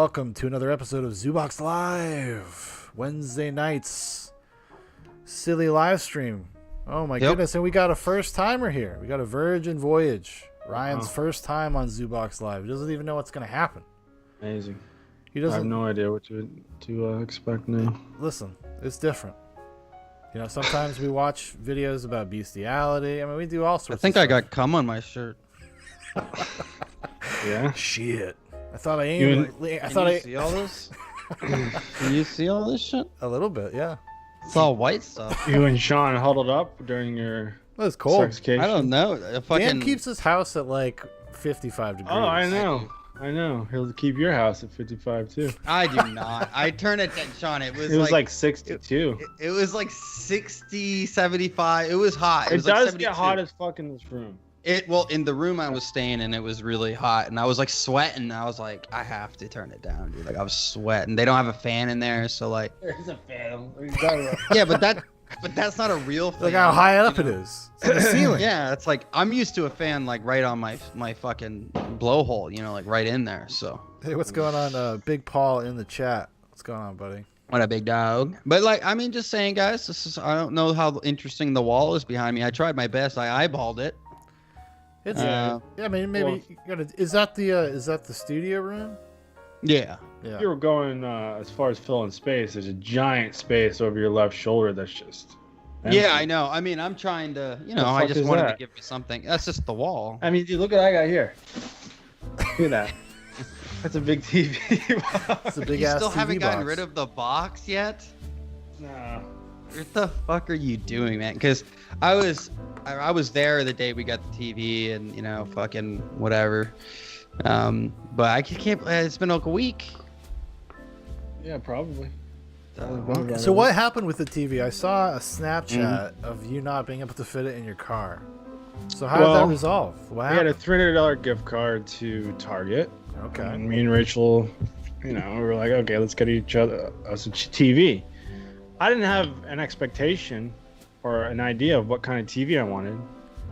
welcome to another episode of Zoobox Live. Wednesday nights. Silly live stream. Oh my goodness, and we got a first timer here. We got a Virgin Voyage. Ryan's first time on Zoobox Live. He doesn't even know what's going to happen. Amazing. He doesn't. I have no idea what to expect now. Listen, it's different. You know, sometimes we watch videos about bestiality. I mean, we do all sorts of stuff. I got cum on my shirt. Yeah? Shit. I thought I aimed. See all this? Can you see all this shit? A little bit, yeah. It's all white stuff. You and Shaun huddled up during your It's cold. sexcation? I don't know. Dan keeps his house at like 55 degrees. Oh, I know. He'll keep your house at 55 too. I do not. I turned it, Shaun. It was like 62. It was like 60, 75. It was hot. It was does like get hot as fuck in this room. Well, in the room I was staying in, it was really hot, and I was like sweating. And I was like, I have to turn it down, dude. Like I was sweating. They don't have a fan in there, so like. There's a fan. What are you talking about? Yeah, but that's not a real fan. Look how high up it is. It's on the ceiling. Yeah, it's like I'm used to a fan like right on my fucking blowhole, you know, like right in there. So. Hey, what's going on, Big Paul in the chat? What's going on, buddy? What a big dog. But like, I mean, just saying, guys, I don't know how interesting the wall is behind me. I tried my best. I eyeballed it. It's yeah. I mean, maybe you gotta. Is that the studio room? Yeah. Yeah. If you were going as far as filling space, there's a giant space over your left shoulder that's just empty. Yeah, I know. I mean, I'm trying to, you know, I just wanted to give me something. That's just the wall. I mean, dude, look what I got here. Look at that. That's a big TV. It's a big You ass still TV haven't gotten box. rid of the box yet? No. What the fuck are you doing, man? Because I was there the day we got the TV and, you know, fucking whatever. But I can't. It's been like a week. Yeah, probably. So what happened with the TV? I saw a Snapchat of you not being able to fit it in your car. So how did that resolve? What We had a happened? $300 gift card to Target. Okay. And me and Rachel, you know, we were like, okay, let's get us a TV. I didn't have an expectation or an idea of what kind of TV I wanted.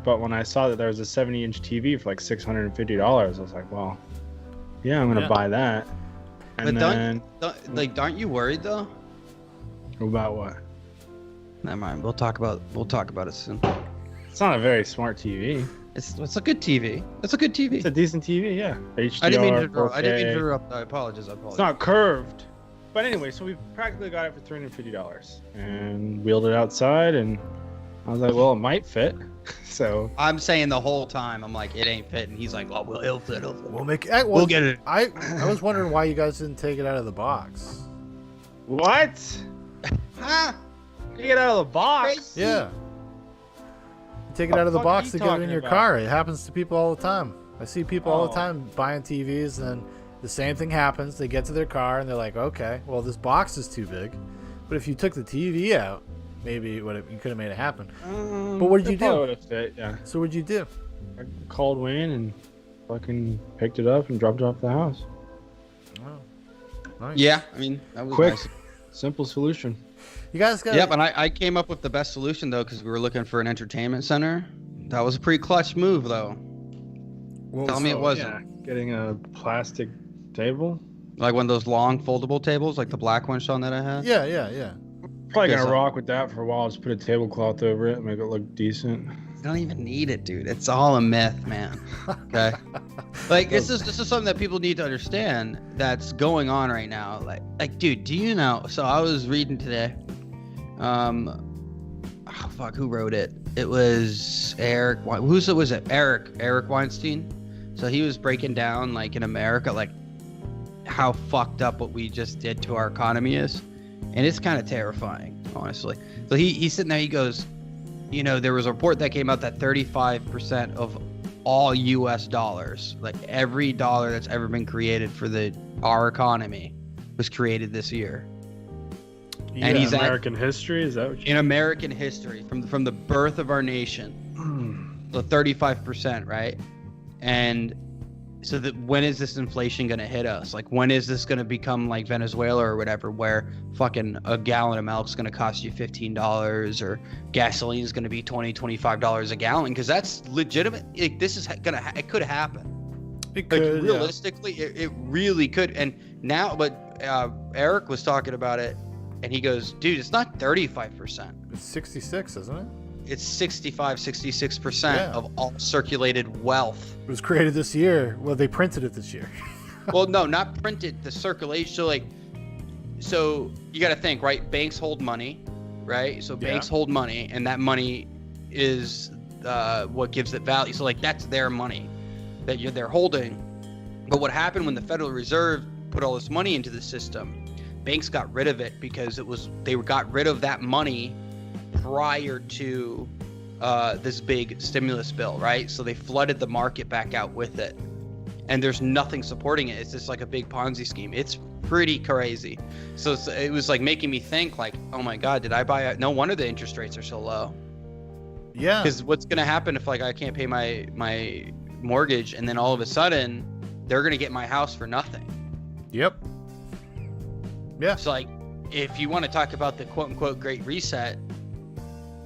But when I saw that there was a 70-inch TV for like $650, I was like, well, yeah, I'm going to buy that. And But aren't you worried though? About what? Never mind. We'll talk about it soon. It's not a very smart TV. It's a good TV. It's a good TV. It's a decent TV, yeah. HDR, I didn't mean to interrupt. 4K. I apologize. It's not curved. But anyway, so we practically got it for $350 and wheeled it outside, and I was like, well, it might fit. So I'm saying the whole time, I'm like, it ain't fitting. He's like, well, it'll fit. We'll get it. I was wondering why you guys didn't take it out of the box. what? Huh? You get out of the box? Yeah. You take it out of the fuck box are to you get it in talking your about? car. It happens to people all the time. I see people all the Oh. time buying TVs, and the same thing happens. They get to their car and they're like, okay, well, this box is too big. But if you took the TV out, maybe you could have made it happen. But what did you do? Would have fit, yeah. So what'd you do? I called Wayne and fucking picked it up and dropped it off at the house. Oh, nice. Yeah, I mean, that was Quick, nice. simple solution. You guys got Yep, and I came up with the best solution though, because we were looking for an entertainment center. That was a pretty clutch move though. Tell me it wasn't. Yeah, getting a plastic table. Like one of those long foldable tables, like the black one, Shaun, that I had. Yeah. Probably Yes, gonna rock with that for a while. Just put a tablecloth over it, make it look decent. You don't even need it, dude. It's all a myth, man. Okay. Like this is something that people need to understand that's going on right now. Like, dude, do you know? So I was reading today. Who wrote it? It was Eric. Was it? Eric Weinstein. So he was breaking down, like in America, like how fucked up what we just did to our economy is, and it's kind of terrifying, honestly. So he's sitting there. He goes, you know, there was a report that came out that 35% of all U.S. dollars, like every dollar that's ever been created for our economy, was created this year. Yeah, And he's American history. Is that what you? In American history, from the birth of our nation, so 35%, right? And so when is this inflation going to hit us? Like, when is this going to become like Venezuela or whatever, where fucking a gallon of milk is going to cost you $15 or gasoline is going to be $20, $25 a gallon? Because that's legitimate. Like, this is it could happen. It Like could, realistically, it really could. And now, but Eric was talking about it, and he goes, dude, it's not 35%. It's 66, isn't it? It's 66% Yeah. of all circulated wealth. It was created this year. Well, they printed it this year. Well, no, not printed. The circulation. So like, so you got to think, right? Banks hold money, right? So banks hold money, and that money is what gives it value. So like, that's their money that they're holding. But what happened when the Federal Reserve put all this money into the system? Banks got rid of it because they got rid of that money prior to this big stimulus bill, right? So they flooded the market back out with it, and there's nothing supporting it. It's just like a big Ponzi scheme. It's pretty crazy. So it was like making me think, like, oh my God, did I buy no wonder the interest rates are so low. Yeah. Because what's gonna happen if like I can't pay my mortgage, and then all of a sudden they're gonna get my house for nothing? Yep. Yeah. So like, if you want to talk about the quote unquote Great Reset,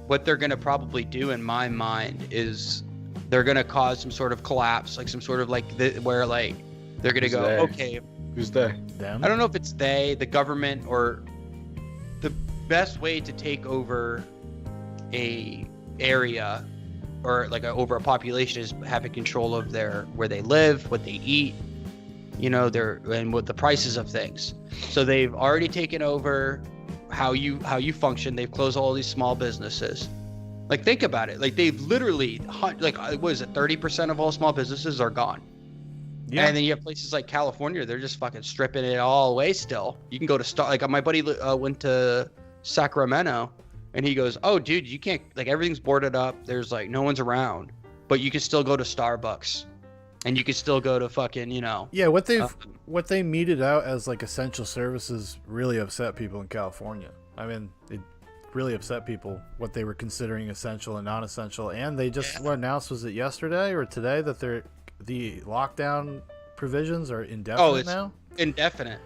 what they're gonna probably do in my mind is they're gonna cause some sort of collapse, like some sort of like where like they're gonna go, okay, Who's they? Them. I don't know if it's the government, or the best way to take over a area or like over a population is having control of where they live, what they eat, you know, and what the prices of things. So they've already taken over how you function. They've closed all these small businesses. Like, think about it. Like, they've literally, like, what is it? 30% of all small businesses are gone. Yeah. And then you have places like California, they're just fucking stripping it all away still. You can go to like my buddy went to Sacramento, and he goes, oh dude, you can't, like, everything's boarded up. There's like no one's around, but you can still go to Starbucks, and you can still go to fucking, you know. Yeah, what they meted out as like essential services really upset people in California. I mean, it really upset people what they were considering essential and non-essential, and they just what announced, was it yesterday or today, that the lockdown provisions are indefinite now? Indefinite.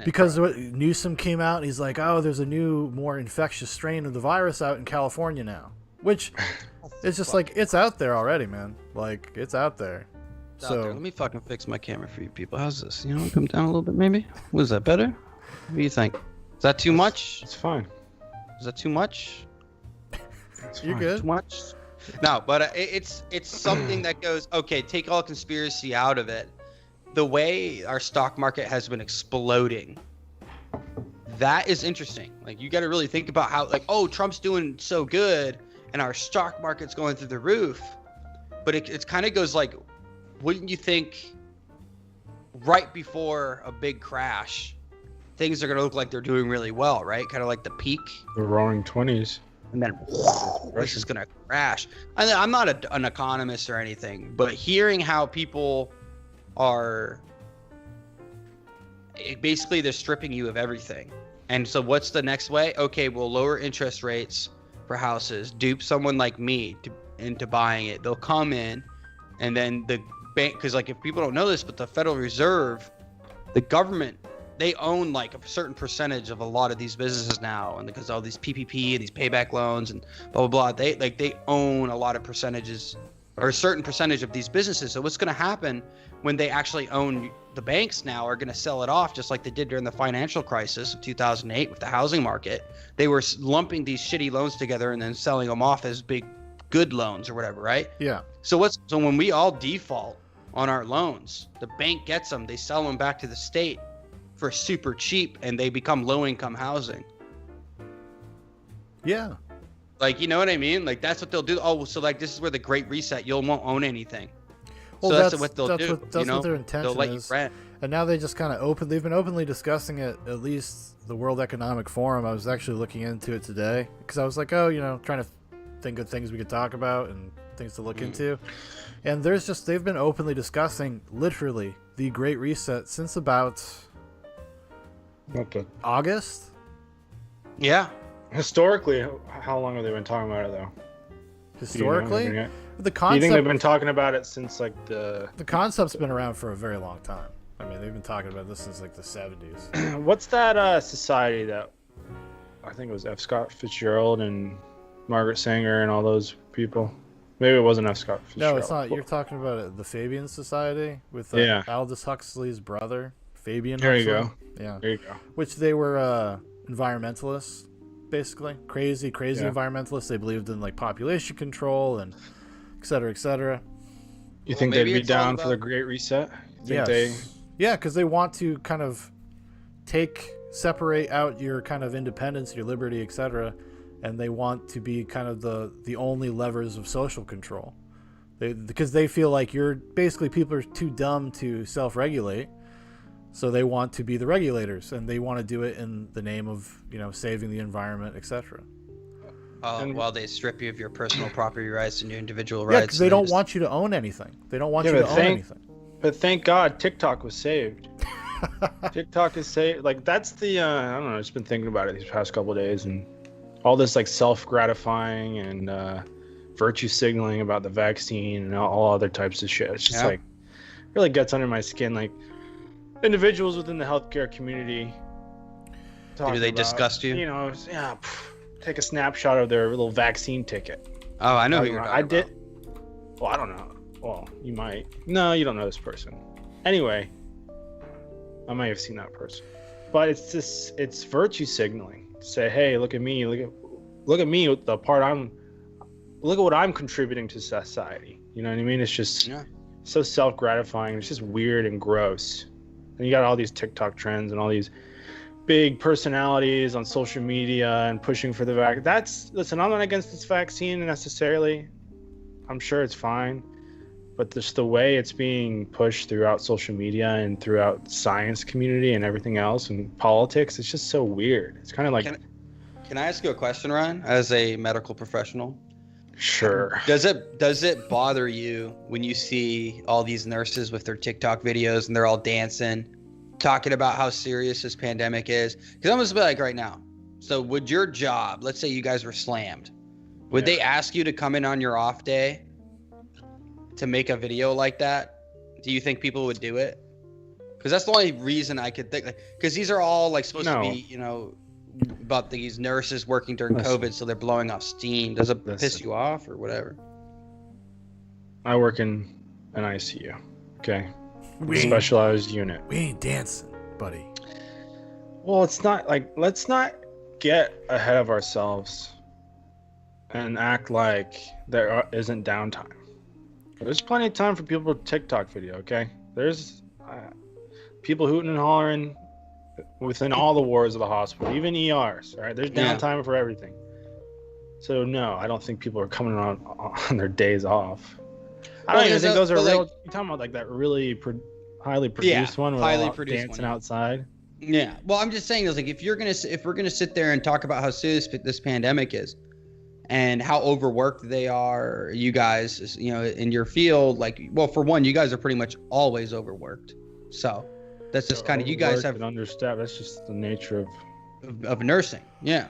Because Newsom came out and he's like, oh, there's a new, more infectious strain of the virus out in California now. Which, it's just like, it's out there already, man. Like, it's out there. So let me fucking fix my camera for you people. How's this? You know, come down a little bit maybe? Was that better? What do you think? Is that too much? It's fine. Is that too much? You're good. Too much? No, but it's something that goes, okay, take all conspiracy out of it. The way our stock market has been exploding, that is interesting. Like, you got to really think about how, like, oh, Trump's doing so good and our stock market's going through the roof. But it kind of goes like, wouldn't you think right before a big crash, things are going to look like they're doing really well, right? Kind of like the peak. The roaring 20s. And then this is going to crash. I'm not an economist or anything, but hearing how people are, basically they're stripping you of everything. And so what's the next way? Okay, we'll lower interest rates for houses, dupe someone like me into buying it. They'll come in, and then the bank, because like, if people don't know this, but the Federal Reserve, the government, they own like a certain percentage of a lot of these businesses now, and because all these PPP and these payback loans and blah blah blah, they own a lot of percentages, or a certain percentage of these businesses. So what's going to happen when they actually own the banks now, are going to sell it off, just like they did during the financial crisis of 2008 with the housing market. They were lumping these shitty loans together and then selling them off as big good loans or whatever, right? Yeah. So when we all default on our loans, the bank gets them, they sell them back to the state for super cheap, and they become low-income housing. Yeah. Like, you know what I mean? Like, that's what they'll do. Oh, so like, this is where the Great Reset, you won't own anything. Well, so that's what they'll do. That's what their intention they'll let you is. rent. And now they just kind of they've been openly discussing it, at least the World Economic Forum. I was actually looking into it today because I was like, oh, you know, trying to think of things we could talk about and things to look into. And they've been openly discussing literally the Great Reset since about August. Yeah. Historically, how long have they been talking about it though? Historically, the concept. Do you think they've been talking about it since like the concept's been around for a very long time. I mean, they've been talking about this since like the 70s. What's that society that I think it was F. Scott Fitzgerald and Margaret Sanger and all those people? Maybe it wasn't F. Scott No, Fitzgerald. it's not. You're talking about the Fabian Society with Yeah. Aldous Huxley's brother, Fabian There you Huxley. go. Yeah. There you go. Which they were environmentalists, basically. Crazy Yeah. environmentalists. They believed in like population control and et cetera, et cetera. You Well, think they'd maybe be it's all down for the about- Great Reset? You think Yes. Yeah, because they want to kind of separate out your kind of independence, your liberty, etc., and they want to be kind of the only levers of social control. Because they feel like people are too dumb to self-regulate, so they want to be the regulators, and they want to do it in the name of saving the environment, etc. While they strip you of your personal property rights and your individual Yeah, rights. because they don't want you to own anything. They don't want you to own anything. But thank God TikTok was saved. TikTok is saved. Like that's the I don't know. I've just been thinking about it these past couple of days, and all this like self-gratifying and virtue signaling about the vaccine and all other types of shit. It's just like really gets under my skin. Like individuals within the healthcare community. Do they disgust you? Take a snapshot of their little vaccine ticket. Oh, I know who you're talking about. Well, I don't know. Well, you might. No, you don't know this person. Anyway, I might have seen that person. But it's virtue signaling. Say, hey, look at me. Look at me with the part look at what I'm contributing to society. You know what I mean? It's just so self-gratifying. It's just weird and gross. And you got all these TikTok trends and all these big personalities on social media and pushing for the vaccine. Listen, I'm not against this vaccine necessarily. I'm sure it's fine. But just the way it's being pushed throughout social media and throughout science community and everything else and politics, it's just so weird. It's kind of like... Can I ask you a question, Ryan, as a medical professional? Sure. Does it bother you when you see all these nurses with their TikTok videos and they're all dancing, talking about how serious this pandemic is? Because I'm just like right now. So would your job, let's say you guys were slammed, would they ask you to come in on your off day to make a video like that? Do you think people would do it? Because that's the only reason I could think. Because these are all like supposed to be, about these nurses working during COVID, so they're blowing off steam. Does it piss you off or whatever? I work in an ICU. Okay. Specialized unit. We ain't dancing, buddy. Well, it's not like, let's not get ahead of ourselves and act like there isn't downtime. There's plenty of time for people to TikTok video, okay? There's people hooting and hollering within all the wards of the hospital, even ERs, all right? There's downtime for everything. So, no, I don't think people are coming on their days off. I don't even think those are real. You're talking about like that really highly produced one with highly produced dancing outside? Yeah. Well, I'm just saying, like, if we're gonna sit there and talk about how serious this pandemic is, and how overworked they are, you guys, in your field, like, well, for one, you guys are pretty much always overworked. So that's just kind of, you guys have understaffed. That's just the nature of nursing. Yeah.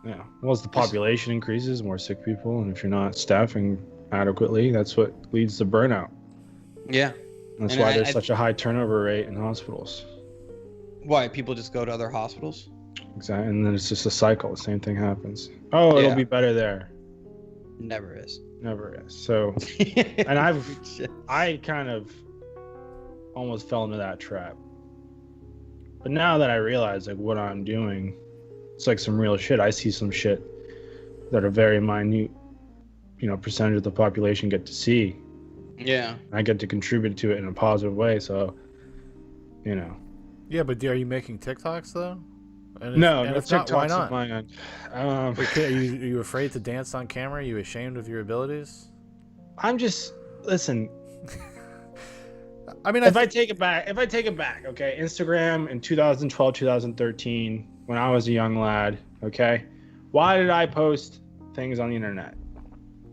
Yeah. Well, as the population increases, more sick people, and if you're not staffing adequately, that's what leads to burnout. Yeah. That's why there's such a high turnover rate in hospitals. Why? People just go to other hospitals? Exactly. And then it's just a cycle. The same thing happens. Oh, it'll be better there. Never is. Never is. So, and I kind of almost fell into that trap. But now that I realize like what I'm doing, it's like some real shit. I see some shit that a very minute, percentage of the population get to see. Yeah. I get to contribute to it in a positive way. So, Yeah, but are you making TikToks though? No, if TikToks not, why not? of my end. Are you afraid to dance on camera? Are you ashamed of your abilities? Listen. I mean, if I take it back, okay, Instagram in 2012, 2013, when I was a young lad, okay, why did I post things on the internet?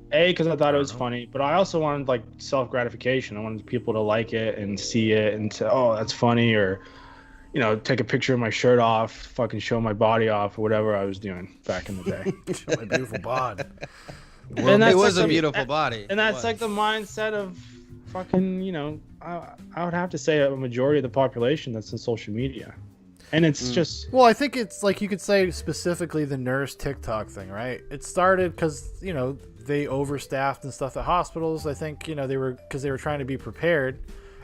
Because I thought it was funny, but I also wanted like self-gratification. I wanted people to like it and see it and say, oh, that's funny, or take a picture of my shirt off, fucking show my body off, or whatever I was doing back in the day. Show my beautiful bod. And it was a beautiful body. And that's like the mindset of fucking, I would have to say a majority of the population that's in social media. And it's just Well, I think it's like you could say specifically the nurse TikTok thing, right? It started because they overstaffed and stuff at hospitals. I think they were trying to be prepared,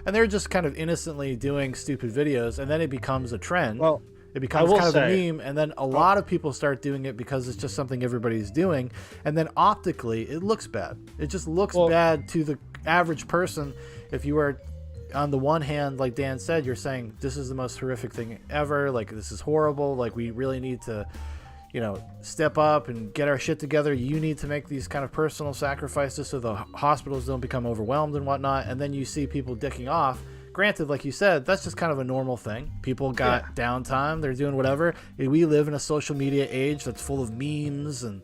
and they're just kind of innocently doing stupid videos, and then it becomes a trend. well, It becomes will kind of say- a meme, and then a lot of people start doing it because it's just something everybody's doing, and then optically it looks bad. It just looks bad to the average person. If you are, on the one hand, like Dan said, you're saying this is the most horrific thing ever, like this is horrible, like we really need to step up and get our shit together. You need to make these kind of personal sacrifices so the hospitals don't become overwhelmed and whatnot. And then you see people dicking off. Granted, like you said, that's just kind of a normal thing. People got downtime. They're doing whatever. We live in a social media age that's full of memes and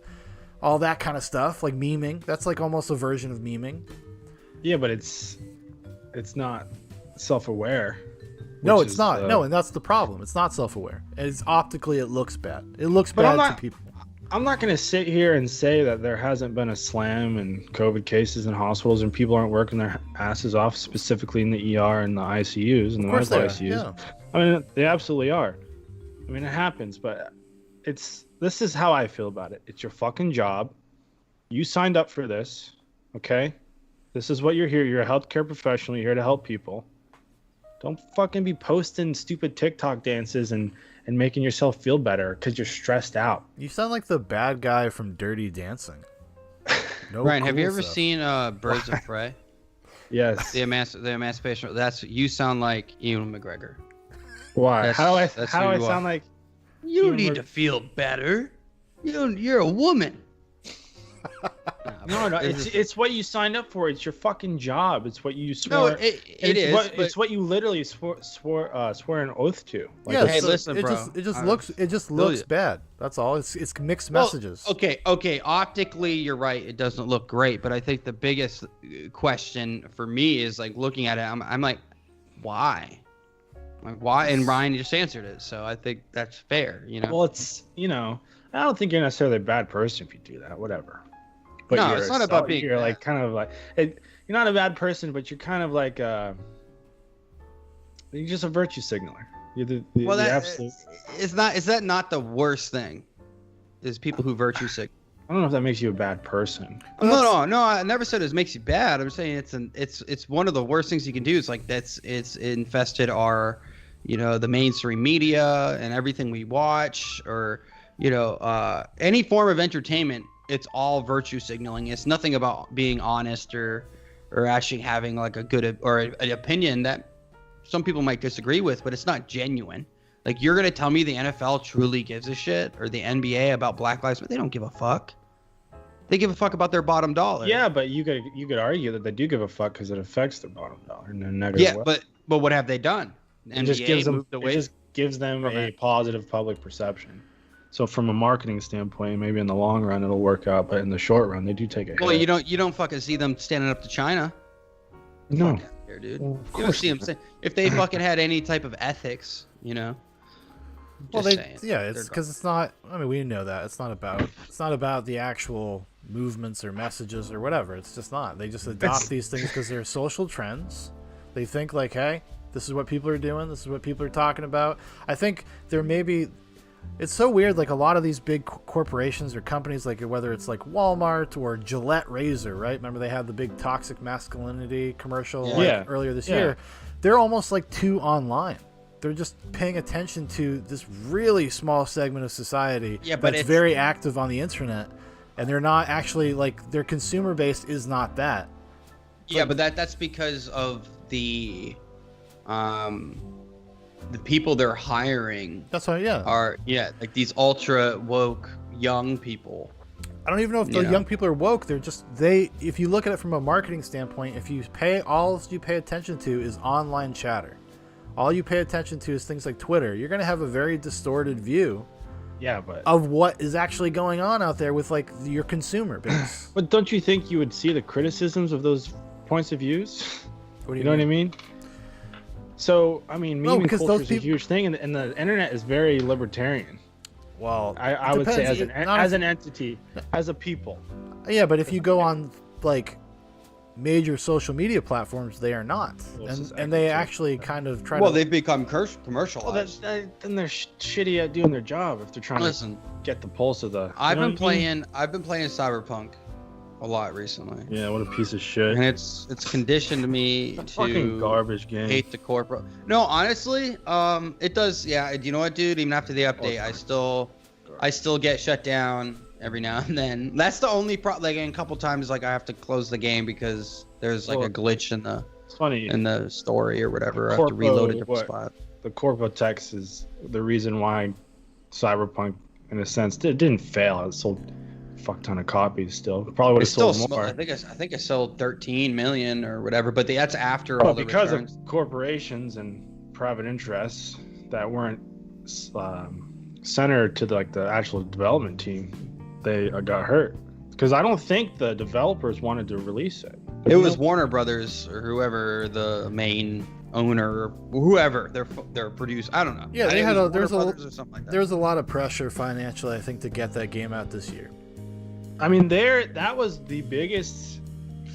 all that kind of stuff, like memeing. That's like almost a version of memeing. Yeah, but it's not self-aware. No, it's not. No, and that's the problem. It's not self-aware. It's optically, it looks bad. It looks But bad to people. I'm not going to sit here and say that there hasn't been a slam in COVID cases in hospitals and people aren't working their asses off, specifically in the ER and the ICUs and the medical ICUs. Yeah. I mean, they absolutely are. I mean, it happens, but this is how I feel about it. It's your fucking job. You signed up for this, okay? This is what you're here. You're a healthcare professional. You're here to help people. Don't fucking be posting stupid TikTok dances and making yourself feel better because you're stressed out. You sound like the bad guy from Dirty Dancing. No Ryan, have cool you ever stuff. seen Birds of Prey? Yes. The Emancipation. You sound like Ewan McGregor. Why? That's- How do I that's how who do I you sound are. like? You Ewan need Mc- to feel better. You're a woman. No, it's what you signed up for. It's your fucking job. It's what you swore. No, it is. It's what you literally swore an oath to. Like, Yeah, Hey, so listen, it bro. just looks bad. That's all. It's mixed messages. Okay. Optically, you're right. It doesn't look great, but I think the biggest question for me is like looking at it. I'm like, why? Like why? And Ryan just answered it, so I think that's fair. Well, it's I don't think you're necessarily a bad person if you do that. Whatever. But No, it's not about being You're bad. like kind of like you're not a bad person, but you're kind of like you're just a virtue signaler. You're the absolute. Is that not the worst thing? Is people who virtue signal. I don't know if that makes you a bad person. No. I never said it makes you bad. I'm saying it's one of the worst things you can do. It's like it's infested our, the mainstream media and everything we watch, or any form of entertainment. It's all virtue signaling. It's nothing about being honest or actually having like a good or an opinion that some people might disagree with, but it's not genuine. Like you're gonna tell me the NFL truly gives a shit, or the NBA about Black Lives Matter? They don't give a fuck. They give a fuck about their bottom dollar. Yeah, but you could argue that they do give a fuck because it affects their bottom dollar in a negative Yeah, way. but what have they done? It just gives them moved away. it just gives them from a it. positive public perception. So from a marketing standpoint, maybe in the long run it'll work out, but in the short run they do take a hit. Well, you don't fucking see them standing up to China. No. Fuck out here, dude. Well, of You don't course see them if they fucking had any type of ethics, Well, Just saying. it's They're because it's not. I mean, we know that it's not about the actual movements or messages or whatever. It's just not. They just adopt these things because they're social trends. They think like, hey, this is what people are doing. This is what people are talking about. I think there may be. It's so weird. Like a lot of these big corporations or companies, like whether it's like Walmart or Gillette Razor, right? Remember they had the big toxic masculinity commercial earlier this year. They're almost like too online. They're just paying attention to this really small segment of society but that's it's very active on the internet, and they're not actually like their consumer base is not that. Yeah, but that's because of the people they're hiring That's why, are like these ultra woke young people. I don't even know if the young people are woke. They're just if you look at it from a marketing standpoint, if you pay attention to is online chatter. All you pay attention to is things like Twitter. You're going to have a very distorted view of what is actually going on out there with like your consumer base. But don't you think you would see the criticisms of those points of views? What do You know what I mean? So, I mean, meme because culture those is a huge thing, and the internet is very libertarian. Well, I it would say depends. as an entity, as a people. Yeah, but if you go on like major social media platforms, they are not, Well, this is and they agriculture. actually kind of try Well, to. they've become Well, commercialized. then they're shitty at doing their job if they're trying Listen, to get the pulse of the. I've you know been what I mean? playing Cyberpunk a lot recently, Yeah, what a piece of shit. and it's conditioned me Fucking to garbage game. hate the corporate. No, honestly, it does. Yeah, you know what, dude? Even after the update, I still get shut down every now and then. That's the only like a couple times like I have to close the game because there's like Well, a glitch in the It's funny. story or whatever. I have to Corpo, reload a different what? spot. The Corpo text is the reason why Cyberpunk, in a sense, didn't fail. It sold a fuck ton of copies still. Probably would have It's still sold small. more. I think it sold 13 million or whatever, but that's after Well, all the because returns. of corporations and private interests that weren't centered to the actual development team, they got hurt. Because I don't think the developers wanted to release it. It was Warner Brothers or whoever the main owner, or whoever their producer. I don't know. Yeah, I they think had it a was there's Warner a Brothers or something like that. there was a lot of pressure financially, I think, to get that game out this year. I mean, that was the biggest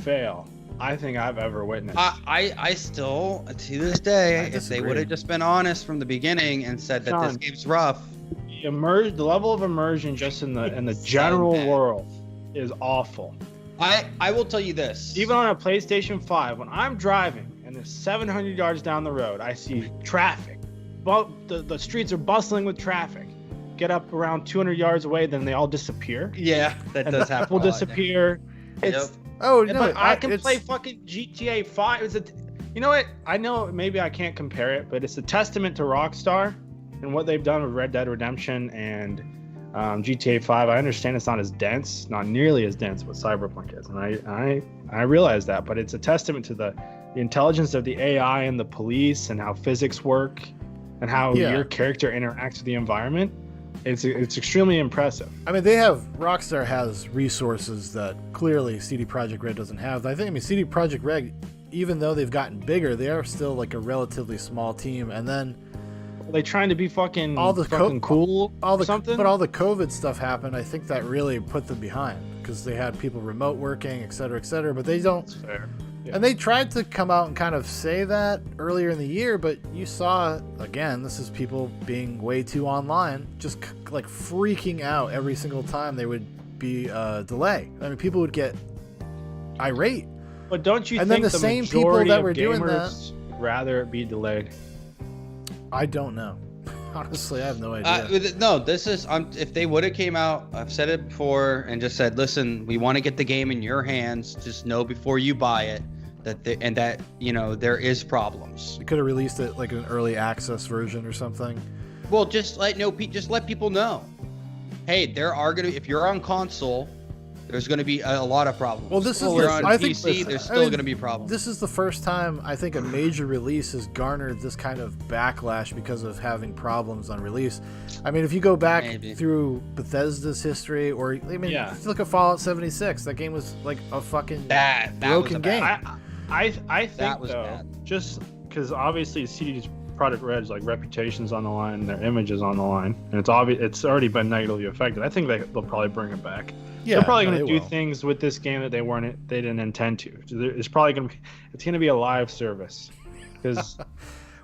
fail I think I've ever witnessed. I still, to this day, I if they disagree. would have just been honest from the beginning and said that this Shaun. game's rough, The level of immersion just in the So general bad. world is awful. I will tell you this. Even on a PlayStation 5, when I'm driving and it's 700 yards down the road, I see traffic. Well, the streets are bustling with traffic. Get up around 200 yards away, then they all disappear. Yeah, that And does people happen. a lot, yeah. disappear. It's Oh no, but I can it's- play fucking GTA 5. You know what? I know maybe I can't compare it, but it's a testament to Rockstar and what they've done with Red Dead Redemption and GTA 5. I understand it's not as dense, not nearly as dense what Cyberpunk is, and I realize that, but it's a testament to the intelligence of the AI and the police and how physics work and how Yeah. your character interacts with the environment. It's extremely impressive. I mean, Rockstar has resources that clearly CD Projekt Red doesn't have. I mean, CD Projekt Red, even though they've gotten bigger, they are still like a relatively small team. And then Are they trying to be fucking all the cool all the something? but all the COVID stuff happened. I think that really put them behind because they had people remote working, et cetera, et cetera. But they don't. That's fair. Yeah. And they tried to come out and kind of say that earlier in the year, but you saw, again, this is people being way too online, just like freaking out every single time there would be a delay. I mean, people would get irate. But don't you And then think the the same people majority that of were doing gamers rather it be delayed? I don't know. Honestly, I have no idea. No, this is if they would have came out, I've said it before, and just said, listen, we want to get the game in your hands. Just know before you buy it that there is problems. You could have released it like an early access version or something. Well, just let people know. Hey, there are gonna if you're on console, there's gonna be a lot of problems. Well, this is if you're the- on I think- PC, there's I still mean, gonna be problems. This is the first time I think a major release has garnered this kind of backlash because of having problems on release. I mean, if you go back Maybe. through Bethesda's history, or I mean, Yeah. if you look at Fallout 76, that game was like a fucking that was broken a game. bad- I think That was though, bad. just because obviously CD Projekt Red's like reputation's on the line, their image is on the line, and it's obvious it's already been negatively affected. I think they'll probably bring it back. Yeah, They're probably no, going to they do will. things with this game that they didn't intend to. It's probably going to be a live service because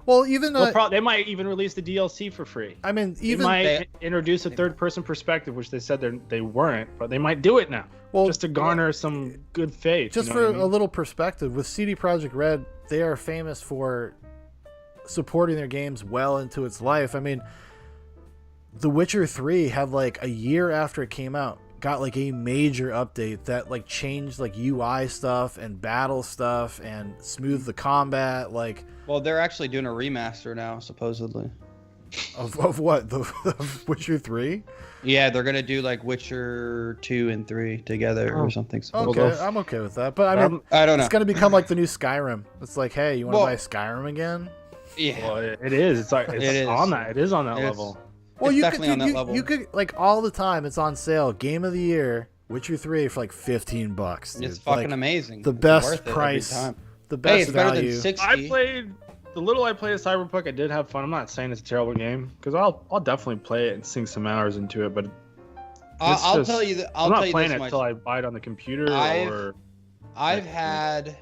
Well, even they might even release the DLC for free. I mean, They even might introduce a third-person perspective, which they said they weren't, but they might do it now, well, just to garner some good faith. just you know for what I mean? a little perspective, with CD Projekt Red, they are famous for supporting their games well into its life. I mean, The Witcher 3 had like a year after it came out, got like a major update that like changed like UI stuff and battle stuff and smoothed the combat, like Well, they're actually doing a remaster now, supposedly. of what? The Witcher 3? Yeah, they're gonna do like Witcher 2 and 3 together Oh. or something. Okay, I'm okay with that. But I mean, I don't know. it's going to become like the new Skyrim. It's like, hey, you want to Well- buy Skyrim again? Yeah. Well, it is. It's like it's It is. on that. It is on that It's- level. Well, It's you definitely could, on that you, level. you could like all the time. It's on sale. Game of the year, Witcher 3 for like $15. Dude. It's fucking like, amazing. The It's best worth it every price, time. the best Hey, it's better value. than 60. I played the little I played of Cyberpunk. I did have fun. I'm not saying it's a terrible game because I'll definitely play it and sink some hours into it. But I'll just- tell you that. I'm I'll not tell you playing this it much. until I buy it on the computer I've- or I've had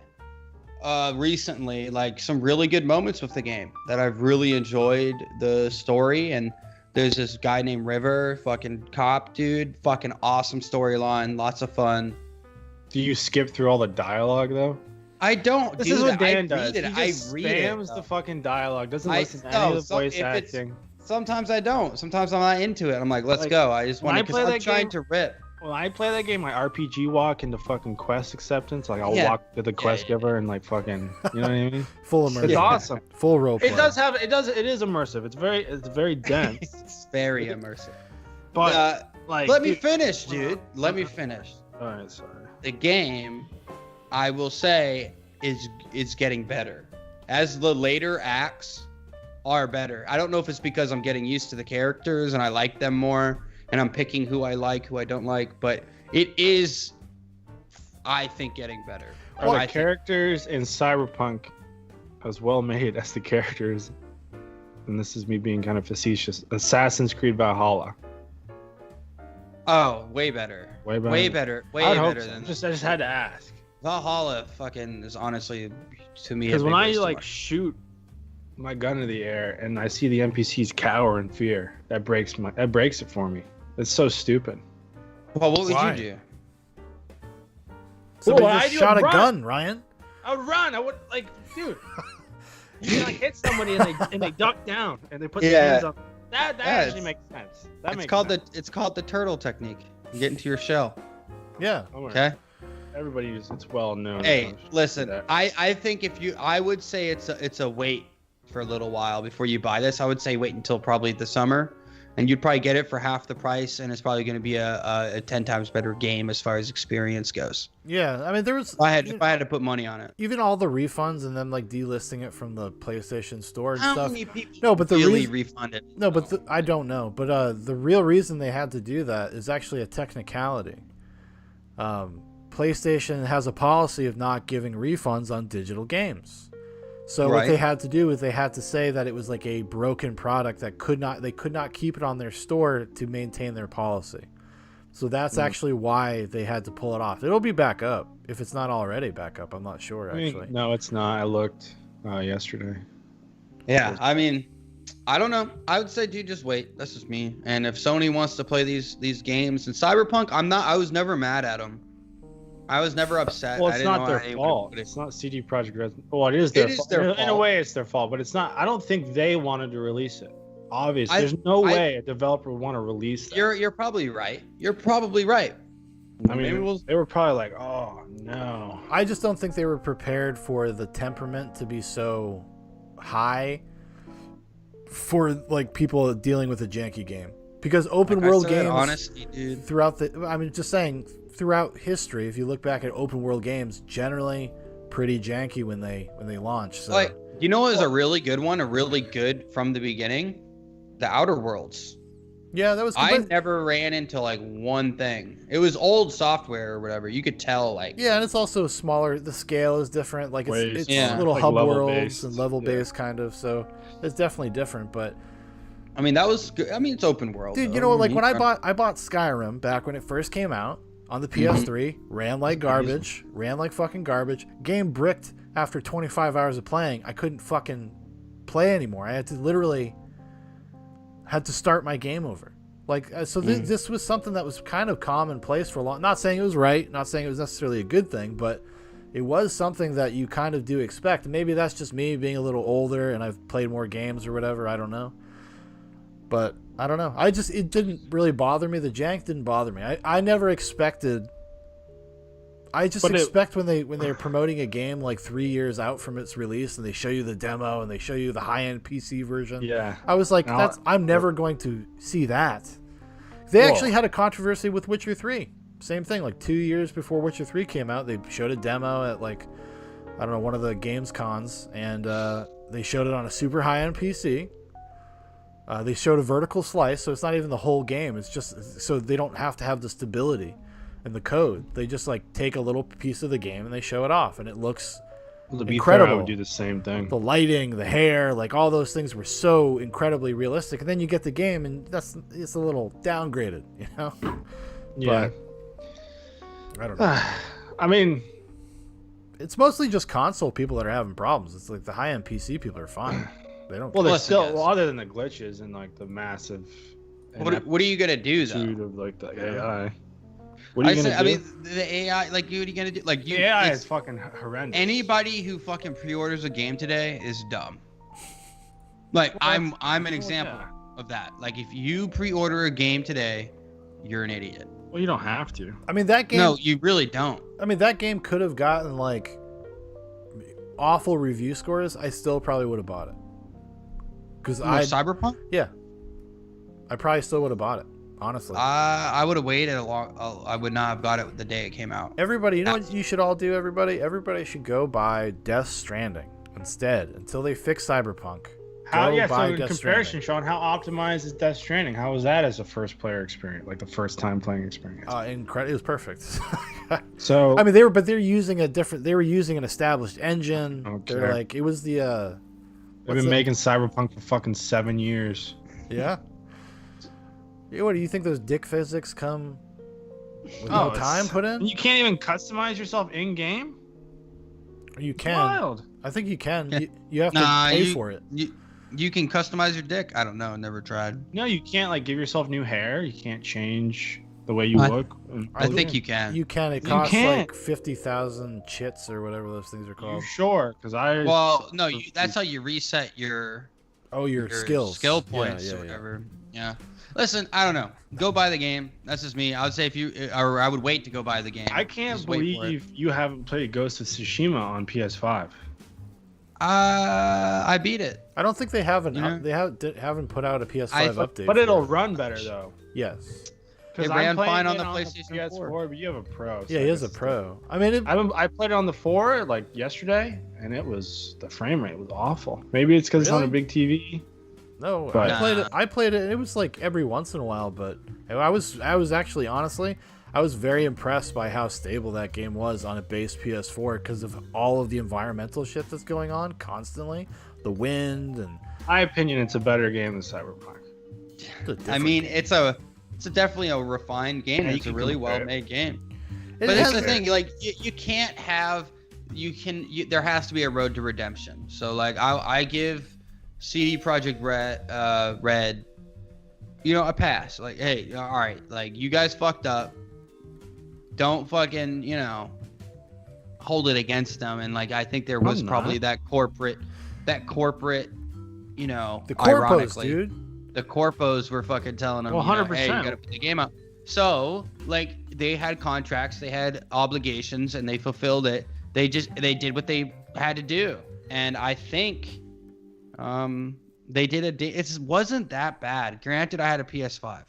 recently like some really good moments with the game that I've really enjoyed the story. And there's this guy named River, fucking cop dude, fucking awesome storyline, lots of fun. Do you skip through all the dialogue though? I don't. This dude, is what Dan I does. read it. He just I read spams it. the fucking dialogue. Doesn't I- listen to no, any of the so voice if it's- acting. Sometimes I don't. Sometimes I'm not into it. I'm like, let's Like, go. I just when want I to. play I'm that trying game- to rip. When I play that game, I RPG walk into fucking quest acceptance. Like I'll Yeah. walk to the quest giver and like fucking, you know what I mean? Full It's immersion. awesome. Full role play. It is immersive. It's very dense. It's very immersive. But like, Let me dude- finish, dude. Let me finish. All right, sorry. The game, I will say, is getting better as the later acts are better. I don't know if it's because I'm getting used to the characters and I like them more, and I'm picking who I like, who I don't like, but it is, I think, getting better. Are I the characters in Cyberpunk as well made as the characters? And this is me being kind of facetious. Assassin's Creed Valhalla. Oh, way better. Way better. Way better. Way I'd hope better so. than I just had to ask. Valhalla. Fucking is honestly to me. a Because when big I waste of like money. shoot my gun in the air and I see the NPCs cower in fear, that breaks it for me. It's so stupid. Well, what would Why? you do? Somebody Well, just I do shot a run. gun, Ryan. I would run. I would like, dude. You can like hit somebody and they duck down and they put their Yeah. hands up. That Yeah, actually it's- makes sense. That It's makes called sense. it's called the turtle technique. You get into your shell. Yeah. Don't worry. Okay. It's well known. Hey, listen. that. I think I would say it's a wait for a little while before you buy this. I would say wait until probably the summer, and you'd probably get it for half the price, and it's probably going to be a 10 times better game as far as experience goes. Yeah. I mean, there was If I had to put money on it. even all the refunds and then like delisting it from the PlayStation Store and How stuff. many people No, but the really reason- refund it? No, but I don't know. But the real reason they had to do that is actually a technicality. PlayStation has a policy of not giving refunds on digital games. So what Right. they had to do is they had to say that it was like a broken product that they could not keep it on their store to maintain their policy. So that's actually why they had to pull it off. It'll be back up if it's not already back up. I'm not sure actually. No, it's not. I looked yesterday. Yeah, I mean, I don't know. I would say, dude, just wait. That's just me. And if Sony wants to play these games and Cyberpunk, I was never mad at them. I was never upset. Well, I it's didn't not know their how anyone fault. would put it. It's not CD Projekt Red. Well, it is their It is fault. their In a fault. way, it's their fault, but it's not. I don't think they wanted to release it. Obviously, I- there's no I- way a developer would want to release that. You're probably right. You're probably right. I mean, they were probably like, "Oh no." I just don't think they were prepared for the temperament to be so high for like people dealing with a janky game. Because open world games Honesty, dude. throughout history, if you look back at open world games, generally pretty janky when they launch. So Like, you know what is a really good one? A really good from the beginning? The Outer Worlds. yeah, that was I complete- never ran into like one thing. It was old software or whatever. You could tell like yeah, and it's also smaller. The scale is different. Like Ways. it's Yeah. little Like hub level worlds based. and level Yeah. based kind of. So it's definitely different. But I mean that was good. I mean it's open world. dude, though. you know what? Like when I mean, bought Skyrim back when it first came out on the PS3, ran like garbage, ran like fucking garbage. Game bricked after 25 hours of playing. I couldn't fucking play anymore. I had to literally start my game over. Like so, this was something that was kind of commonplace for a long. Not saying it was right, not saying it was necessarily a good thing, but it was something that you kind of do expect. And maybe that's just me being a little older and I've played more games or whatever. I don't know. But I don't know. It didn't really bother me. The jank didn't bother me. I never expected. I just expect when they're promoting a game like 3 years out from its release and they show you the demo and they show you the high end PC version. Yeah. I was like, Now- I'm never going to see that. They actually had a controversy with Witcher 3. Same thing. Like 2 years before Witcher 3 came out, they showed a demo at like, I don't know, one of the games cons, and they showed it on a super high end PC. They showed a vertical slice, so it's not even the whole game. It's just so they don't have to have the stability in the code. They just like take a little piece of the game and they show it off, and it looks To be incredible. fair, I would do the same thing. the lighting, the hair, like all those things were so incredibly realistic. And then you get the game, and it's a little downgraded, you know. Yeah. But I don't know. I mean, It's mostly just console people that are having problems. It's like the high-end PC people are fine. They don't. Well, care. there's Listen, still, guys. other than the glitches and like the massive What are you gonna do though? ineptitude of like the AI. What are I you say, gonna I do? mean, the AI, like, what are you gonna do? Like, The AI it's- is fucking horrendous. anybody who fucking pre-orders a game today is dumb. Like, I'm an example of that. Like, if you pre-order a game today, you're an idiot. Well, you don't have to. I mean, that game. No, you really don't. I mean, that game could have gotten like awful review scores. I still probably would have bought it. Because Cyberpunk? yeah, I probably still would have bought it. Honestly, I would have waited I would not have got it the day it came out. everybody, you know what you should all do? Everybody should go buy Death Stranding instead until they fix Cyberpunk. How? Go Yeah. buy So in Death comparison, Stranding. Sean, how optimized is Death Stranding? How was that as a first player experience, like the first time playing experience? It was perfect. So I mean, they were using they were using an established engine. Okay. They're like, it was the they've what's been it- making Cyberpunk for fucking 7 years. yeah. Yeah, what do you think those dick physics come with Oh, no it's- time put in? You can't even customize yourself in game. You can. Wild. I think you can. Yeah. You have to pay for it. You can customize your dick. I don't know. Never tried. No, you can't like give yourself new hair. You can't change the way you I- look. I think you can. You can. It You costs can't. like 50,000 chits or whatever those things are You called. sure? Because I. Well, no, that's how you reset your Oh, your skills. skill Yeah, points yeah, or yeah. whatever. Yeah. Listen, I don't know. Go buy the game. That's just me. I would say I would wait to go buy the game. I can't Just wait for it. believe you haven't played Ghost of Tsushima on PS5. I beat it. I don't think they haven't. Yeah. They haven't put out a PS5 update. But for it'll it. run better though. Yes. Because It I'm ran playing fine on it the PlayStation 4. But you have a Pro. so Yeah, he I is a guess- pro. I mean, I played it on the 4 like yesterday, and the frame rate was awful. Maybe it's because it's on a Really? big TV. no, But- I played it. I played it, and it was like every once in a while. But I was actually honestly, I was very impressed by how stable that game was on a base PS4 because of all of the environmental shit that's going on constantly, the wind and. My opinion, it's a better game than Cyberpunk. It's a I different mean, game. it's definitely a refined game. Yeah, And you it's a can really compare it. well-made game. It But that's has- the thing. Like, you can't have. There has to be a road to redemption. So like, I give CD Projekt Red, a pass. Like, hey, all right, like you guys fucked up. Don't fucking, hold it against them. And like, I think there was I'm probably not. that corporate, the corpos, ironically, dude. the corpos were fucking telling them, Well, hey, you 100%. gotta put the game out. So like, they had contracts, they had obligations, and they fulfilled it. They did what they had to do, and I think, they did it wasn't that bad. Granted, I had a PS5.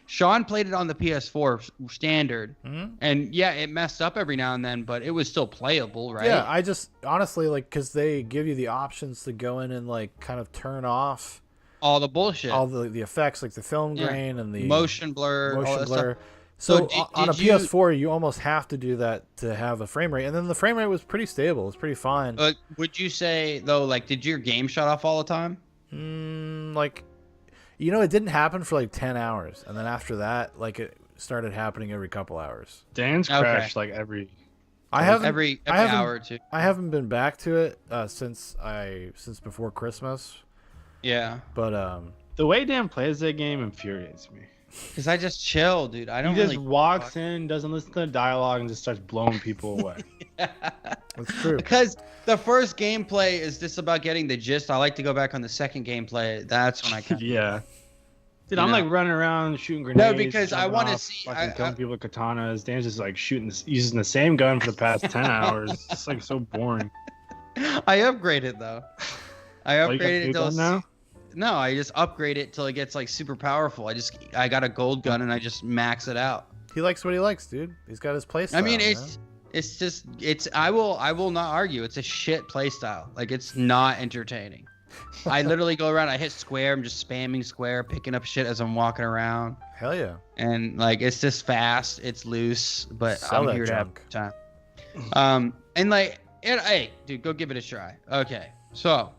Shaun played it on the PS4 standard, Mhm. and yeah, it messed up every now and then, but it was still playable, right? Yeah, I just honestly like because they give you the options to go in and like kind of turn off All the bullshit, all the effects, like the film Yeah. grain and the motion blur, all motion that blur. stuff. So So on a did you- PS4, you almost have to do that to have a frame rate, and then the frame rate was pretty stable. It was pretty fine. Would you say though, like, did your game shut off all the time? Like, it didn't happen for like 10 hours, and then after that, like it started happening every couple hours. Dan's Okay. crashed like every. I haven't Every I haven't- hour or two. I haven't been back to it since before Christmas, Yeah, but The way Dan plays that game infuriates me. because I just chill, dude. I He don't just really. walks in, doesn't listen to the dialogue, and just starts blowing people away. it's true. Because the first gameplay is just about getting the gist. I like to go back on the second gameplay. That's when I kind of. Yeah. Dude, You I'm know. like running around shooting grenades. because I jumping wanna off, see- fucking I- killing people with katanas. Dan's just like using the same gun for the past 10 hours. It's just like so boring. I upgraded though. I Oh, you got upgraded new it till gun now? No, I just upgrade it till it gets like super powerful. I got a gold gun and I just max it out. He likes what he likes, dude. He's got his playstyle. I mean, man. I will not argue. It's a shit playstyle. Like, it's not entertaining. I literally go around, I hit square, I'm just spamming square, picking up shit as I'm walking around. Hell yeah. And like, it's just fast, it's loose, but Sell I'm that here junk. to have a good time. And like, hey, dude, go give it a try. Okay, so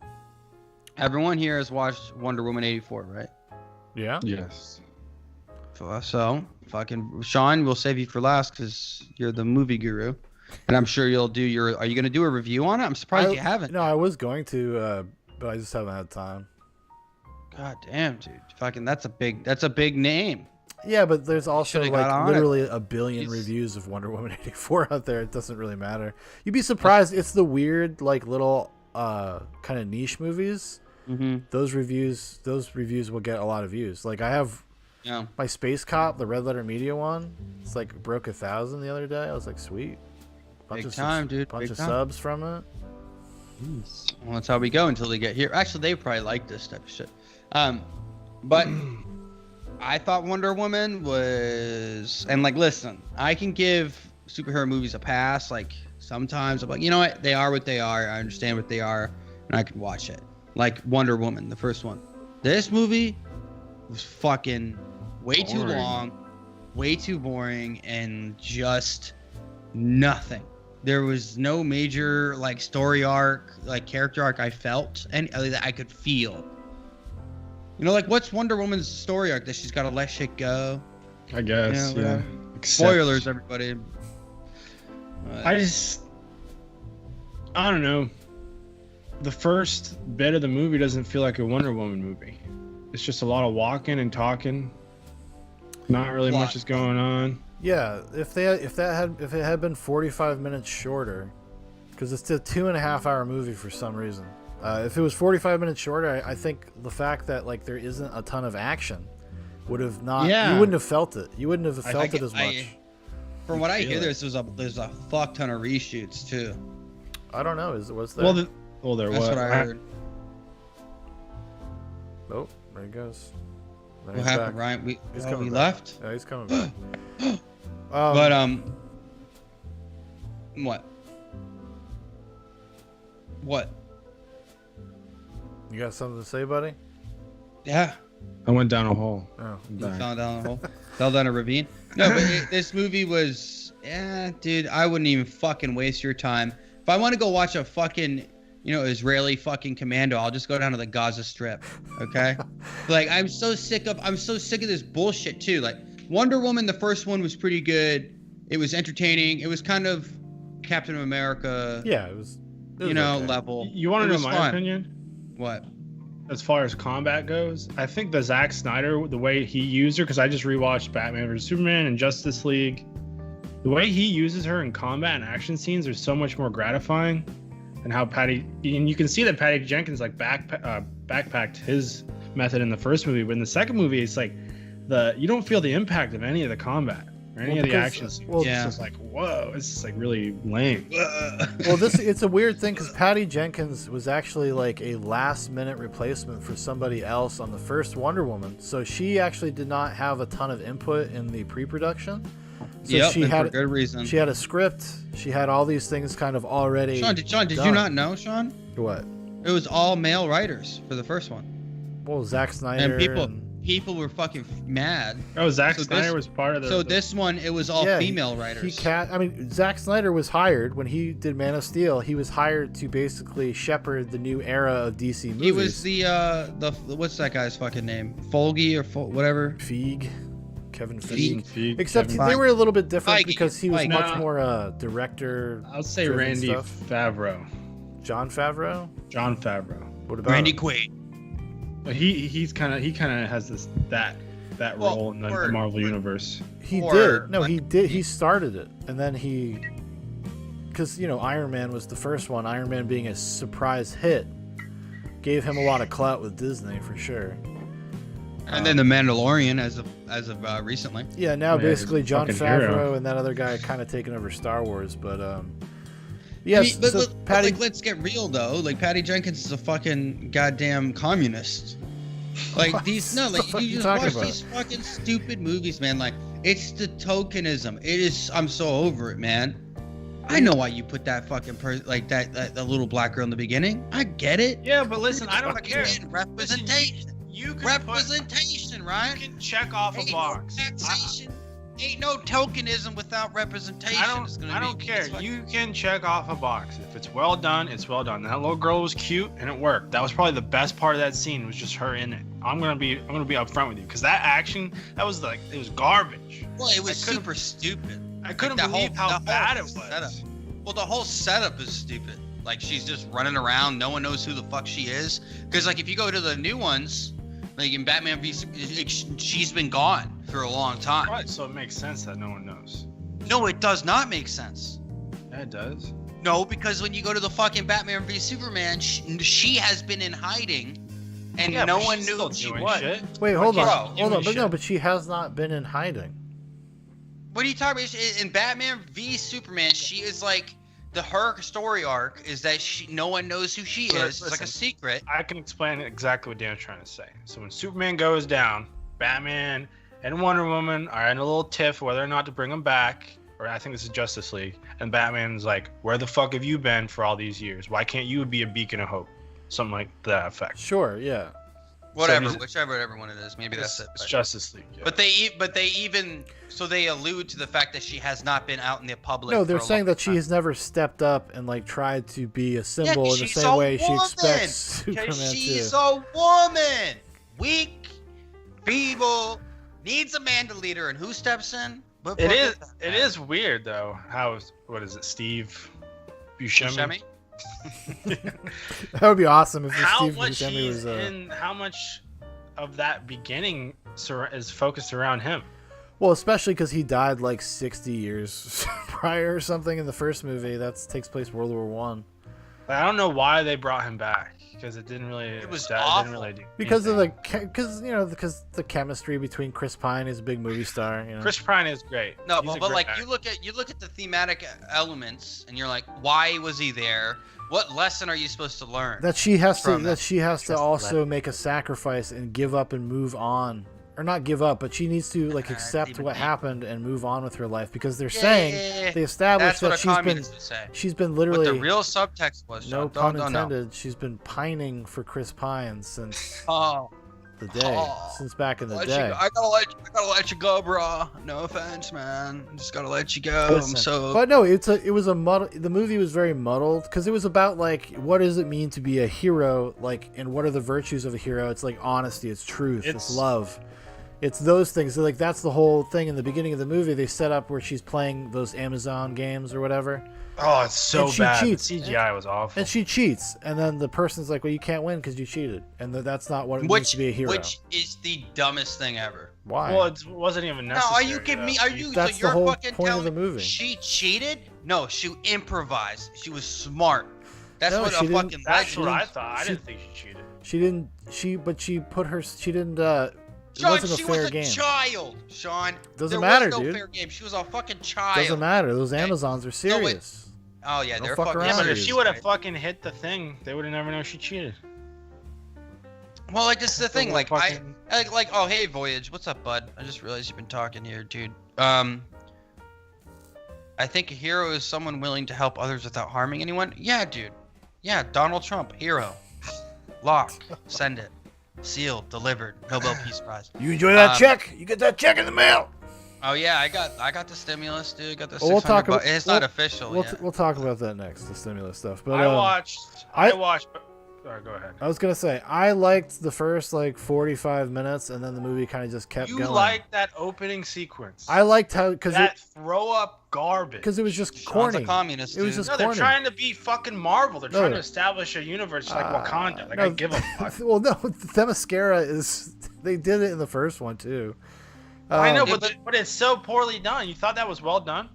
everyone here has watched Wonder Woman 84, right? Yeah. Yes. So fucking Shaun, we'll save you for last because you're the movie guru. and I'm sure you'll do your. Are you gonna do a review on it? I'm surprised you haven't. No, I was going to, but I just haven't had time. God damn, dude. Fucking, that's a big name. Yeah, but there's also should've got on literally a billion Jeez. reviews of Wonder Woman 84 out there. It doesn't really matter. You'd be surprised. It's the weird, little, kind of niche movies. Mm-hmm. Those reviews will get a lot of views. Like I have my Space Cop, the Red Letter Media one. It's broke 1,000 the other day. I was like, sweet. Big time, dude. Bunch Big of time. subs from it. Well, that's how we go until they get here. Actually, they probably like this type of shit. But I thought Wonder Woman was, and listen, I can give superhero movies a pass. Sometimes I'm like, you know what? They are what they are. I understand what they are, and I can watch it. Like Wonder Woman, the first one. This movie was fucking way too long, way too boring, and just nothing. There was no major story arc, character arc I felt, and that I could feel. You know, what's Wonder Woman's story arc? That she's got to let shit go. I guess, yeah. Spoilers, everybody. I don't know. The first bit of the movie doesn't feel like a Wonder Woman movie. It's just a lot of walking and talking. Not really much is going on. Yeah, if it had been 45 minutes shorter, because it's a 2.5 hour movie for some reason. If it was 45 minutes shorter, I think the fact that there isn't a ton of action would have not. Yeah. You wouldn't have felt it. You wouldn't have felt it as much. From what I hear, there's a fuck ton of reshoots too. I don't know. Was there? There That's was. what I heard. Oh, there he goes. There What he's happened, back. Ryan? We coming back. left. Yeah, he's coming back. But what? What? You got something to say, buddy? Yeah. I went down a hole. Oh, You fell down a hole. Fell down a ravine. No, but this movie was, dude. I wouldn't even fucking waste your time. If I want to go watch a fucking, Israeli fucking commando, I'll just go down to the Gaza Strip. Okay. I'm so sick of this bullshit too. Wonder Woman, the first one was pretty good. It was entertaining. It was kind of Captain America. Yeah, it was okay. Level. You want to know my fun. opinion? What? As far as combat goes, I think the Zack Snyder, the way he used her, because I just rewatched Batman vs Superman and Justice League, the way he uses her in combat and action scenes are so much more gratifying. And how and you can see that Patty Jenkins backpacked his method in the first movie, but in the second movie, it's you don't feel the impact of any of the combat or any of the action scenes. It's just whoa, it's just really lame. Well, it's a weird thing because Patty Jenkins was actually a last-minute replacement for somebody else on the first Wonder Woman, so she actually did not have a ton of input in the pre-production. So she had for good reason. She had a script. She had all these things kind of already. Sean, did you not know, Sean? What? It was all male writers for the first one. Well, Zack Snyder and people were fucking mad. Oh, Zack Snyder was part of the. So this one, it was all female writers. Zack Snyder was hired when he did Man of Steel. He was hired to basically shepherd the new era of DC movies. He was the what's that guy's fucking name? Folge or whatever. Kevin Feige. Except they were a little bit different Feige. because he was much more a director. I'll say Randy Favreau. John Favreau. What about Randy him? Quaid? He kind of has that role in the Marvel universe. He did. He started it, and then because Iron Man was the first one. Iron Man being a surprise hit gave him a lot of clout with Disney for sure. And then the Mandalorian as of recently. Yeah, now basically John Favreau hero. and that other guy kind of taking over Star Wars, but Patty. Let's get real though. Patty Jenkins is a fucking goddamn communist. You just watch these fucking stupid movies, man. It's the tokenism. It is. I'm so over it, man. I know why you put that fucking that little black girl in the beginning. I get it. Yeah, but listen, I don't care. Representation. You can representation, right? You can check off a box. Taxation. Ain't no tokenism without representation. I don't care. You can check off a box. If it's well done, it's well done. That little girl was cute and it worked. That was probably the best part of that scene was just her in it. I'm gonna be upfront with you because that action, it was garbage. Well, it was super stupid. I couldn't believe how bad it was. Well, the whole setup is stupid. Like, she's just running around. No one knows who the fuck she is. Because, like, if you go to the new ones, like in Batman v she's been gone for a long time. Right, so it makes sense that no one knows. No, it does not make sense. Yeah, it does. No, because when you go to the fucking Batman v Superman, she has been in hiding, and Yeah, no but one she's knew still who she doing was. shit. Wait, hold Bro, on. doing But no, shit. but she has not been in hiding. What are you talking about? In Batman v Superman, she is like her story arc is that no one knows who she is. It's like a Listen, secret. I can explain exactly what Dan's trying to say. So when Superman goes down, Batman and Wonder Woman are in a little tiff whether or not to bring him back. Or I think this is Justice League. And Batman's like, where the fuck have you been for all these years? Why can't you be a beacon of hope? Something like that effect. Sure, yeah. Whatever, So whichever one it is. Maybe that's it. It's But, Justice League. Yeah. but they even so they allude to the fact that she has not been out in the public. No, they're for a saying long that she time. has never stepped up and like tried to be a symbol in the she's same a way she woman. expects Superman She's to. a woman, weak, feeble, needs a man to lead her, and who steps in? But It fuck is. that It man. is weird though. What is it? Steve Buscemi. Buscemi? That would be awesome if How Steve much Buscemi he's was. in? How much of that beginning is focused around him? Well, especially because he died like 60 years prior or something in the first movie. That takes place World War One. I don't know why they brought him back because it didn't really. It was that awful. didn't really do Because anything. because the chemistry between Chris Pine is a big movie star. You know? Chris Pine is great. No, He's a but great like actor. you look at the thematic elements, and you're like, why was he there? What lesson are you supposed to learn? That she has to From that that. she has to Trust also make a sacrifice and give up and move on, or not give up, but she needs to like accept even what deep. happened and move on with her life because they're Yeah, saying yeah, yeah. they established That's that what a communist would say. she's been What literally the real subtext was. no Sean. pun Don't know. intended. She's been pining for Chris Pine since Oh, the day, Oh. since back in the let day. you, I gotta let you go, bro. No offense, man. I just gotta let you go. Listen, I'm so. But no, it was a muddle. The movie was very muddled because it was about like what does it mean to be a hero, like, and what are the virtues of a hero? It's like honesty, it's truth, it's It's- love, it's those things. So, like that's the whole thing in the beginning of the movie. They set up where she's playing those Amazon games or whatever, Oh, it's so and she bad. cheats. The CGI was awful. and she cheats, and then the person's like, "Well, you can't win because you cheated," and that's not what it means to be a hero. Which is the dumbest thing ever. Why? Well, it wasn't even No, necessary. are you kidding me? though. Are you? That's so the you're whole fucking point of telling the me movie. She cheated? No, she improvised. She was smart. That's No, what she a didn't- fucking That's legend. what I thought. I she- didn't think she cheated. She didn't. She put her. She didn't. It Sean, wasn't a she fair was a game. child. Sean, Doesn't there matter, was no dude. fair game. She was a fucking child. Doesn't matter. Those Okay. Amazons are No, wait. serious. Oh yeah, Don't they're fuck fucking. around Yeah, but with if you. she would have fucking hit the thing, they would have never known she cheated. Well, like this is the thing. Like Fucking- like oh hey Voyage, what's up, bud? I just realized you've been talking here, dude. I think a hero is someone willing to help others without harming anyone. Yeah, dude. Yeah, Donald Trump, hero. Lock, send it. Sealed, delivered. Nobel Peace Prize. You enjoy that Um, check? You get that check in the mail. Oh yeah, I got the stimulus, dude. Got the Well, we'll 600 talk about- bucks. It's we'll- not official We'll, yet. we'll talk about that next, the stimulus stuff. But I watched. I- Sorry, go ahead. I was gonna say I liked the first like 45 minutes, and then the movie kind of just kept You going. like that opening sequence? I liked how because that throw up garbage. it was just Sean's corny. a communist, It was dude. just No, they're corny. trying to be fucking Marvel. They're No, trying to establish a universe like Wakanda. Like I no, give a fuck. Well, no, the mascara is. They did it in the first one too. I know, Um, but it's so poorly done. You thought that was well done?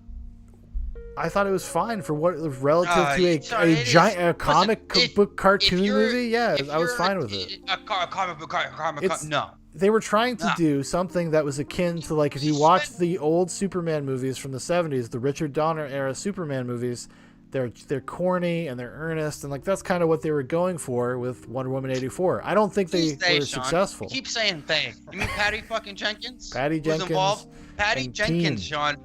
I thought it was fine for what it was relative to a, sorry, a it giant is- a comic listen, book If cartoon you're- movie. Yeah, if I was you're fine with it. A comic book, It's- no. They were trying to No. do something that was akin to like if you watch the old Superman movies from the 70s, the Richard Donner era Superman movies, they're corny and they're earnest and like that's kind of what they were going for with Wonder Woman 84. I don't think they These days, were Sean, successful. You keep saying they. You mean Patty fucking Jenkins? Patty Was Jenkins involved? Patty and Jenkins, Keane. Sean,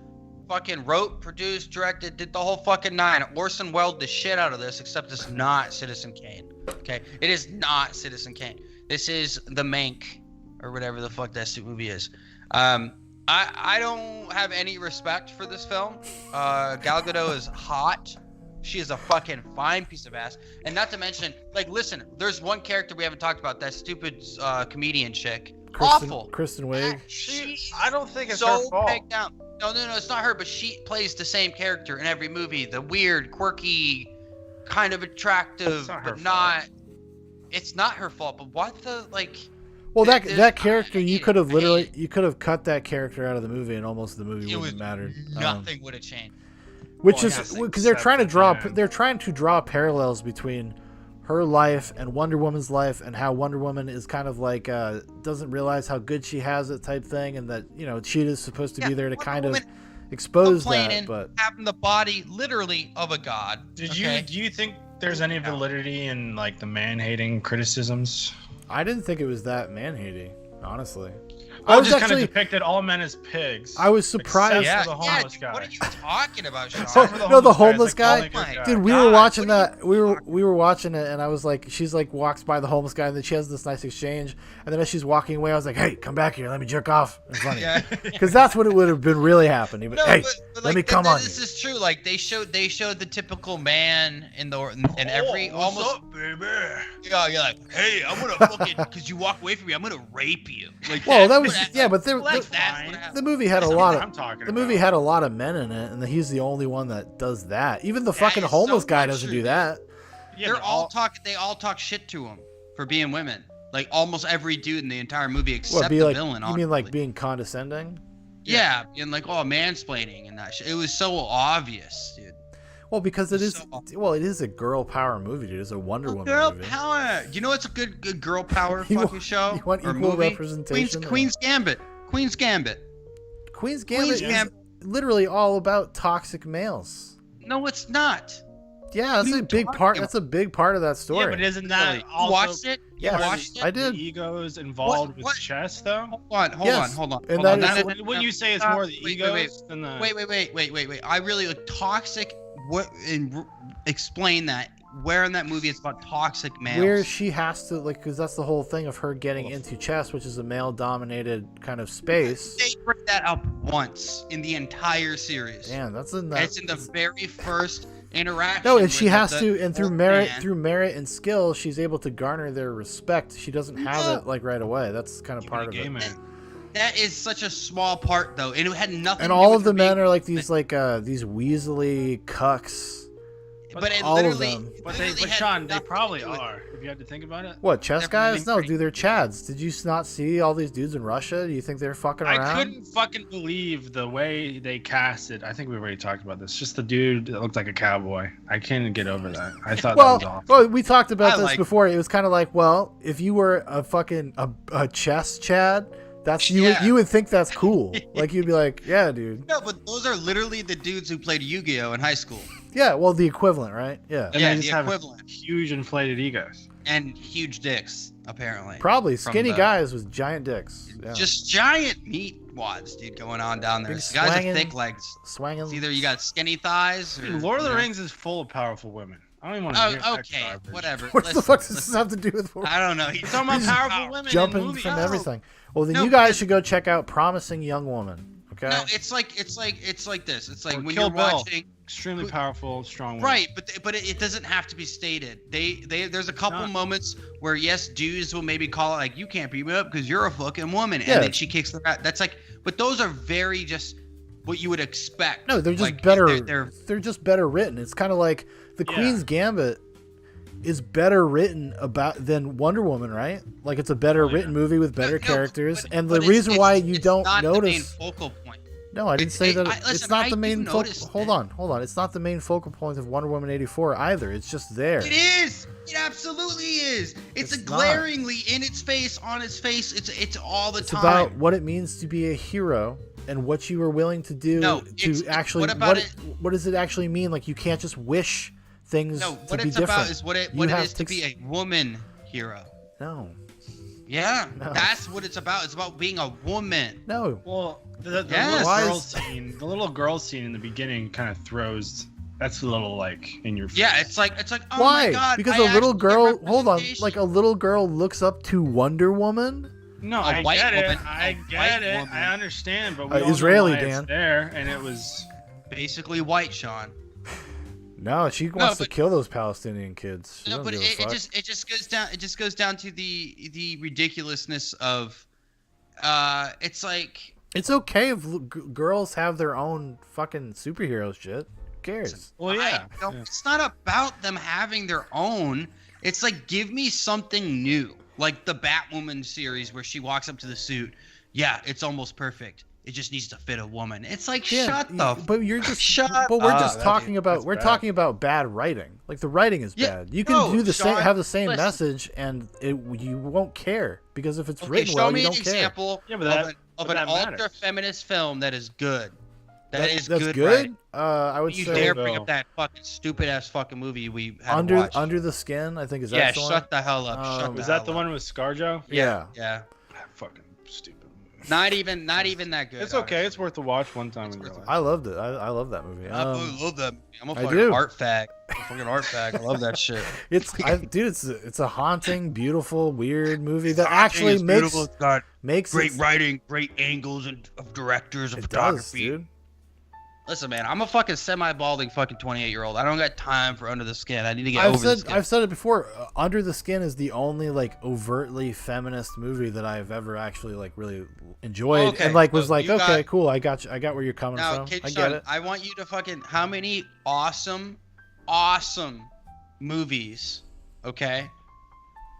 fucking wrote, produced, directed, did the whole fucking nine. Orson Welles the shit out of this, except it's not Citizen Kane. Okay, it is not Citizen Kane. This is the Mank, or whatever the fuck that movie is. I don't have any respect for this film. Gal Gadot is hot. She is a fucking fine piece of ass. And not to mention, like, listen, there's one character we haven't talked about, that stupid comedian chick. Awful. Kristen Wiig. I don't think it's her So fault. pegged down. No, it's not her, but she plays the same character in every movie. The weird, quirky, kind of attractive, It's not her but not. It's not her fault. But what the like? Well, there's- that character, I hate you it. could have I hate it. you could have cut that character out of the movie, and almost the movie It wouldn't was have mattered. nothing would have changed. Which Well, is yes, because they're except trying to at draw the end. they're trying to draw parallels between her life and Wonder Woman's life, and how Wonder Woman is kind of like doesn't realize how good she has it type thing, and that Cheetah's supposed to be there to Wonder kind of Woman expose that. complaining, But having the body literally of a god. Do okay? you think there's any validity in like the man-hating criticisms? I didn't think it was that man-hating, honestly. I I was just kind of actually depicted all men as pigs. I was surprised. Except Yeah, for the homeless dude, guy. what are you talking about, Shaun? Except for No, the guy, homeless it's like, guy? only good Dude, we God, were watching what that. We were watching it, and I was like, she's like walks by the homeless guy, and then she has this nice exchange, and then as she's walking away, I was like, hey, come back here, let me jerk off. It's funny Yeah. because that's what it would have been really happening. But No, hey, but, let me come on. This is true. Like they showed the typical man in every Oh, what's almost. up, baby? Yeah, you're like, hey, I'm gonna fucking because you walk away from me, I'm gonna rape you. Like, Well, that's that was what yeah, but there, like the, that's fine. what happened. the movie had a That's lot what of I'm talking the movie about. had a lot of men in it, and he's the only one that does that. Even the That fucking is homeless so guy much doesn't true, do that. Yeah, They're but all talk. They all talk shit to him for being women. Like almost every dude in the entire movie except What be the like? villain. You mean like honestly. being condescending? Yeah, and like mansplaining and that shit. It was so obvious, dude. Well, because it is. So- Well, it is a girl power movie, dude. It's a Wonder Woman Girl movie. power. You know what's a good girl power You fucking want- show you want or equal movie? representation? Queen's Gambit. Queen's Gambit. Queen's Gambit is Gambit. literally all about toxic males. No, it's not. Yeah, that's What are a you big talking part. about? That's a big part of that Yeah, story. but isn't Really? that You also watched it? Yes, You watched it? I did. the egos involved What? with chess, though? Hold on. Yes, Hold on. and Hold on. that is- Wouldn't you say it's Stop. more the Wait, egos wait, than the? Wait. I really like toxic. What? Explain that. Where in that movie it's about toxic males? Where she has to because that's the whole thing of her getting into chess, which is a male-dominated kind of space. They bring that up once in the entire series. Damn, that's in And that. it's in the very first interaction. No, and with she the- has the to, and old man. through merit and skill, she's able to garner their respect. She doesn't have No. it like right away. That's kind of Even part a of gay it. man. That is such a small part, though, and it had nothing. And to do all with of the her being- men are like these Weaselly cucks. But it all of literally, them. But literally had Sean, they nothing probably to do with- are. If you had to think about it. What, chess They're guys? No, really dude, they're Chads. Did you not see all these dudes in Russia? Do you think they're fucking around? I couldn't fucking believe the way they casted. I think we've already talked about this. Just the dude that looked like a cowboy. I can't get over that. I thought that was awful. Well, we talked about I this like- before. It was kind of like, well, if you were a fucking a chess Chad, that's Yeah. you would think that's cool. Like you'd be like, yeah, dude. No, but those are literally the dudes who played Yu-Gi-Oh in high school. Yeah, well, the equivalent, right? Yeah, And Yeah, they the just have equivalent. huge inflated egos. And huge dicks, apparently. probably From skinny the- guys with giant dicks. Yeah. Just giant meat wads, dude, going on down there. Big The guys swangin'- with thick legs. swanging. It's either you got skinny thighs or. Dude, Lord of the you know. Rings is full of powerful women. I don't even want to hear Oh, that okay, garbage. whatever. What the Listen, fuck does listen. this have to do with I don't know. He's Talking about He's powerful women in jumping movies. from No. everything? Well, then No, you guys because- should go check out Promising Young Woman. Okay. No, it's like this. It's like Or when Kill you're Bill. watching. Extremely powerful, strong women. Right, but it doesn't have to be stated. There's a couple not. moments where yes, dudes will maybe call it like you can't beat me up because you're a fucking woman, Yeah. and then she kicks their ass. That's like, but those are very just what you would expect. No, they're just Like, better. They're They're just better written. It's kind of like the Yeah. Queen's Gambit is better written than Wonder Woman, right? Like it's a better Oh, yeah. written movie with better No, characters. but- And but the reason why you it's don't not the main notice. focal point. No, I didn't say that. It's listen, not I the do main focal. notice Hold that. on. It's not the main focal point of Wonder Woman 84 either. It's just there. It is. It absolutely is. It's a It's not. glaringly in its face, on its face. It's all the It's time. about what it means to be a hero and what you were willing to do No, to it's- actually. what about what does it actually mean? Like you can't just wish things No, to what be it's different. about is what it You have is to be a woman hero. No, Yeah, No. that's what it's about. It's about being a woman. no. Well, the Yes. little Why girl is- scene, the little girl scene in the beginning kind of throws. That's a little like in your face. Yeah, it's like oh Why? my god. Because I a little actually get girl. Hold on. representation. Like a little girl looks up to Wonder Woman. No, A I white get woman. it. I A get white it. woman. I understand, but we all Israeli, know why Dan. it's there, and it was. basically white, Sean. No, she wants to but- kill those Palestinian kids. She No, doesn't but give a fuck. it just goes down. It just goes down to the ridiculousness of it's like It's okay if girls have their own fucking superhero shit. Who cares? Well, yeah. It's not about them having their own. It's like, give me something new, like the Batwoman series where she walks up to the suit. Yeah, it's almost perfect. It just needs to fit a woman. It's like, shut the. But you're just. Shut But we're up. just talking about. We're bad. talking about bad writing. Like the writing is Yeah, bad. You can no, do the same, Shaun, have the same listen. message, and you won't care because if it's Okay, written show well, me you an don't care. example Yeah, but of that an matters. ultra-feminist film that is good. That's That's good. good. Writing. I would You say dare bring up that fucking stupid ass fucking movie we had under to watch. under the skin. I think is that Yeah, the one? shut the hell up. Shut Um, the Is that hell the up. one with ScarJo? Yeah. Yeah. Fucking stupid. Not even that good. It's okay. honestly. It's worth a watch one time in your life. I loved it. I love that movie. I love that movie. I'm a I fucking do. art fag. I'm a fucking art fag. I love that shit. Dude, it's a haunting, beautiful, weird movie that It's actually it's makes beautiful. It's got makes great it, writing, great angles and of directors of it does, photography. dude. Listen, man, I'm a fucking semi-balding fucking 28-year-old. I don't got time for Under the Skin. I need to get over the skin. I've said it before. Under the Skin is the only like overtly feminist movie that I've ever actually like really enjoyed Okay, and like so was like, you okay, got- cool. I got you. I got where you're coming Now, from. okay, I Shaun, get it. I want you to fucking how many awesome movies, okay,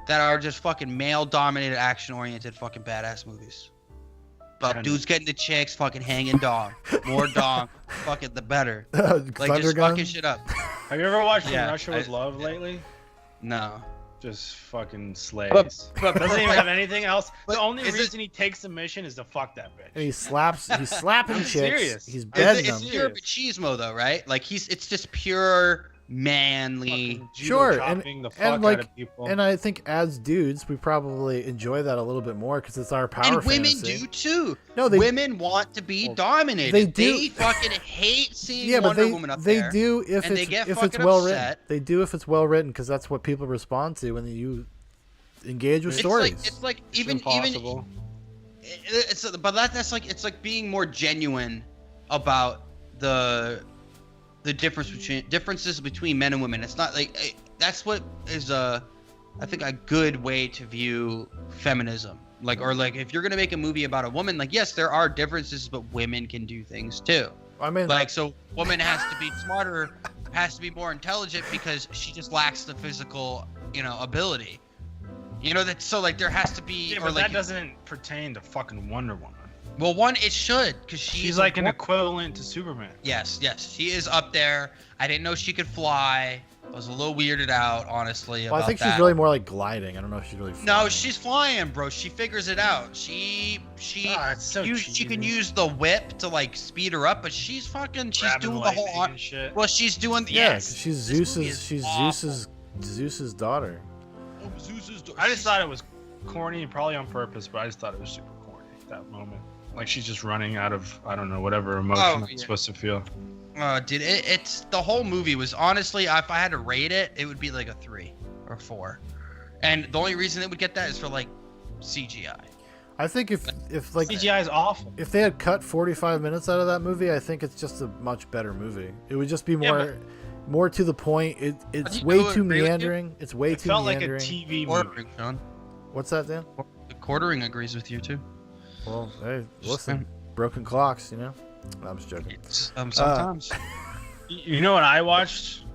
that are just fucking male-dominated, action-oriented, fucking badass movies. About dudes getting the chicks, fucking hanging dong, more dong, fucking the better. Like Thunder just Gun? fucking shit up. Have you ever watched Yeah, When Russia Was Love lately? No. Just fucking slays. But- Doesn't even have anything else. But The only is it- reason he takes the mission is to fuck that bitch. And he's slapping I'm chicks. serious. He's It's, bedding it's them. pure machismo though, right? Like it's just pure manly. Fucking judo Sure, chopping the fuck and like, out of people. and I think as dudes, we probably enjoy that a little bit more because it's our power And women fantasy. do too. No, they Women want to be dominated. they do- They fucking hate seeing Yeah, but Wonder they Woman up they there. do if and they it's get if it's fucking well written. upset. They do if it's well written because that's what people respond to when you engage with It's stories. like It's even impossible. but that's like it's like being more genuine about the differences between men and women. It's not like that's what is I think a good way to view feminism. Like or like if you're gonna make a movie about a woman, like yes, there are differences, but women can do things too. I mean, Like so, woman has to be smarter, has to be more intelligent because she just lacks the physical, ability. That so like there has to be Yeah, or but like that doesn't pertain to fucking Wonder Woman. well one it should because She's like an equivalent to Superman. Yes, she is up there. I didn't know she could fly. I was a little weirded out, honestly. well, I about think that. she's really more like gliding. I don't know if she's really. No, flying. she's flying, bro. She figures it out. She it's so she can cheesy. use the whip to like speed her up, but she's Grabbing doing the whole lightning and shit. well, she's doing Yeah, yes. 'cause she's This movie Zeus's. is She's awful. Zeus's daughter. Oh, Zeus's daughter. I just thought it was corny, probably on purpose, but I just thought it was super corny that moment. Like she's just running out of I don't know whatever emotion I'm yeah. supposed to feel. Dude, it's the whole movie was honestly, if I had to rate it, it would be like a 3 or 4. And the only reason it would get that is for like CGI. I think if like CGI is awful. if they had cut 45 minutes out of that movie, I think it's just a much better movie. It would just be more to the point. It's you way would too agree with you? meandering. It's way It too felt like a meandering. TV movie. Quartering, Sean. What's that, Dan? The quartering agrees with you too. Well, hey, listen, broken clocks, No, I'm just joking. Sometimes. You know what I watched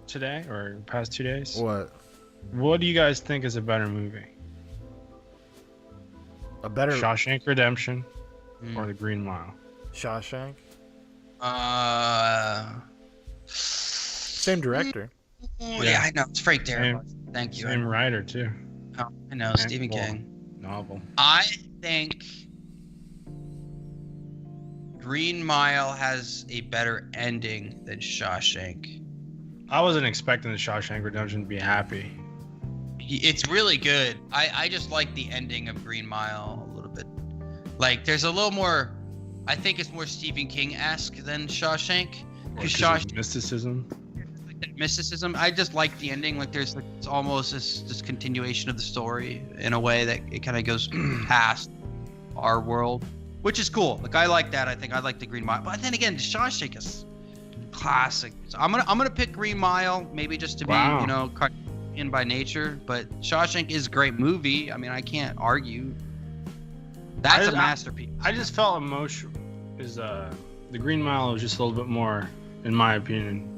today or the past 2 days? What? What do you guys think is a better movie? A better Shawshank Redemption Mm. or The Green Mile? Shawshank? Uh, Same director. yeah, I know. It's Frank Darabont. Thank you. Same writer too. Oh, I know. Same Stephen one. King. Novel. I think Green Mile has a better ending than Shawshank. I wasn't expecting the Shawshank Redemption to be happy. It's really good. I just like the ending of Green Mile a little bit. Like, there's a little more. I think it's more Stephen King-esque than Shawshank. Because Shawshank, Mysticism. like that mysticism. I just like the ending. Like, there's like it's almost this continuation of the story in a way that it kind of goes past our world, which is cool. Like, I like that. I think I like the Green Mile. But then again, Shawshank is classic. So I'm gonna pick Green Mile, maybe just to be Wow. in by nature. But Shawshank is a great movie. I mean, I can't argue. That's a masterpiece. I just felt emotion is the Green Mile was just a little bit more, in my opinion,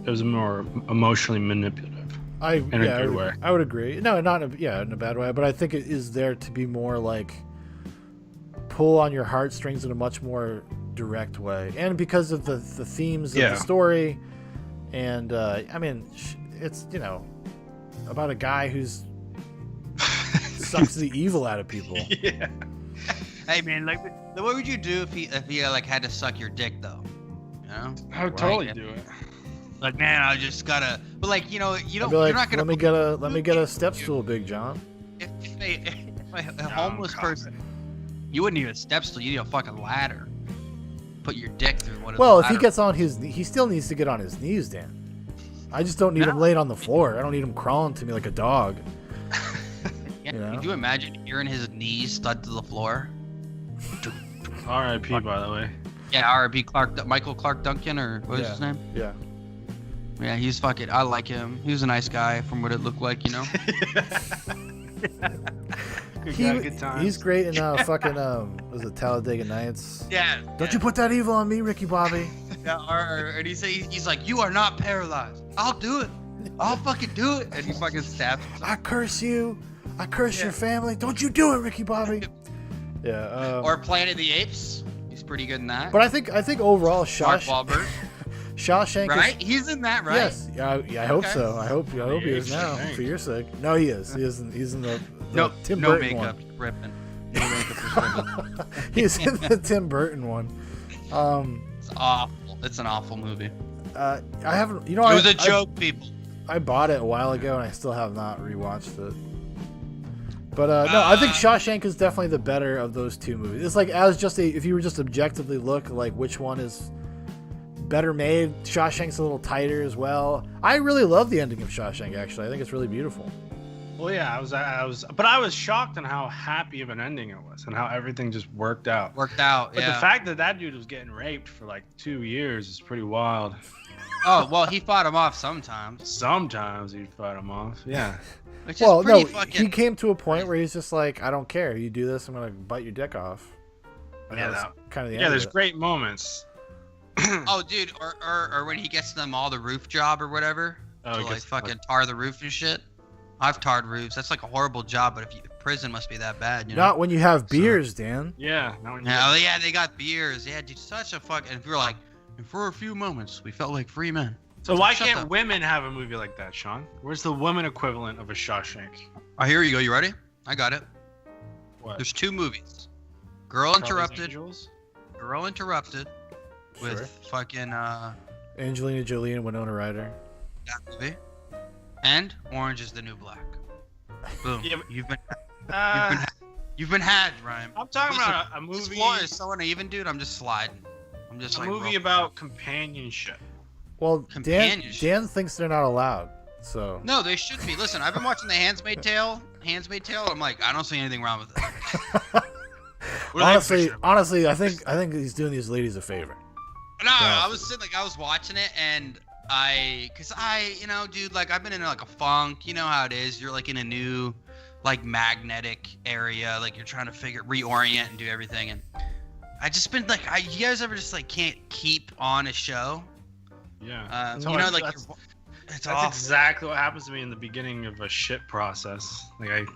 it was more emotionally manipulative. In a good way. I would agree. No, not in a bad way, but I think it is there to be more like pull on your heartstrings in a much more direct way, and because of the themes of the story, and I mean, it's about a guy who's sucks the evil out of people. Yeah. Hey man, like, what would you do if he like had to suck your dick though? You know? I would totally do it. Like, man, I just gotta. But like, you don't. Like, You're not gonna. let me get a step stool, Big John. If a homeless person, you wouldn't need a step stool. You need a fucking ladder. Put your dick through one of the Well, if he gets on he still needs to get on his knees, Dan. I just don't need him laid on the floor. I don't need him crawling to me like a dog. Yeah, Could you imagine hearing his knees stud to the floor? R.I.P. by the way. Yeah, R.I.P. Michael Clark Duncan, or what is his name? Yeah. Yeah, he's fucking. I like him. He was a nice guy from what it looked like, you know. Good times. He's great in fucking was it Talladega Nights? Yeah. Don't you put that evil on me, Ricky Bobby. Yeah, and he's like, you are not paralyzed. I'll do it. I'll fucking do it. And he fucking stabs himself. I curse you. I curse your family. Don't you do it, Ricky Bobby. Yeah. Or Planet of the Apes. He's pretty good in that. But I think overall, Mark Wahlberg. Shawshank. Right? He's in that, right? Yes. Yeah. I hope so. I hope he is now. For your sake. No, he is. He's in the Tim Burton makeup. one. Ripping. No makeup. He's in the Tim Burton one. It's awful. It's an awful movie. I haven't. It was a joke, people. I bought it a while ago and I still have not rewatched it. But no, I think Shawshank is definitely the better of those two movies. It's like if you were just objectively look like which one is better made. Shawshank's a little tighter as well. I really love the ending of Shawshank. Actually, I think it's really beautiful. Well, yeah, I was shocked on how happy of an ending it was and how everything just worked out. But the fact that dude was getting raped for like 2 years is pretty wild. Oh, well, he fought him off sometimes. Sometimes he'd fight him off. Yeah. He came to a point where he's just like, I don't care. You do this, I'm gonna bite your dick off. And that was kind of the end there's of it. great moments. Oh, dude, or when he gets them all the roof job or whatever, to like fucking tar the roof and shit. I've tarred roofs. That's like a horrible job, but prison must be that bad, you know? Not when you have beers, Dan. Yeah. They got beers. Yeah, dude, such a fuck. And if you're like, and for a few moments, we felt like free men. So why can't women have a movie like that, Shaun? Where's the woman equivalent of a Shawshank? Oh, here you go. You ready? I got it. What? There's 2 movies. Girl Interrupted with fucking Angelina Jolie and Winona Ryder. That movie. And Orange is the New Black. Boom. Yeah, You've been had, Ryan. I'm talking about a movie. This floor is so uneven, dude. I'm just sliding. I'm just a like movie about companionship. Well, Dan thinks they're not allowed. So no, they should be. Listen, I've been watching The Handmaid's Tale. I'm like, I don't see anything wrong with it. honestly, I think he's doing these ladies a favor. No, I was watching it and dude, like I've been in like a funk. You know how it is. You're like in a new, like magnetic area. Like you're trying to reorient and do everything. And I just been like, you guys ever just like can't keep on a show? Yeah. That's exactly what happens to me in the beginning of a shit process. Like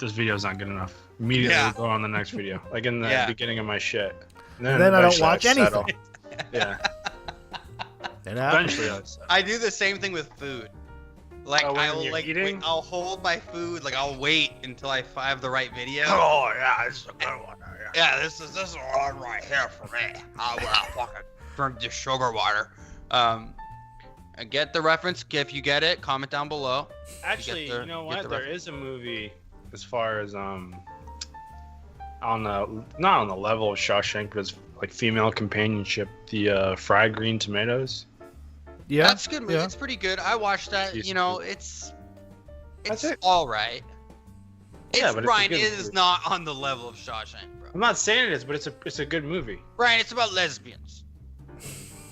this video's not good enough. Immediately go on the next video. Like in the beginning of my shit. And then I don't watch anything. Yeah. Eventually, I do the same thing with food. Like I'll hold my food. Like I'll wait until I have the right video. Oh yeah, this is a good one. Yeah, this is one right here for me. I will fucking drink the sugar water. Get the reference. If you get it, comment down below. Actually, you know what? There is a movie as far as not on the level of Shawshank, but it's like female companionship. The Fried Green Tomatoes. Yeah, that's a good movie. It's pretty good. I watched that. You know, it's all right. But Ryan, it is not on the level of Shawshank, bro. I'm not saying it is, but it's a good movie. Ryan, it's about lesbians.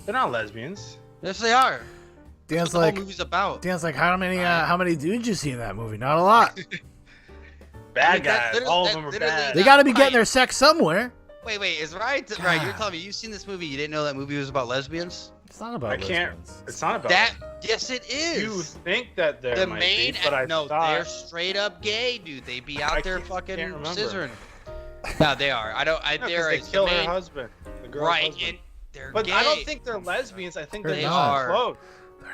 They're not lesbians. Yes, they are. Dan's the like, whole movie's about. Dan's like, how many dudes you see in that movie? Not a lot. Bad guys. All of them are bad. They got to be getting their sex somewhere. Wait, is right? Right, you're telling me you've seen this movie? You didn't know that movie was about lesbians? It's not about lesbians. It's not about that. Yes, it is. You think that they're the main? but I no, thought... they're straight up gay, dude. They be out there fucking scissoring. No, they are. They kill her husband. The girl's husband. And they're but gay. I don't think they're lesbians. I think they are.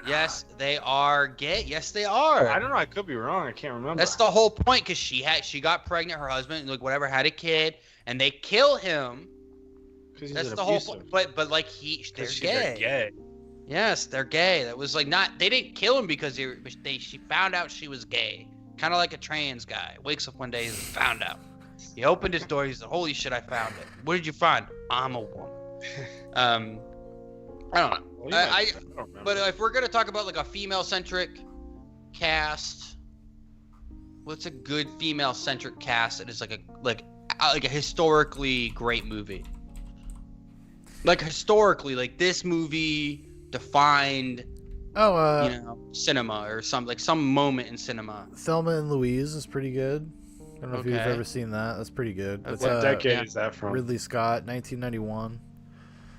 Yes, they are gay. Yes, they are. I don't know. I could be wrong. I can't remember. That's the whole point, because she got pregnant. Her husband, like whatever, had a kid, and they kill him. That's the whole point. But like they're gay. They're gay. Yes, they're gay. That was like not. They didn't kill him because she found out she was gay. Kind of like a trans guy. Wakes up one day and found out. He opened his door. He said, "Holy shit, I found it. What did you find?" I'm a woman. I don't know. Well, but if we're gonna talk about like a female-centric cast, what's a good female-centric cast that is like a historically great movie? Like historically, like this movie defined, cinema or some moment in cinema. Thelma and Louise is pretty good. I don't know if you've ever seen that. That's pretty good. What decade is that from? Ridley Scott, 1991.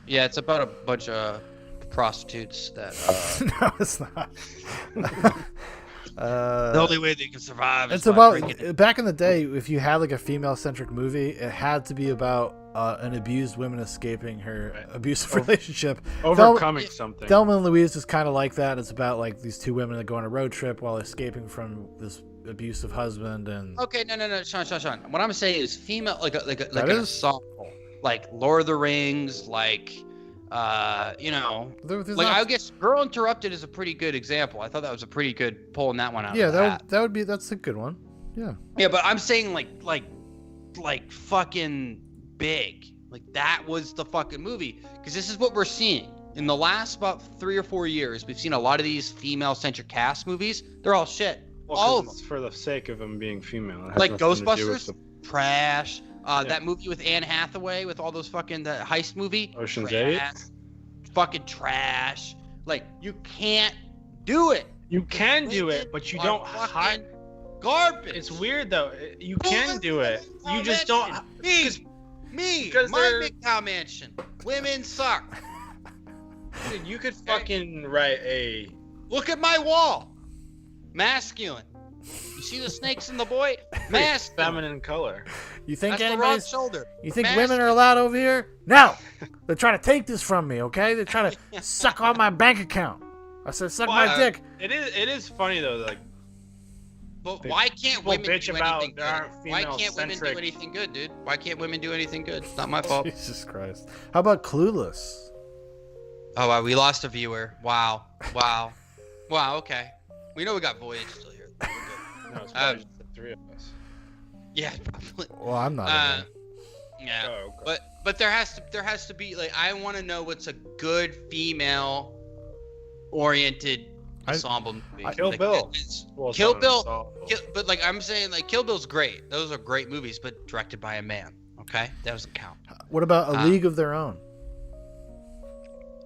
Yeah, it's about a bunch of prostitutes that. No, it's not. The only way they can survive. It's about back in the day. If you had like a female-centric movie, it had to be about an abused woman escaping her abusive relationship, overcoming something. Thelma and Louise is kind of like that. It's about like these two women that go on a road trip while escaping from this abusive husband. And okay, no, Shaun. What I'm saying is female, like an ensemble, like Lord of the Rings, like. I guess Girl Interrupted is a pretty good example. I thought that was a pretty good pulling that one out. Yeah, that's a good one. Yeah. Yeah, but I'm saying like fucking big. Like that was the fucking movie, because this is what we're seeing in the last about 3 or 4 years. We've seen a lot of these female-centric cast movies. They're all shit. Well, all of them. It's for the sake of them being female. Like Ghostbusters, trash. That movie with Anne Hathaway with all those fucking the heist movie. Ocean's 8. Fucking trash. Like you can't do it. You can do it, but you don't hide. Garbage. It's weird though. You can do it. You just don't. Me. My big town mansion. Women suck. Dude, you could fucking write a. Look at my wall. Masculine. You see the snakes in the boy? Masculine. Feminine color. You think that's anybody's? The wrong shoulder. You think women are allowed over here? No. They're trying to take this from me. Okay? They're trying to suck on my bank account. I said, suck my dick. It is funny though. Like, but why can't women do anything good? Why can't women do anything good, dude? Why can't women do anything good? It's not my fault. Jesus Christ. How about Clueless? Oh, wow, we lost a viewer. Wow. Okay. We know we got Voyage still here. No, it's probably just the three of us. Yeah, probably. Well, I'm not. Yeah, oh, okay. but there has to be like, I want to know what's a good female oriented ensemble movie. Kill Bill. Kill Bill. But like I'm saying, like Kill Bill's great. Those are great movies, but directed by a man. Okay, that doesn't count. What about A League of Their Own?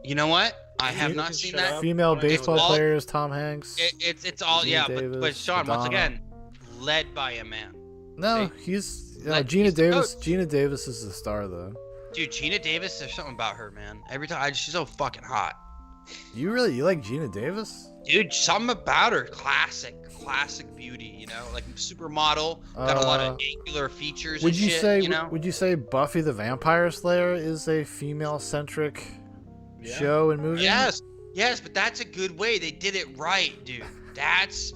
You know what? I have not seen that. Female baseball players, Tom Hanks. It's all but Shaun, once again, led by a man. No, he's Gina Davis. Gina Davis is the star though. Dude, Gina Davis, there's something about her, man. Every time she's so fucking hot. You like Gina Davis? Dude, something about her, classic beauty, like supermodel, got a lot of angular features. Would you say Buffy the Vampire Slayer is a female-centric show and movie? Yes, but that's a good way. They did it right, dude. That's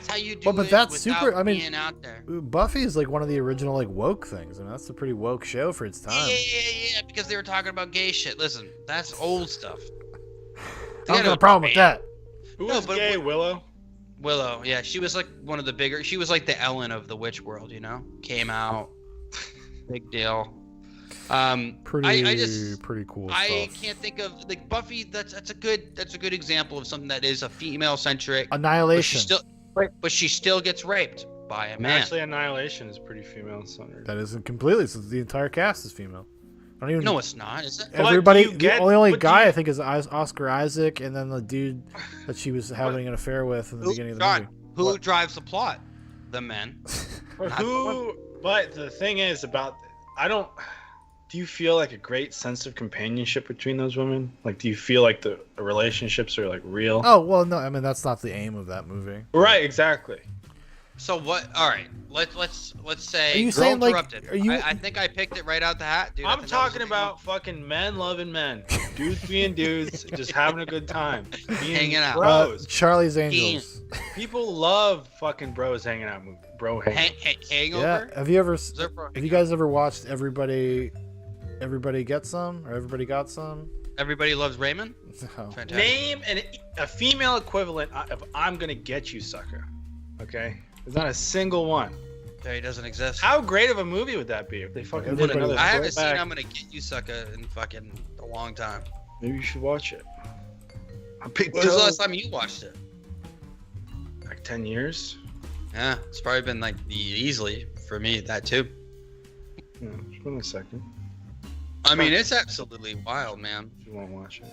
how you do but it that's without super. I mean, being out there. Buffy is like one of the original like woke things. I mean, that's a pretty woke show for its time. Yeah, because they were talking about gay shit. Listen, that's old stuff. I don't got a problem with that. Who was gay? Willow, yeah, she was like one of the bigger. She was like the Ellen of the witch world, Came out, big deal. Pretty cool. I can't think of like Buffy. That's a good example of something that is a female centric. Annihilation. But she still gets raped by a man. Actually, Annihilation is pretty female centered. That isn't completely. So the entire cast is female. I don't even. No, it's not. Is it? Everybody. The only guy I think is Oscar Isaac, and then the dude that she was having an affair with in the beginning of the movie. Who drives the plot? The men. But the thing is about, I don't. Do you feel like a great sense of companionship between those women? Like, do you feel like the relationships are like real? Oh well, no. I mean, that's not the aim of that movie. Right. Exactly. So what? All right, let's say. Are you Girl saying, like, Interrupted. are you- I think I picked it right out the hat, dude. I I'm think that was talking a big about fucking men loving men, dudes being dudes, just having a good time, being Hanging out. bros. Charlie's Angels. People love fucking bros hanging out, bro one. hanging. Hangover. Yeah. Have you ever? Is there for Have you guys ever watched Everybody Gets Some or Everybody Got Some? Everybody Loves Raymond. No. Fantastic. Name a female equivalent of "I'm gonna get you, sucker." Okay, there's not a single one. There, he doesn't exist. How great of a movie would that be if they fucking did Everybody- another I haven't seen throwback? I'm Gonna Get You Sucker in fucking a long time. Maybe you should watch it. A big When was the toe. last time you watched it? Like 10 years. Yeah, it's probably been like easily for me that too. Yeah, just been a second. I mean, it's absolutely wild, man. If you want to watch it.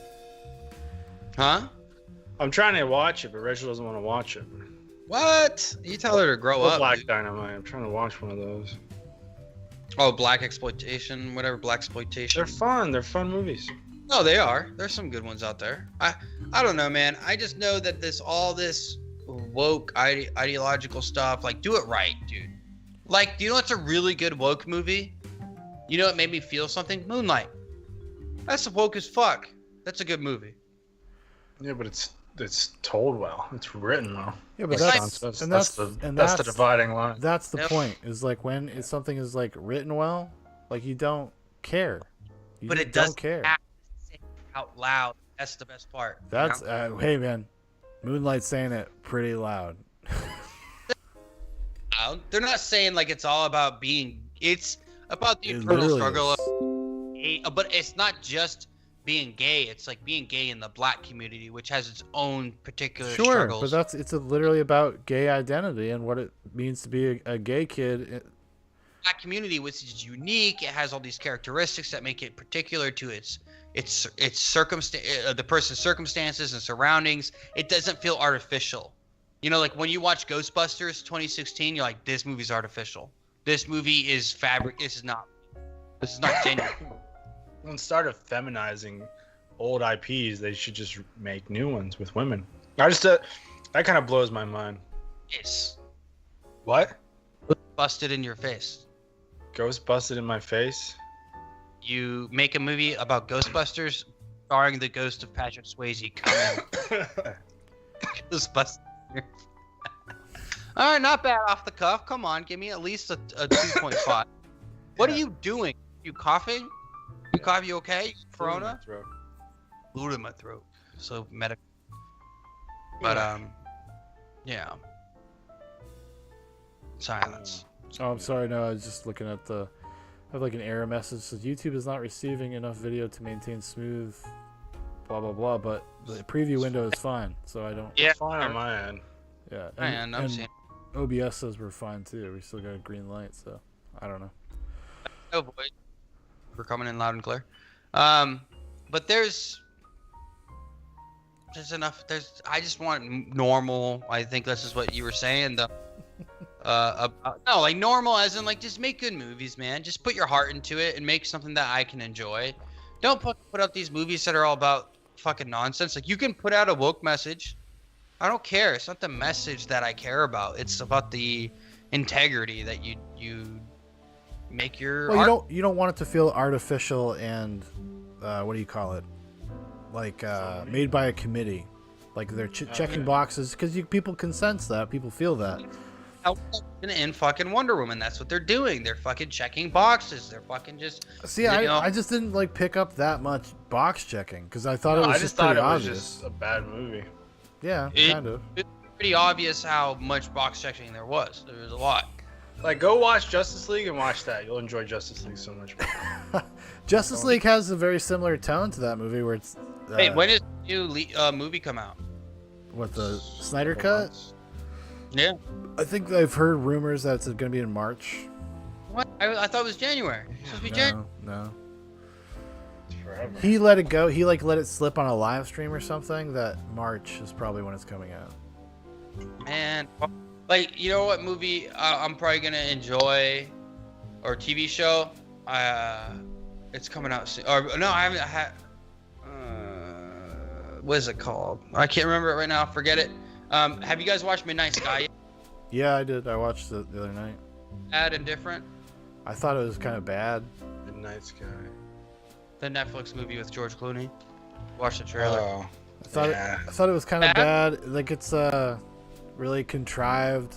Huh? I'm trying to watch it, but Rachel doesn't want to watch it. What? You tell her to grow Or up. Black dude. Dynamite. I'm trying to watch one of those. Oh, Black Exploitation, whatever. Black Exploitation. They're fun. They're fun movies. No, they are. There's some good ones out there. I don't know, man. I just know that all this woke ideological stuff, like, do it right, dude. Like, do you know what's a really good woke movie? You know what made me feel something? Moonlight. That's woke as fuck. That's a good movie. Yeah, but it's told well. It's written well. Yeah, but It's that's like- That's the dividing line. That's the Yep. point. Is like when something is like written well, like you don't care. You But just it don't doesn't care. have to say it out loud. That's the best part. you That's know? hey man, Moonlight saying it pretty loud. They're not saying like it's all about being. It's about the It eternal literally struggle is. of gay, but it's not just being gay. It's like being gay in the black community, which has its own particular Sure, struggles. but it's literally about gay identity and what it means to be a gay kid. Black community, which is unique, it has all these characteristics that make it particular to its circumstance, the person's circumstances and surroundings. It doesn't feel artificial. You know, like when you watch Ghostbusters 2016, you're like, this movie's artificial. This movie is fabric. This is not genuine. Instead of feminizing old IPs, they should just make new ones with women. That kind of blows my mind. It's What? busted in your face. Ghost busted in my face? You make a movie about Ghostbusters starring the ghost of Patrick Swayze coming. Ghostbusters. All right, not bad off the cuff. Come on, give me at least a 2.5. What are you doing? You coughing? You cough? You okay? Corona? Fluid in my throat. So medical. But yeah. Silence. Oh, I'm sorry. No, I was just looking at I have like an error message. Says YouTube is not receiving enough video to maintain smooth, blah blah blah. But the preview window is fine, so I don't. Yeah. Fine on my end. Yeah. Man, I'm seeing. OBS says we're fine too. We still got a green light, so I don't know. Oh boy, we're coming in loud and clear. But there's enough. I just want normal. I think this is what you were saying. No, like normal as in like just make good movies, man. Just put your heart into it and make something that I can enjoy. Don't put out these movies that are all about fucking nonsense. Like you can put out a woke message. I don't care. It's not the message that I care about. It's about the integrity that you make your Well, art. you don't want it to feel artificial and what do you call it? Like made by a committee. Like they're checking boxes because people can sense that. People feel that. In fucking Wonder Woman, that's what they're doing. They're fucking checking boxes. They're fucking just. See, I just didn't like pick up that much box checking because I thought it was I just thought pretty it was obvious. just a bad movie. Yeah, It- kind of. It's pretty obvious how much box checking there was. There was a lot. Like, go watch Justice League and watch that. You'll enjoy Justice League so much more. Justice League has a very similar tone to that movie where it's. Hey, when does the new movie come out? What, the Snyder Cut? Yeah. I think I've heard rumors that it's going to be in March. What? I thought it was January. It's supposed to be January. No. It's forever. He let it go. He like let it slip on a live stream or something that March is probably when it's coming out. Man, Like, you know what movie I'm probably gonna enjoy, or TV show? It's coming out soon. Or no, I haven't had. What is it called? I can't remember it right now. Forget it. Have you guys watched Midnight Sky yet? Yeah, I did. I watched it the other night. Bad and different. I thought it was kind of bad. Midnight Sky. The Netflix movie with George Clooney. Watch the trailer. Oh. I thought it was kind of bad. Like it's really contrived.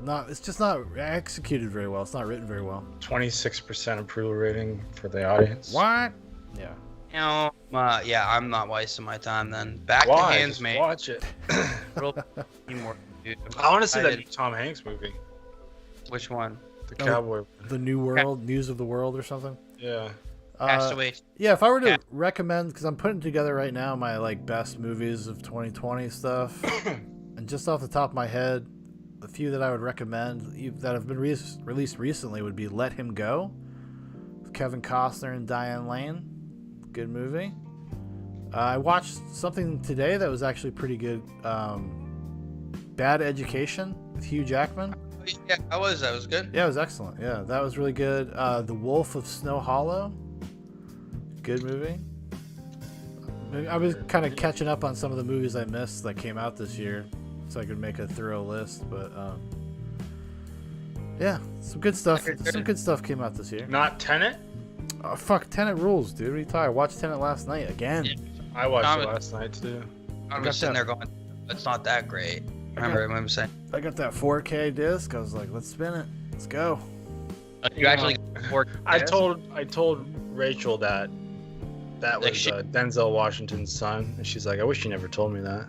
It's just not executed very well. It's not written very well. 26% approval rating for the audience. What? Yeah. Yeah, I'm not wasting my time then. Back Why? to Just Handsmaid. watch it. More, dude. I want to see that Excited. new Tom Hanks movie. Which one? The Oh. Cowboy. The New World, News of the World, or something. Yeah. Castaway. Yeah, if I were to recommend, because I'm putting together right now my like best movies of 2020 stuff, and just off the top of my head, the few that I would recommend that have been released recently would be Let Him Go, with Kevin Costner and Diane Lane. Good movie. I watched something today that was actually pretty good. Bad Education with Hugh Jackman. Yeah, that was good. Yeah, it was excellent. Yeah, that was really good. The Wolf of Snow Hollow. Good movie. I was kind of catching up on some of the movies I missed that came out this year, so I could make a thorough list. But yeah, some good stuff. Some good stuff came out this year. Not Tenet? Oh, fuck, Tenet rules, dude. What are you talking? I watched Tenet last night again. Yeah. I watched it last night too. I was sitting there going, "It's not that great." I remember saying, I got that 4K disc. I was like, let's spin it. Let's go. "You actually." I told Rachel that was Denzel Washington's son, and she's like, "I wish you never told me that."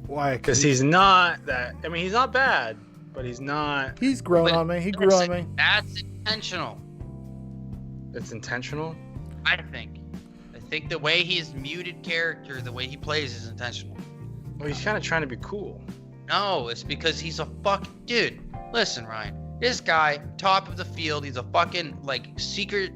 Why? Because he's not that. I mean, he's not bad, but he's not. He's grown on me. He grew on me. That's intentional. It's intentional. I think the way he's muted character, the way he plays, is intentional. Well, he's kind of trying to be cool. No, it's because he's a dude. Listen, Ryan. This guy, top of the field, he's a fucking like secret.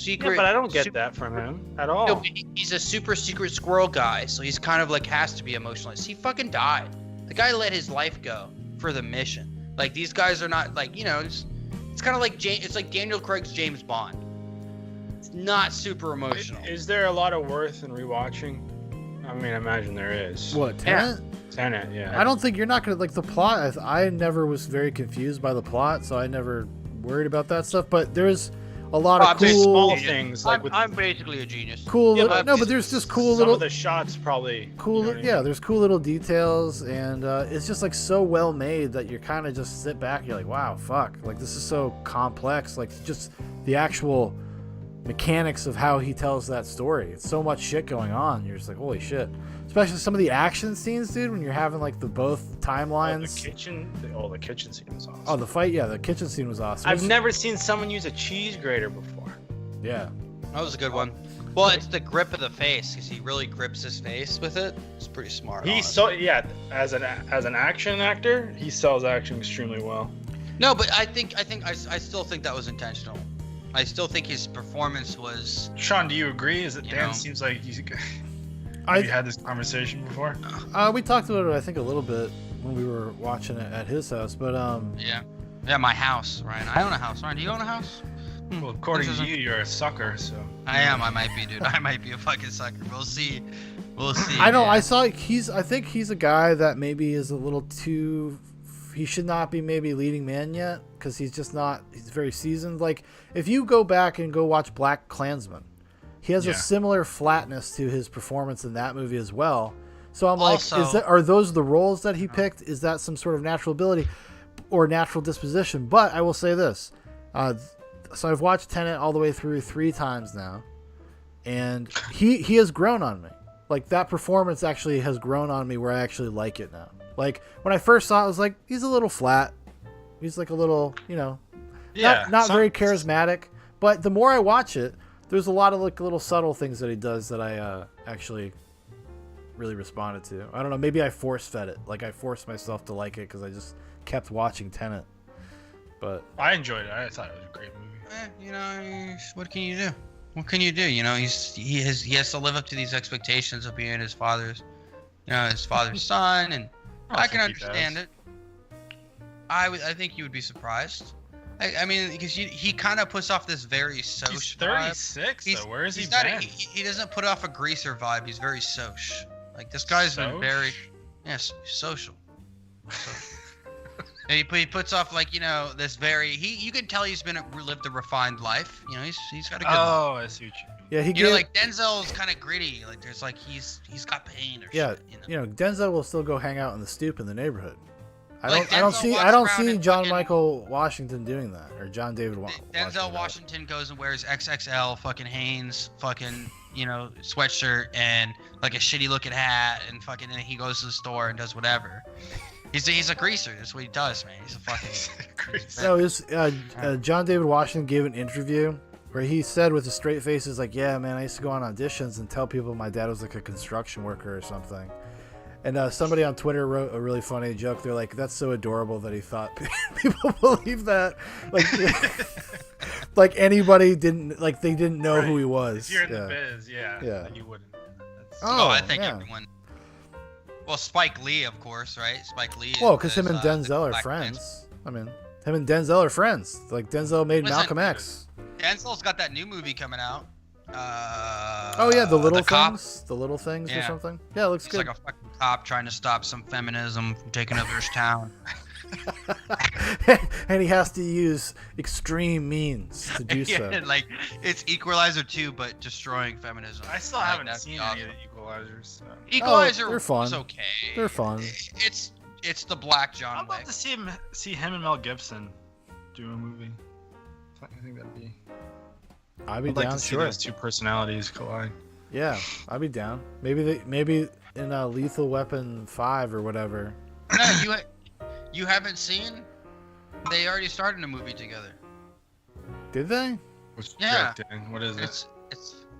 Yeah, but I don't get that from him at all. No, he's a super secret squirrel guy, so he's kind of like has to be emotionless. He fucking died. The guy let his life go for the mission. Like these guys are not like it's kind of like it's like Daniel Craig's James Bond. It's not super emotional. Is there a lot of worth in rewatching? I mean, I imagine there is. What, Tenet? Tenet, yeah. I don't think you're not gonna like the plot. I never was very confused by the plot, so I never worried about that stuff. But there's a lot of there's cool small things. Like I'm basically a genius. cool. Yeah, Little, no, but there's just cool some little. of the shots probably Cool, you know what I mean? yeah. There's cool little details, and it's just like so well made that you kind of just sit back. And you're like, wow, fuck, like this is so complex. Like just the actual mechanics of how he tells that story. It's so much shit going on. You're just like, holy shit. Especially some of the action scenes, dude, when you're having like the both timelines. The kitchen scene was awesome. Oh, the fight, yeah, the kitchen scene was awesome. I've never seen someone use a cheese grater before. Yeah. That was a good one. Well, it's the grip of the face because he really grips his face with it. It's pretty smart. As an action actor, he sells action extremely well. No, but I still think that was intentional. I still think his performance was. Shaun, do you agree? Is it Dan? know. Seems like you had this conversation before. We talked about it, I think, a little bit when we were watching it at his house, but Yeah, my house, Ryan. I own a house. Ryan, do you own a house? Well, according to you, you're a sucker. So I am. I might be, dude. I might be a fucking sucker. We'll see. We'll see. I know. man. I think he's a guy that maybe is a little too. He should not be maybe leading man yet because he's just not. He's very seasoned. Like if you go back and go watch Black Klansman, he has a similar flatness to his performance in that movie as well. So I'm Also- like, are those the roles that he picked? Is that some sort of natural ability or natural disposition? But I will say this. So I've watched Tenet all the way through 3 times now, and he has grown on me. Like that performance actually has grown on me where I actually like it now. Like when I first saw it, I was like, he's a little flat. He's like a little, not very charismatic. But the more I watch it, there's a lot of like little subtle things that he does that I actually really responded to. I don't know. Maybe I force fed it. Like I forced myself to like it because I just kept watching Tenet. But I enjoyed it. I thought it was a great movie. What can you do? What can you do? He has to live up to these expectations of being his father's son, and I can think he understand does. it. I think you would be surprised. I mean, because he kind of puts off this very social. He's 36. He's, though. Where is he he's not, been? he doesn't put off a greaser vibe. He's very social. Like this guy's been very, yes, social. And he puts off like this very you can tell he's lived a refined life. He's got a good. Oh, I see what you mean. Yeah, he You know, like Denzel's kind of gritty. Like there's like he's got pain or yeah, shit. Denzel will still go hang out on the stoop in the neighborhood. I Like, don't Denzel I don't walks around see in John fucking- Michael Washington doing that, or John David Denzel Washington goes and wears XXL fucking Hanes fucking sweatshirt and like a shitty looking hat and fucking and he goes to the store and does whatever. He's a greaser. That's what he does, man. He's a fucking. No, John David Washington gave an interview where he said with a straight face, "Is like, yeah, man, I used to go on auditions and tell people my dad was like a construction worker or something." And somebody on Twitter wrote a really funny joke. They're like, "That's so adorable that he thought people believe that." Like, like anybody didn't they didn't know who he was. If you're in the biz, yeah, you wouldn't. Oh, I think everyone. Well, Spike Lee, of course, right? Spike Lee. Well, because him and Denzel are friends. I mean, him and Denzel are friends. Like Denzel made Malcolm X. Denzel's got that new movie coming out. Oh yeah, the little things, or something. Yeah, it looks good. He's like a fucking cop trying to stop some feminism from taking over his town. And he has to use extreme means to do so. Like it's Equalizer 2, but destroying feminism. I still haven't seen any of the Equalizers. So. Equalizer they're fun. was okay. They're fun. It's the Black John I'd Wick. love to see him and Mel Gibson do a movie. I think that'd be. I'd be I'd down. like to see those two personalities collide. Yeah, I'd be down. Maybe in Lethal Weapon 5 or whatever. No, you haven't seen? They already started a movie together. Did they? What's Yeah. directing? What is it?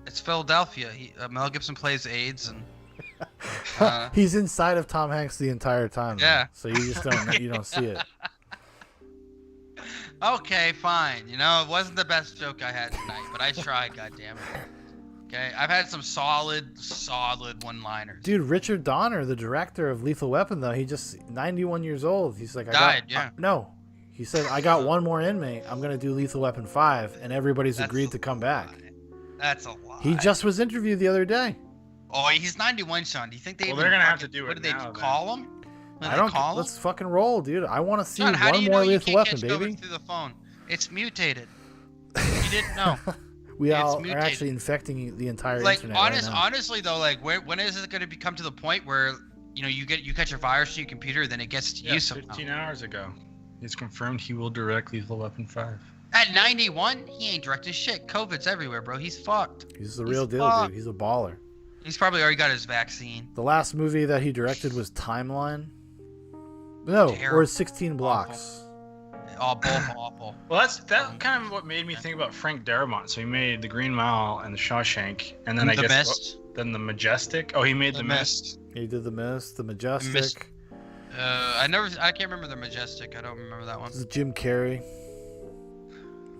It's Philadelphia. Mel Gibson plays AIDS and. He's inside of Tom Hanks the entire time. Yeah. Though, so you just don't see it. Okay, fine. It wasn't the best joke I had tonight, but I tried. Goddammit. Okay, I've had some solid one-liners. Dude, Richard Donner, the director of Lethal Weapon, though, he just 91 years old. He's like, no. He said, I got one more in me. I'm gonna do Lethal Weapon 5, and everybody's agreed to come back. That's a lie. He just was interviewed the other day. Oh, he's 91, Sean. Do you think they? Well, they're gonna have to do it. What do they now, call him? I don't. Let's fucking roll, dude. I want to see Sean, how do one you more know you Lethal can't Weapon, catch COVID baby. through the phone? It's mutated. You didn't know. We It's all are mutated. actually infecting the entire Like internet right now. honestly though, like when is it going to come to the point where you catch a virus to your computer, then it gets to you somehow? 15 hours ago. He's confirmed he will direct Lethal Weapon 5. At 91, he ain't directing shit. COVID's everywhere, bro. He's fucked. He's the real deal, dude. He's a baller. He's probably already got his vaccine. The last movie that he directed was Timeline. No, Terrible. or 16 Blocks. Both awful. Well, that kind of what made me think about Frank Darabont. So he made The Green Mile and The Shawshank, and then The Mist. Then The Majestic. Oh, he made The Mist. He did The Mist, The Majestic. I can't remember The Majestic. I don't remember that one. This is Jim Carrey.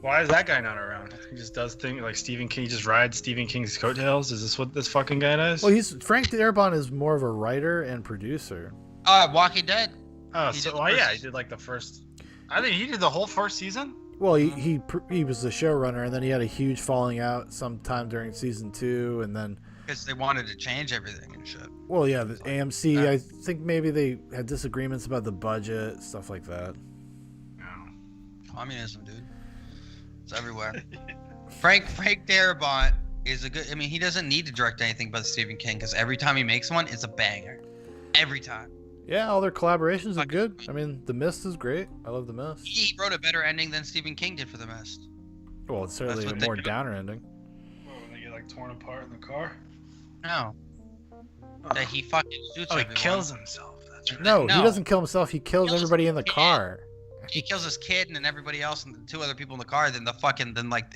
Why is that guy not around? He just does things like Stephen King. He just rides Stephen King's coattails. Is this what this fucking guy does? Well, Frank Darabont is more of a writer and producer. Walking Dead. Oh, he did like the first. I think he did the whole first season. Well, he was the showrunner, and then he had a huge falling out sometime during season 2, and then. Because they wanted to change everything and shit. Well, yeah, the AMC. I think maybe they had disagreements about the budget, stuff like that. No. Communism, dude. It's everywhere. Frank Darabont is a good. I mean, he doesn't need to direct anything but Stephen King because every time he makes one, it's a banger. Every time. Yeah, all their collaborations are good. I mean, The Mist is great. I love The Mist. He wrote a better ending than Stephen King did for The Mist. Well, it's certainly a more downer ending. Well, when they get like torn apart in the car. No. That he fucking shoots everyone. He kills himself. That's right. No, he doesn't kill himself. He kills everybody in the car. He kills his kid and then everybody else and the 2 other people in the car. Then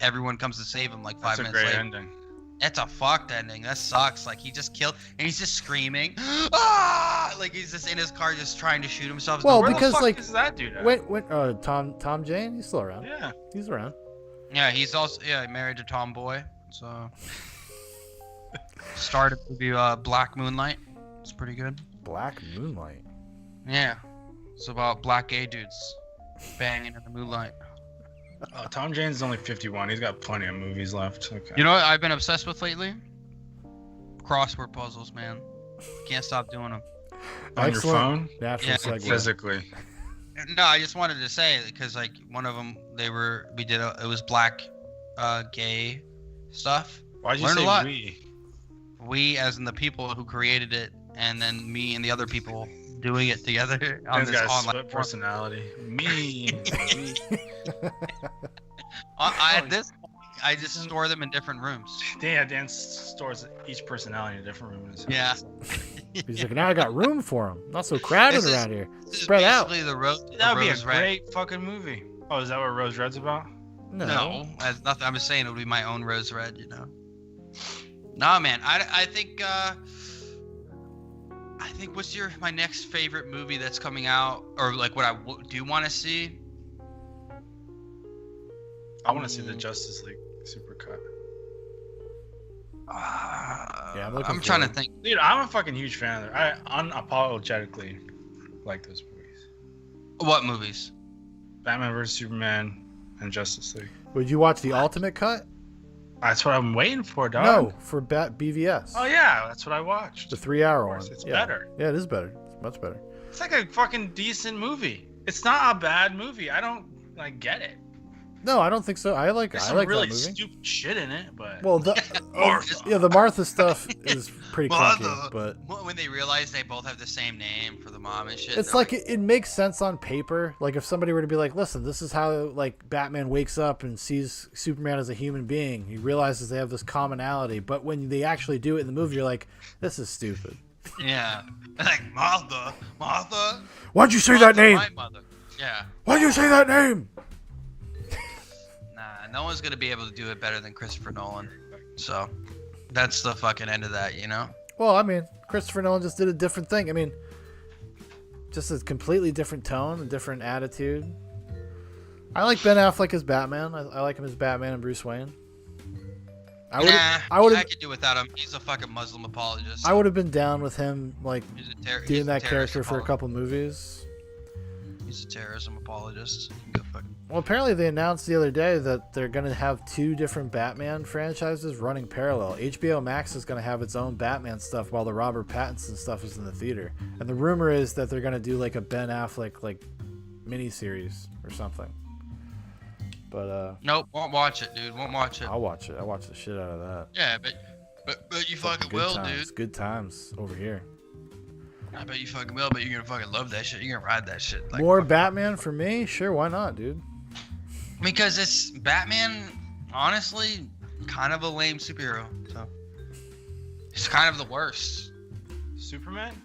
everyone comes to save him like 5 minutes later. That's a great ending. That's a fucked ending. That sucks. Like he just killed and he's just screaming, ah! Like he's just in his car just trying to shoot himself. Well, Where because the fuck like is that dude at? when Tom Jane, he's still around. Yeah. He's around. Yeah, he's also married to Tomboy. So started to be Black Moonlight. It's pretty good. Black Moonlight. Yeah. It's about black gay dudes banging in the moonlight. Oh, Tom James is only 51. He's got plenty of movies left. Okay. You know what I've been obsessed with lately? Crossword puzzles, man. Can't stop doing them. On your phone? Natural Yeah, segue. Physically. No, I just wanted to say because like one of them, it was black, gay stuff. Why'd you Learned a say lot. we? As in the people who created it, and then me and the other people doing it together on Man's this got a online. split personality. Me. At this point, I just store them in different rooms. Dan stores each personality in a different room. In his house. Yeah. He's like, now I got room for him. Not so crowded This is- around here. This is Spread out. basically That would be a Rose Red. great fucking movie. Oh, is that what Rose Red's about? No, that's nothing. I'm just saying it would be my own Rose Red, you know. Nah, man. I think what's my next favorite movie that's coming out, or like what I do want to see? I want to see the Justice League supercut. Yeah, I'm trying to think. Dude, I'm a fucking huge fan of it. I unapologetically like those movies. What movies? Batman vs Superman and Justice League. Would you watch the ultimate cut? That's what I'm waiting for, dog. No, for BVS. Oh yeah, that's what I watched. The 3-hour Of one. course, it's Yeah. better. Yeah, it is better. It's much better. It's like a fucking decent movie. It's not a bad movie. I don't like get it. No, I don't think so. I like There's I some like really that movie. stupid shit in it, but Well, the Martha. yeah, the Martha stuff is pretty clunky, Martha. but When they realize they both have the same name for the mom and shit. it's they're like it makes sense on paper. Like if somebody were to be like, "Listen, this is how like Batman wakes up and sees Superman as a human being. He realizes they have this commonality." But when they actually do it in the movie, you're like, "This is stupid." Yeah. Like Martha. Why'd you say that Martha, name? my mother. Yeah. Why'd you say that name? Nah, no one's gonna be able to do it better than Christopher Nolan. So, that's the fucking end of that, you know? Well, I mean, Christopher Nolan just did a different thing. I mean, just a completely different tone, a different attitude. I like Ben Affleck as Batman. I like him as Batman and Bruce Wayne. I could do without him. He's a fucking Muslim apologist. would have been down with him like He's doing a that terrorist character for a apologist. couple movies. He's a terrorism apologist. You can go fucking. Well, apparently they announced the other day that they're going to have 2 different Batman franchises running parallel. HBO Max is going to have its own Batman stuff while the Robert Pattinson stuff is in the theater. And the rumor is that they're going to do like a Ben Affleck like miniseries or something. But Nope, won't watch it, dude. Won't watch it. I'll watch it. I'll watch the shit out of that. Yeah, but you fucking Good will, times. dude. Good times over here. I bet you fucking will, but you're gonna fucking love that shit. You're gonna ride that shit. Like, More fucking- Batman for me? Sure, why not, dude? Because it's Batman, honestly, kind of a lame superhero. So it's kind of the worst. Superman?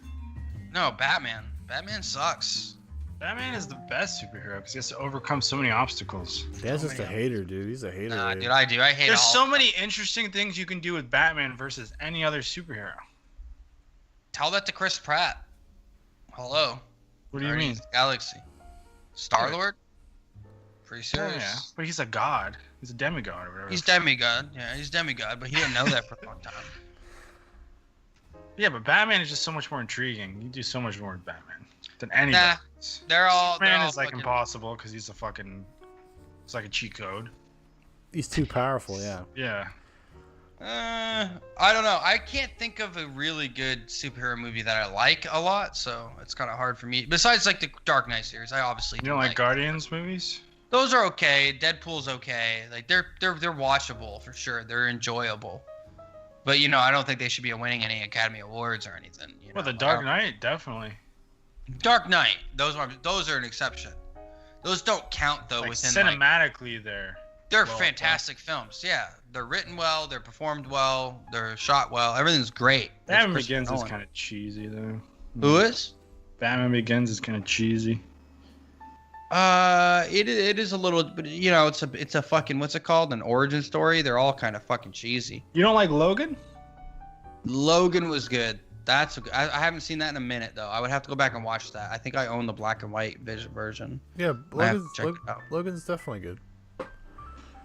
No, Batman. Batman sucks. Batman is the best superhero because he has to overcome so many obstacles. That's just a hater, dude. He's a hater. Nah, dude. dude, I do. I hate There's all. so many interesting things you can do with Batman versus any other superhero. Tell that to Chris Pratt. Hello. What do you mean? Guardians of the Galaxy. Star Lord. Pretty Oh, serious. yeah, but he's a god. He's a demigod or whatever. He's demigod. Yeah, he's demigod, but he didn't know that for a long time. Yeah, but Batman is just so much more intriguing. You do so much more with Batman than anybody. Nah, they're all. Superman they're all is like fucking- impossible because he's a fucking. It's like a cheat code. He's too powerful, yeah. Yeah. I don't know. I can't think of a really good superhero movie that I like a lot, so it's kind of hard for me. Besides, like the Dark Knight series, I obviously You don't like Guardians movies? Those are okay. Deadpool's okay. Like they're watchable for sure. They're enjoyable. But you know, I don't think they should be winning any Academy Awards or anything. You know? Well, the Dark Knight definitely. Dark Knight. Those are an exception. Those don't count though Like within like, cinematically, they're well fantastic films. Yeah, they're written well. They're performed well. They're shot well. Everything's great. Batman It's Christopher Begins is Nolan. kind of cheesy though. Who is? Batman Begins is kind of cheesy. It is a little, but you know, it's a fucking what's it called? An origin story. They're all kind of fucking cheesy. You don't like Logan? Logan was good. I haven't seen that in a minute though. I would have to go back and watch that. I think I own the black and white version. Yeah, I have to check it out. Logan's definitely good.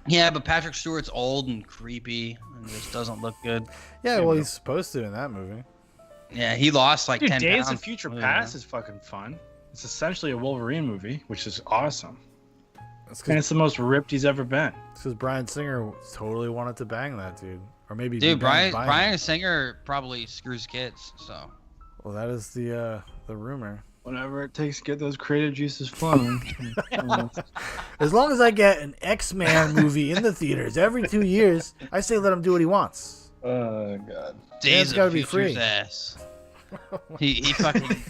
Yeah, but Patrick Stewart's old and creepy and just doesn't look good. Yeah, Same well, though. he's supposed to in that movie. Yeah, he lost like Dude, 10 Days pounds. of Future Yeah. Past is fucking fun. It's essentially a Wolverine movie, which is awesome. That's And it's the most ripped he's ever been. because Bryan Singer totally wanted to bang that dude, or maybe Dude, be banged by him. Bryan Singer probably screws kids. So Well, that is the rumor. Whatever it takes to get those creative juices flowing. As long as I get an X-Man movie in the theaters every 2 years, I say let him do what he wants. Oh god. Days gotta of be Future's free. ass. He fucking.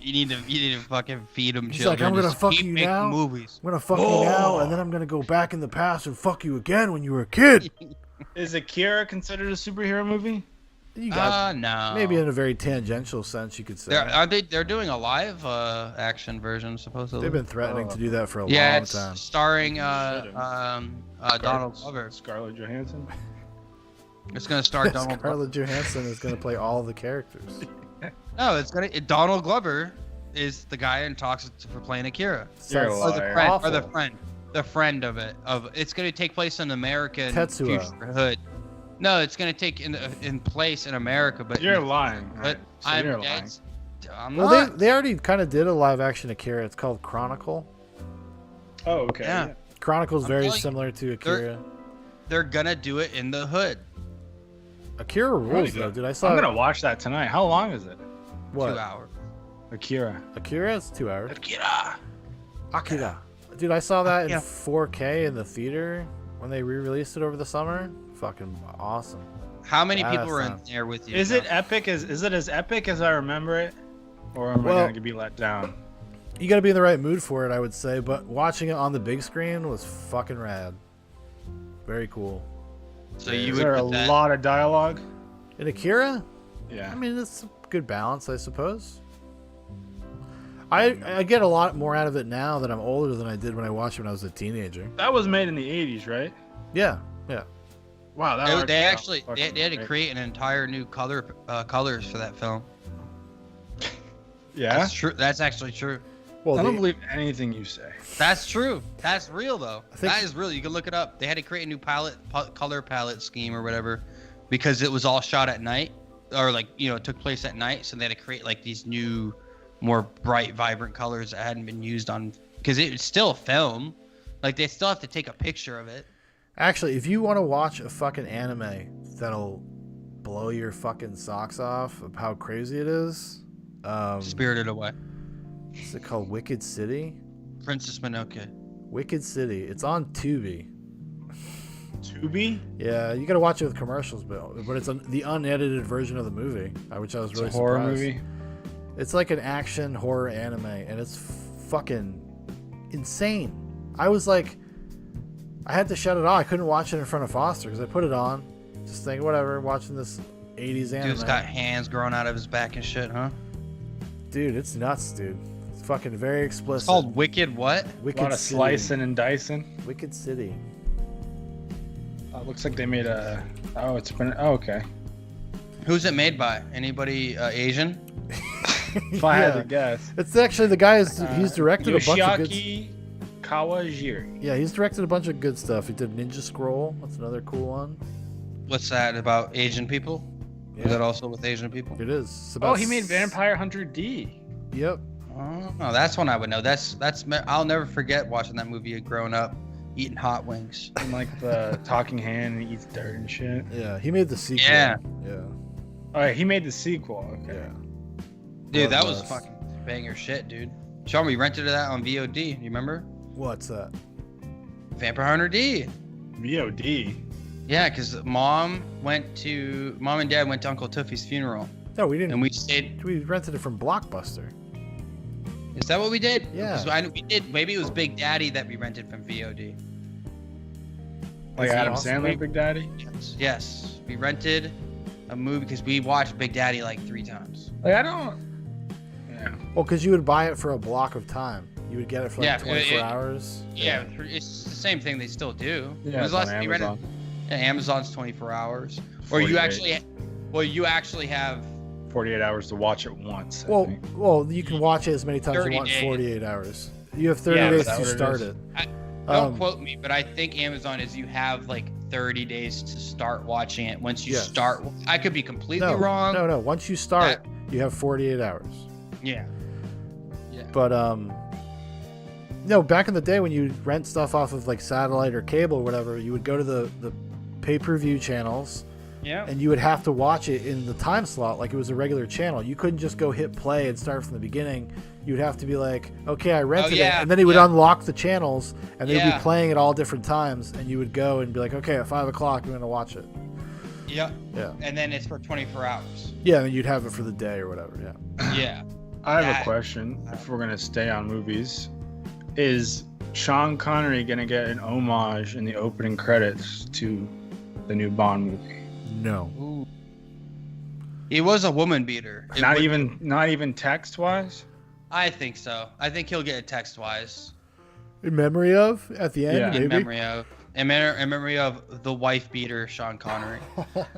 You need to fucking feed him He's like, children. I'm gonna Just fuck keep you making now. Movies. I'm gonna fuck you now, and then I'm gonna go back in the past and fuck you again when you were a kid. Is Akira considered a superhero movie? You got No. maybe in a very tangential sense, you could say. They're doing a live action version supposedly. They've been threatening to do that for a yeah, long it's time. starring Donald Glover. Scarlett Johansson. It's gonna star Donald. Scarlett Johansson is gonna play all the characters. No, Donald Glover is the guy in talks for playing Akira. You're a Sounds Or the liar. friend, awful. or the friend of it. It's gonna take place in American Tetsuo. future hood. No, it's gonna take in place in America, but You're lying. But Right. So I'm, you're lying. it's- I'm Well, not. they already kind of did a live action Akira. It's called Chronicle. Oh, okay. Yeah. Chronicle's I'm very telling you, similar to Akira. They're gonna do it in the hood. Akira rules though, dude. I saw I'm gonna watch that tonight. How long is it? what 2 hours. Akira. Akira. It's 2 hours. Akira. Akira. Dude, I saw that in Yeah. 4K in the theater when they re-released it over the summer. Fucking awesome. How many Yeah, people were that's in not- there with you? Is John? it epic? Is it as epic as I remember it, or am Well- I gonna be let down? You got to be in the right mood for it, I would say. But watching it on the big screen was fucking rad. Very cool. So Is you would there a put that. lot of dialogue? In Akira, Yeah. I mean, it's a good balance, I suppose. I get a lot more out of it now that I'm older than I did when I watched it when I was a teenager. That was made in the '80s, right? Yeah, yeah. Wow. That They, worked they out actually fucking they had to great. create an entire new colors for that film. Yeah. That's true. That's actually true. Well, I don't the- believe anything you say. That's true. That's real though. I think- That is real. You can look it up. They had to create a new color palette scheme or whatever, because it was all shot at night, or like it took place at night. So they had to create like these new, more bright, vibrant colors that hadn't been used on, because it's still film. Like they still have to take a picture of it. Actually, if you want to watch a fucking anime that'll blow your fucking socks off of how crazy it is, Spirited Away, what's it called? Wicked City? Princess Mononoke. Wicked City. It's on Tubi. Tubi? Yeah, you gotta watch it with commercials, but it's the unedited version of the movie, which I was It's really a horror surprised. movie. It's like an action horror anime, and it's fucking insane. I was like, I had to shut it off. I couldn't watch it in front of Foster because I put it on, just thinking, whatever, watching this 80s anime. Dude's got hands growing out of his back and shit, huh? Dude, it's nuts, dude. It's fucking very explicit. It's called Wicked what? A Wicked lot of City. slicing and dicing. Wicked City. Looks like they made a. Oh, it's been. Oh, okay. Who's it made by? Anybody Asian? If I had Yeah. to guess. It's actually the guy. He's directed a bunch of good. Yoshiaki Kawajiri. Yeah, he's directed a bunch of good stuff. He did Ninja Scroll. That's another cool one. What's that about Asian people? Is that also with Asian people? It is. It's Oh, about he made Vampire Hunter D. Yep. Oh, that's one I would know. That's I'll never forget watching that movie growing up, eating hot wings. And like the talking hand and he eats dirt and shit. Yeah, he made the sequel. Yeah. Yeah. Oh, yeah, he made the sequel. Okay. Yeah. Dude, that was Bloodlust. fucking banger shit, dude. Sean, we rented that on VOD. You remember? What's that? Vampire Hunter D. VOD. Yeah, because mom and dad went to Uncle Tuffy's funeral, No, we didn't. and we stayed. We rented it from Blockbuster. Is that what we did? Yeah. 'Cause we did. Maybe it was Big Daddy that we rented from VOD. Like That's Adam awesome. Sandler, Big Daddy. Yes, we rented a movie because we watched Big Daddy like 3 times. Like I don't. Yeah. Well, because you would buy it for a block of time. You would get it for like Yeah, 24 hours. Yeah, it's the same thing they still do. When Yeah, was it's the last on time you rented? Amazon. Yeah, Amazon's 24 hours. Or you 48. actually have 48 hours to watch it once. I Well, think. you can watch it as many times as 30 you want. days. 48 hours. You have 30 Yeah, days is that to what it start is? it. don't quote me, but I think Amazon is you have like 30 days to start watching it. Once you Yes. start, I could be completely No, wrong. no. Once you start, you have 48 hours. Yeah. Yeah. But no, back in the day when you rent stuff off of like satellite or cable or whatever, you would go to the pay-per-view channels. Yeah. And you would have to watch it in the time slot like it was a regular channel. You couldn't just go hit play and start from the beginning. You would have to be like, okay, I rented it. And then he would unlock the channels, and they would be playing at all different times. And you would go and be like, okay, at 5 o'clock, I'm going to watch it. Yep. Yeah. And then it's for 24 hours. Yeah, and then you'd have it for the day or whatever, yeah. Yeah. I have a question. If we're gonna stay on movies, is Sean Connery gonna get an homage in the opening credits to the new Bond movie? No. Ooh. He was a woman beater. Not even text wise. I think so. I think he'll get it text wise. In memory of? At the end, Yeah. maybe? In memory of the wife beater, Sean Connery.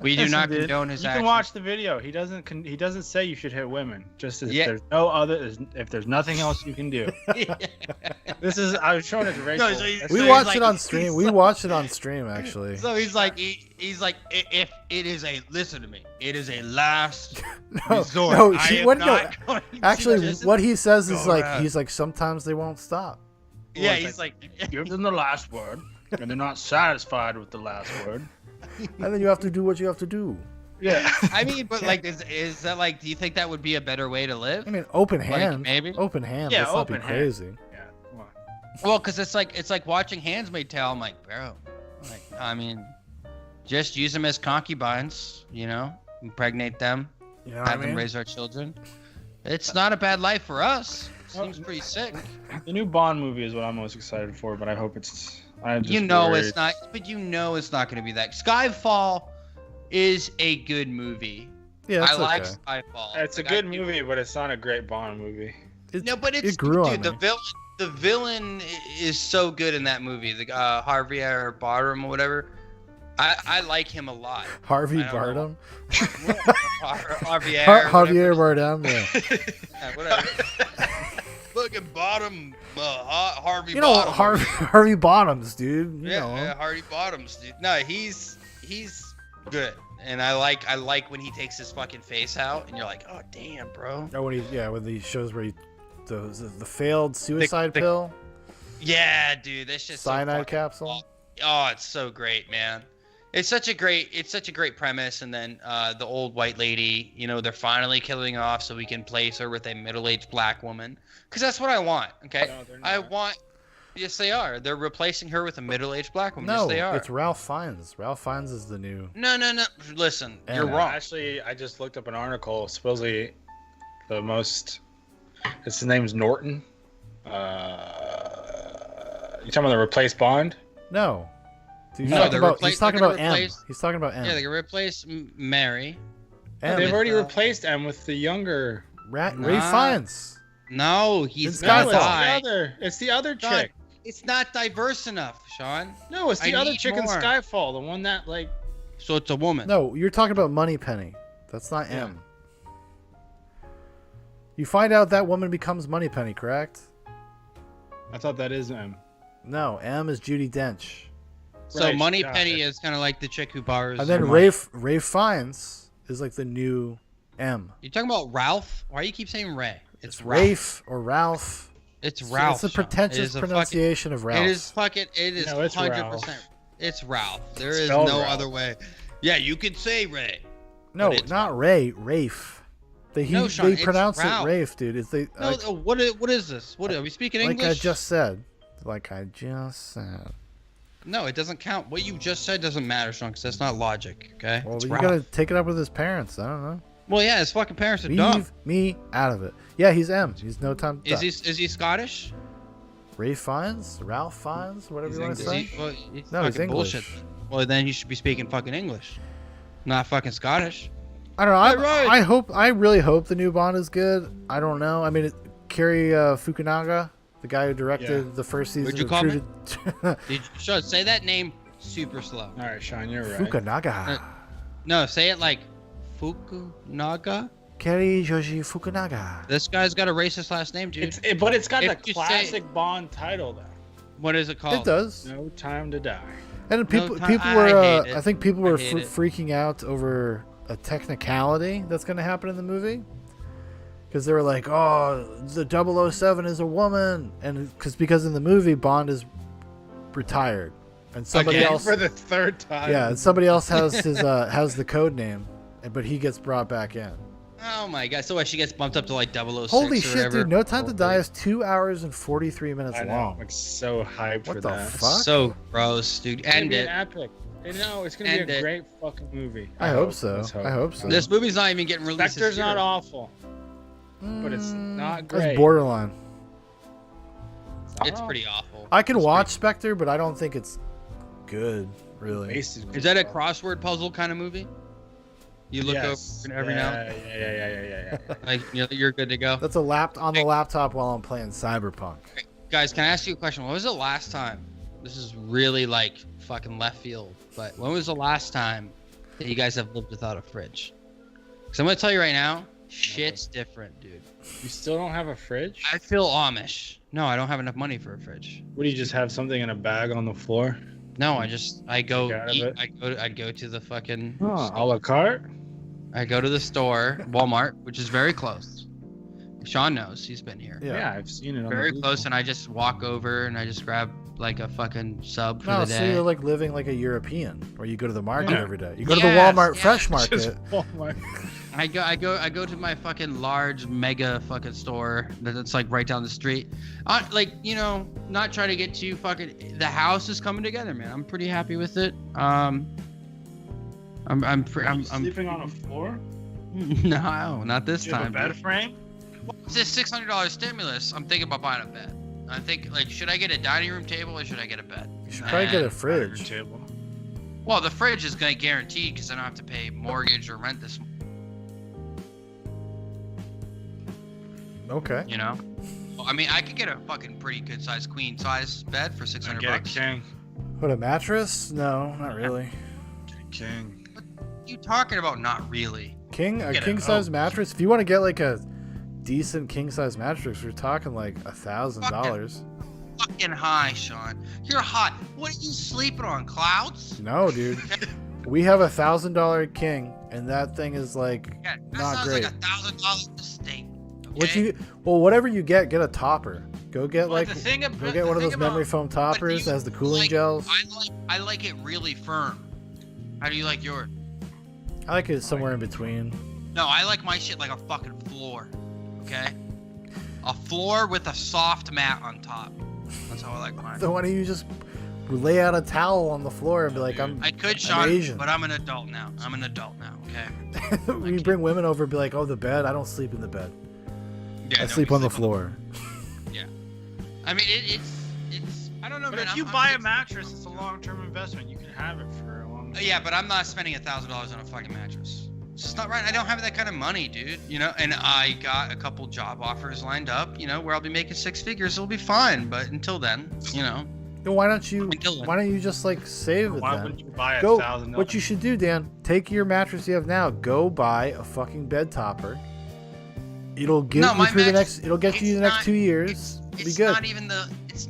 We do not condone his You actions. can watch the video. He doesn't say you should hit women. Just as there's no other, if there's nothing else you can do. I was showing it to Rachel. We watched it on stream. We watched it on stream, actually. So he's like, if it is a, listen to me, it is a last resort. No, I am what, not going to actually, listen. what he says is Go like, around. he's like, sometimes they won't stop. Yeah, he's like, give them the last word, and they're not satisfied with the last word. And then you have to do what you have to do. Yeah. I mean, but like, is that like, do you think that would be a better way to live? I mean, open hand. maybe? Open hand. Yeah, Let's not open be hand. crazy. Yeah. Come on. Well, because it's like watching Handmaid's Tale. I'm like, bro, like, I mean, just use them as concubines, impregnate them, You know what I have them mean? raise our children. It's not a bad life for us. Seems pretty sick. The new Bond movie is what I'm most excited for, but I hope it's. I'm just It's worried. not, but it's not going to be that. Skyfall is a good movie. Yeah, I it's like okay. Skyfall. It's a Like, good movie, but it's not a great Bond movie. It, No, but it's it grew on dude, me. the villain is so good in that movie. The Javier Bardem or whatever. I like him a lot. Harvey I don't know. Bardem. Javier. Javier Bardem. Yeah. Yeah, whatever. Fucking bottom, Harvey. You know, Bottom. Harvey Bottoms, dude. You know. Yeah, Harvey Bottoms, dude. No, he's good, and I like when he takes his fucking face out, and you're like, oh damn, bro. Oh, when he shows where the failed suicide pill, Yeah, dude, that's just so cyanide fucking capsule. Oh, it's so great, man. It's such a great premise, and then the old white lady, they're finally killing her off so we can place her with a middle-aged black woman, because that's what I want. Okay, No, they're I not. want. Yes, they are. They're replacing her with a middle-aged black woman. No, yes, they are. it's Ralph Fiennes. Ralph Fiennes is the new. No. Listen, Yeah. you're wrong. Actually, I just looked up an article. Supposedly, his name's Norton. You talking about the replaced Bond? No. Dude, No, he's talking about M. He's talking about M. Yeah, they can replace Mary. M. They've already with, replaced M with the younger. Ray Nah. Fiennes. No, he's It's gonna Skyfall. It's the other God, chick. it's not diverse enough, Sean. No, it's the I other need chick in more. Skyfall. The one that like. So it's a woman. No, you're talking about Moneypenny. That's not Yeah. M. You find out that woman becomes Moneypenny, correct? I thought that is M. No, M is Judi Dench. So Right, Money got Penny it. is kind of like the chick who borrows. And then her money. Ray Fiennes is like the new M. You talking about Ralph? Why do you keep saying Ray? It's Ralph. Rafe or Ralph. It's Ralph. It's a Sean. pretentious It is a pronunciation of Ralph. It is fucking. It is No, it's 100%. It's Ralph. There is Spell no Ralph. other way. Yeah, you could say Ray. No, but it's not Ray. Rafe. No, Sean, they it's pronounce it Ralph. Rafe, dude. It's they No, what is this? What are we speaking like English? I just said. Like I just said. No, it doesn't count. What you just said doesn't matter, Sean, because that's not logic. Okay. Well, It's you Ralph. gotta take it up with his parents. I don't know. Well, yeah, his fucking parents are dumb. Leave me out of it. Yeah, he's M. He's no time. To Is he Scottish? Ray Fiennes? Ralph Fiennes? Whatever you want to Is say. he, well, he's No, he's fucking English. bullshit. Well, then he should be speaking fucking English, not fucking Scottish. I don't know. Hey, Ray. I really hope the new Bond is good. I don't know. I mean, Kerry Fukunaga, the guy who directed the first season What'd you of call True to Did you, Sean, say that name super slow. All right, Sean, you're right. Fukunaga. No, say it like Fukunaga. Kerry Joshi Fukunaga. This guy's got a racist last name, dude. But it's got If the you say- classic Bond title though. What is it called? It does. No Time to Die. And people No, people I were hate it. I think people I were hate it. freaking out over a technicality that's going to happen in the movie. Because they were like, oh, the 007 is a woman. And because in the movie, Bond is retired. And somebody Again, else. for the third time. Yeah, and somebody else has his has the code name, but he gets brought back in. Oh my god! So what? She gets bumped up to like 006 Holy or shit, whatever. dude! No Time to Die is 2 hours and 43 minutes I know. long. I'm like so hyped What for the that. fuck? So gross, dude. It's gonna End be it. an epic. No, it's gonna End be a it. great fucking movie. I hope so. Let's hope. I hope so. This movie's not even getting released. Spectre's this year. not awful, but it's not great. That's borderline. It's pretty awful. I can watch Spectre, but I don't think it's good, really. Is that a crossword puzzle kind of movie? You look over every now. Yeah. Like you're good to go. That's a on the laptop while I'm playing Cyberpunk. Guys, can I ask you a question? When was the last time? This is really like fucking left field, but when was the last time that you guys have lived without a fridge? Because I'm gonna tell you right now, shit's different, dude. You still don't have a fridge? I feel Amish. No, I don't have enough money for a fridge. What do you just have something in a bag on the floor? No, I go Get out of eat. it? I go to the fucking. Oh, a la carte? I go to the store, Walmart, which is very close. Sean knows, he's been here. Yeah. I've seen it. Very close, and I just walk over and I just grab like a fucking sub for No, the so day. you're like living like a European, where you go to the market Yeah. every day. You go to the Yes, Walmart yes. Fresh Market. I go to my fucking large mega fucking store that's like right down the street. Like, not trying to get too fucking. The house is coming together, man. I'm pretty happy with it. I'm sleeping on a floor. No, not this Do you have a time. bed dude. frame? It's this $600 stimulus. I'm thinking about buying a bed. I think like, should I get a dining room table or should I get a bed? You should probably get a fridge. Table. Well, the fridge is gonna guaranteed because I don't have to pay mortgage or rent this. Okay. Well, I mean, I could get a fucking pretty good sized queen size bed for And $600. get a king. Put a mattress? No, not really. King. What are you talking about? Not really. A Get a king size host. mattress. If you want to get like a decent king size mattress, we're talking like $1,000. Fucking high, Sean. You're hot. What are you sleeping on? Clouds? No, dude. We have $1,000 king, and that thing is like Yeah, that not sounds great. like $1,000 mistake. What whatever you get a topper. Go get Well, like the thing ab- go the get one of thing those about- memory foam toppers that has the cooling like, gels. I like it really firm. How do you like yours? I like it somewhere in between. No, I like my shit like a fucking floor. Okay? A floor with a soft mat on top. That's how I like mine. So why don't you just lay out a towel on the floor and be like, I could, Sean, Asian. but I'm an adult now. Okay? we bring women over and be like, oh, the bed? I don't sleep in the bed. Yeah, I sleep on the floor. I mean, it's. I don't know, But man. if you I'm buy a fixing- mattress, it's a long-term investment. You can have it for a long time. Yeah, but I'm not spending $1,000 on a fucking mattress. It's just not right. I don't have that kind of money, dude. And I got a couple job offers lined up. Where I'll be making six figures. It'll be fine. But until then, Then why don't you Until then. why don't you just like save it Why then? wouldn't you buy Go. $1,000? What you should do, Dan, take your mattress you have now, go buy a fucking bed topper. It'll get No, you my through the mattress- next it'll get you it's the next not- 2 years. It'll be It's good. not even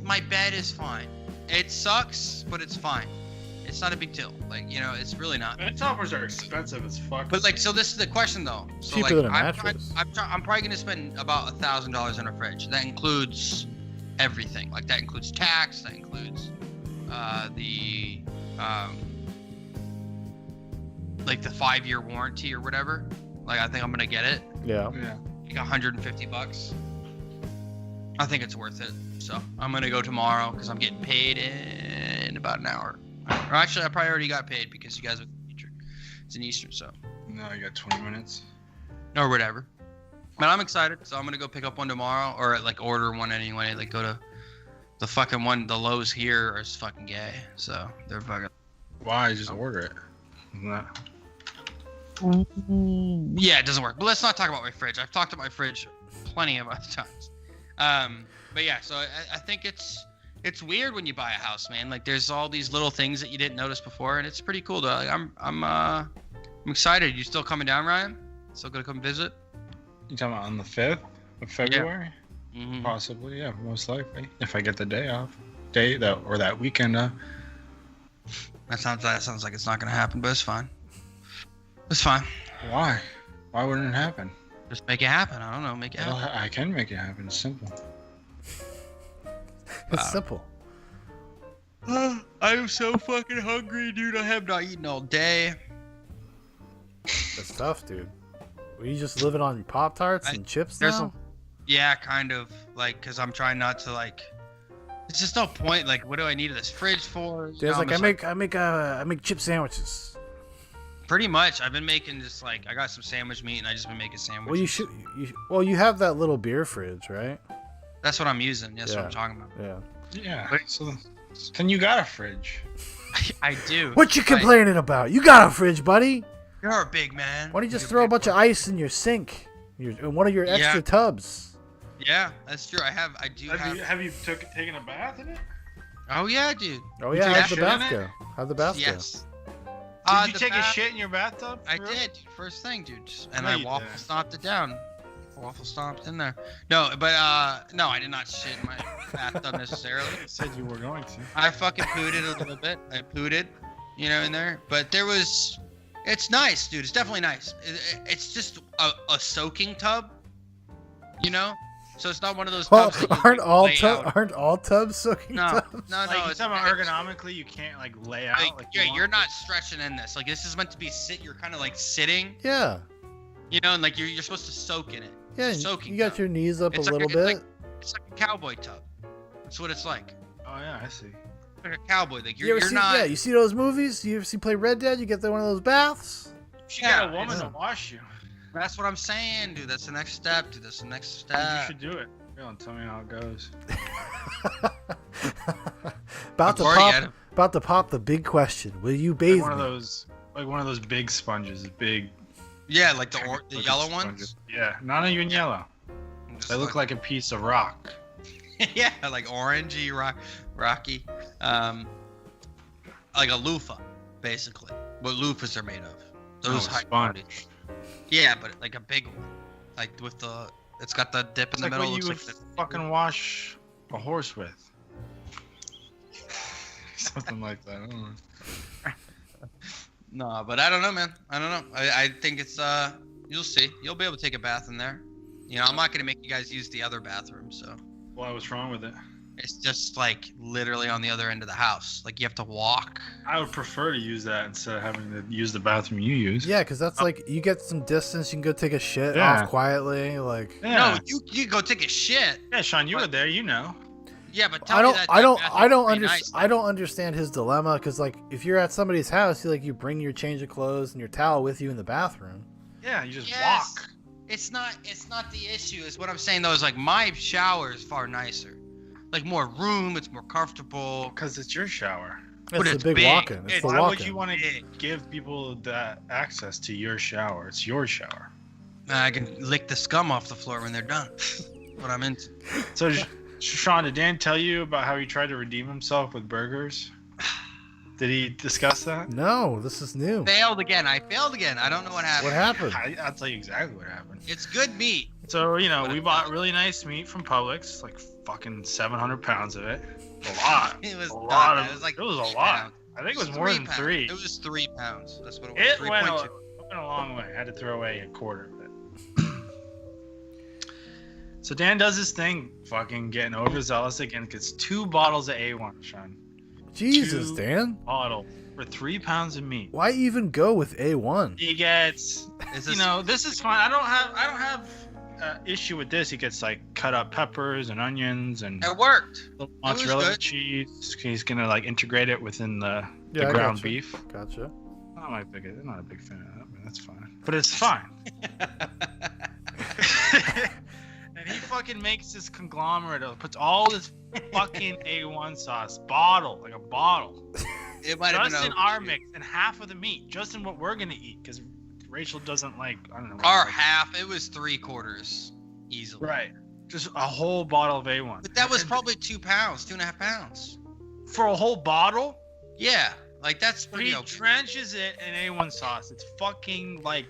my bed is fine. It sucks, but it's fine. It's not a big deal. It's really not. Bed toppers are expensive as fuck. But so this is the question though. So Cheaper than a I'm mattress. I'm probably gonna spend about $1,000 on a fridge. That includes everything. Like that includes tax. That includes the like the 5-year warranty or whatever. Like I think I'm gonna get it. Yeah. yeah. Like $150. I think it's worth it. So I'm gonna go tomorrow because I'm getting paid in about an hour. Or actually, I probably already got paid because you guys are Eastern. It's in Eastern, so No, you got 20 minutes. or whatever. But I'm excited, so I'm gonna go pick up one tomorrow, or like order one anyway. Like go to the fucking one. The Lowe's here is fucking gay, so they're fucking. Why? Just order it. Isn't that- Yeah, it doesn't work. But let's not talk about my fridge. I've talked about my fridge plenty of other times. But yeah, so I think it's weird when you buy a house, man. Like there's all these little things that you didn't notice before, and it's pretty cool though. Like I'm excited. You still coming down, Ryan? Still gonna come visit? You talking about on the 5th of February? Mm-hmm. Possibly, yeah, most likely. If I get the day off. That weekend off. That sounds like it's not gonna happen, but it's fine. It's fine. Why? Why wouldn't it happen? Just make it happen. I don't know. Make it happen. I can make it happen. It's simple. It's simple. I'm so fucking hungry, dude. I have not eaten all day. That's tough, dude. Were you just living on Pop-Tarts and chips now? Yeah, kind of. Like, cause I'm trying not to like. It's just no point. Like, what do I need this fridge for? There's like I make chip sandwiches. Pretty much. I've been making just like I got some sandwich meat and I just been making sandwiches. Well, you have that little beer fridge, right? That's what I'm using. That's what I'm talking about. Yeah. Yeah. So then you got a fridge. I do. What you complaining about? You got a fridge, buddy. You're a big man. Why don't you just throw a bunch of ice in your sink? In one of your extra tubs. Yeah, that's true. I do have. Have you taken a bath in it? Oh yeah, dude. Oh yeah, how'd the bath go? How'd the bath go? Yes. Did you take a shit in your bathtub? I did, dude. First thing, dude. And I waffle stomped it down. Waffle stomped in there. No, but no, I did not shit in my bathtub necessarily. You said you were going to. I fucking pooted a little bit. I pooted, in there. But there was. It's nice, dude. It's definitely nice. It's just a soaking tub, So it's not one of those tubs. Aren't all tubs soaking tubs? No. Like, it's about ergonomically, you can't like lay out. Like, you're not stretching in this. Like this is meant to be You're kind of like sitting. Yeah. And like you're supposed to soak in it. Yeah. Soaking. You got your knees up it's a like little bit. It's like a cowboy tub. That's what it's like. Oh yeah, I see. Like a cowboy. Like you see those movies? You ever see play Red Dead? You get one of those baths. You got a woman to wash you. That's what I'm saying, dude. That's the next step, dude. That's the next step. You should do it. Tell me how it goes. About to pop the big question. Will you bathe? One of those big sponges, big. Yeah, like the yellow ones. Yeah, not even yellow. They look like a piece of rock. Yeah, like orangey, rocky, like a loofah, basically. What loofahs are made of? Those high sponge. Yeah, but like a big one, like with the. It's got the dip in the middle. What you would fucking wash a horse with. Something like that. I don't know. No, but I don't know, man. I don't know. I think it's you'll see. You'll be able to take a bath in there. I'm not gonna make you guys use the other bathroom, so. Why? What's wrong with it? It's just like literally on the other end of the house. Like you have to walk. I would prefer to use that instead of having to use the bathroom you use. Yeah, because that's like you get some distance. You can go take a shit off quietly. Like no, you go take a shit. Yeah, Sean, you were there. Yeah, but I don't understand his dilemma because like if you're at somebody's house, you bring your change of clothes and your towel with you in the bathroom. Yeah, you just walk. It's not the issue. Is what I'm saying though. Is like my shower is far nicer. Like more room, it's more comfortable. Because it's your shower. It's the big walk-in. It's the walk-in. Why would you want to give people that access to your shower? It's your shower. I can lick the scum off the floor when they're done. What I'm into. So, Shaun, did Dan tell you about how he tried to redeem himself with burgers? Did he discuss that? No, this is new. I failed again. I don't know what happened. What happened? I'll tell you exactly what happened. It's good meat. So, we bought really nice meat from Publix, like fucking 700 pounds of it. A lot. It was a lot. It was a lot. Pounds. I think it was more than 3. It was 3 pounds. That's what it was. It went a long way. I had to throw away a quarter of it. So Dan does his thing, fucking getting overzealous again, gets 2 bottles of A1, Sean. Jesus, Dan. Bottle for 3 pounds of meat. Why even go with A1? He gets, this is fine. I don't have issue with this. He gets like cut up peppers and onions and it worked. Mozzarella cheese. He's gonna integrate it within the ground beef. Gotcha. I'm not a big fan of that, but that's fine. But it's fine. And he fucking makes this conglomerate of puts all this fucking A1 sauce bottle. It might have been just in our mix and half of the meat, just in what we're gonna eat, because Rachel doesn't like. I don't know. Our half. It was 3/4 easily. Right. Just a whole bottle of A1. But that was probably 2 pounds, 2.5 pounds. For a whole bottle? Yeah. Like that's pretty. He trenches it in A1 sauce. It's fucking like.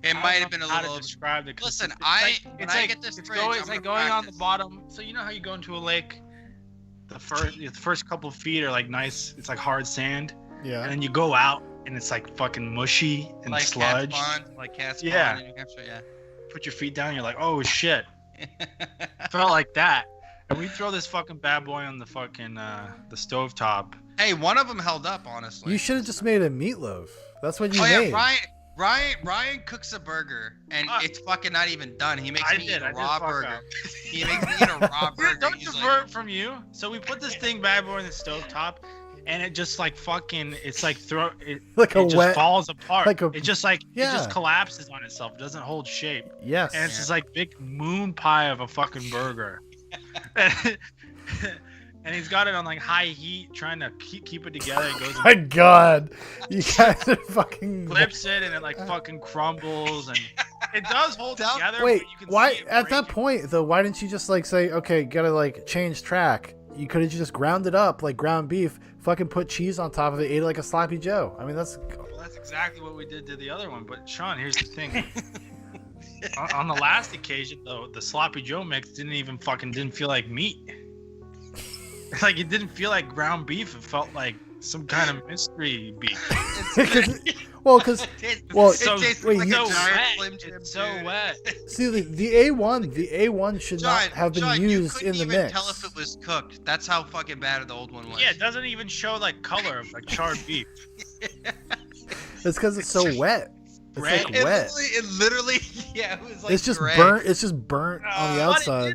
It might have been a little. To describe it. Listen, I get this fridge, it's like going on the bottom. So you know how you go into a lake, the first couple of feet are like nice. It's like hard sand. Yeah. And then you go out and it's like fucking mushy and like sludge. Like Cat's yeah. Pond in New Hampshire, yeah. put your feet down, and you're like, oh shit. Felt like that. And we throw this fucking bad boy on the fucking the stovetop. Hey, one of them held up, honestly. You should have just made a meatloaf. That's what you Oh made. yeah, Ryan cooks a burger, and it's fucking not even done. He makes me eat a raw burger. He makes me eat a raw burger. Don't divert from you. So we put this thing bad boy on the stovetop, and it just like fucking, it's like Like a it just wet- falls apart. like a- it just like it Yeah. just collapses on itself. It doesn't hold shape. Yes. And it's just like big moon pie of a fucking burger. And he's got it on like high heat, trying to keep it together. It goes My God, you guys are fucking. flips it, and it like fucking crumbles, and it does hold together. Wait, but you can why see it at that break. point though? Why didn't you just like say, okay, gotta like change track? You could have just ground it up like ground beef, fucking put cheese on top of it, ate it like a sloppy Joe. I mean, that's Well, that's exactly what we did to the other one. But Shaun, here's the thing. on the last occasion, though, the sloppy Joe mix didn't feel like meat. Like it didn't feel like ground beef. It felt like some kind of mystery beef. well, because well, it tastes wait, like you- a giant wet. Slim Jim, It's so dude. wet. see the A1 should not have been John, used you in the couldn't even mix. tell if it was cooked. That's how fucking bad the old one was. Yeah, it doesn't even show like color of like charred beef. It's because it's so wet. It's like Red. wet. It literally, yeah, it was like It's just gray. burnt. It's just burnt on the But outside.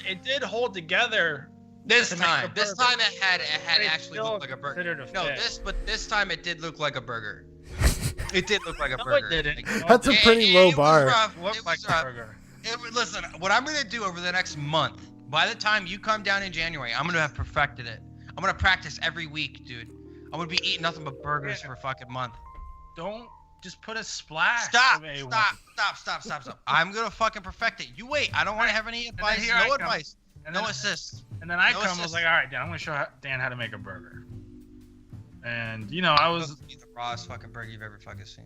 it did hold together. This to make time, a this burger. time it had It actually still looked like a burger. considered a No, fit. this time it did look like a burger. It did look like a No, burger. it didn't. Like, That's a pretty low it was bar. rough, Looked it like was a rough. burger. Listen, what I'm gonna do over the next month, by the time you come down in January, I'm gonna have perfected it. I'm gonna practice every week, dude. I'm gonna be eating nothing but burgers for a fucking month. Don't just put a splash. Stop! of A1. Stop! I'm gonna fucking perfect it. You wait. I don't want to have any advice. here I No come. advice. And No then, assists. and then I no come. I assist. was like, all right, Dan, I'm gonna show Dan how to make a burger. And you know, I was The rawest fucking burger you've ever fucking seen.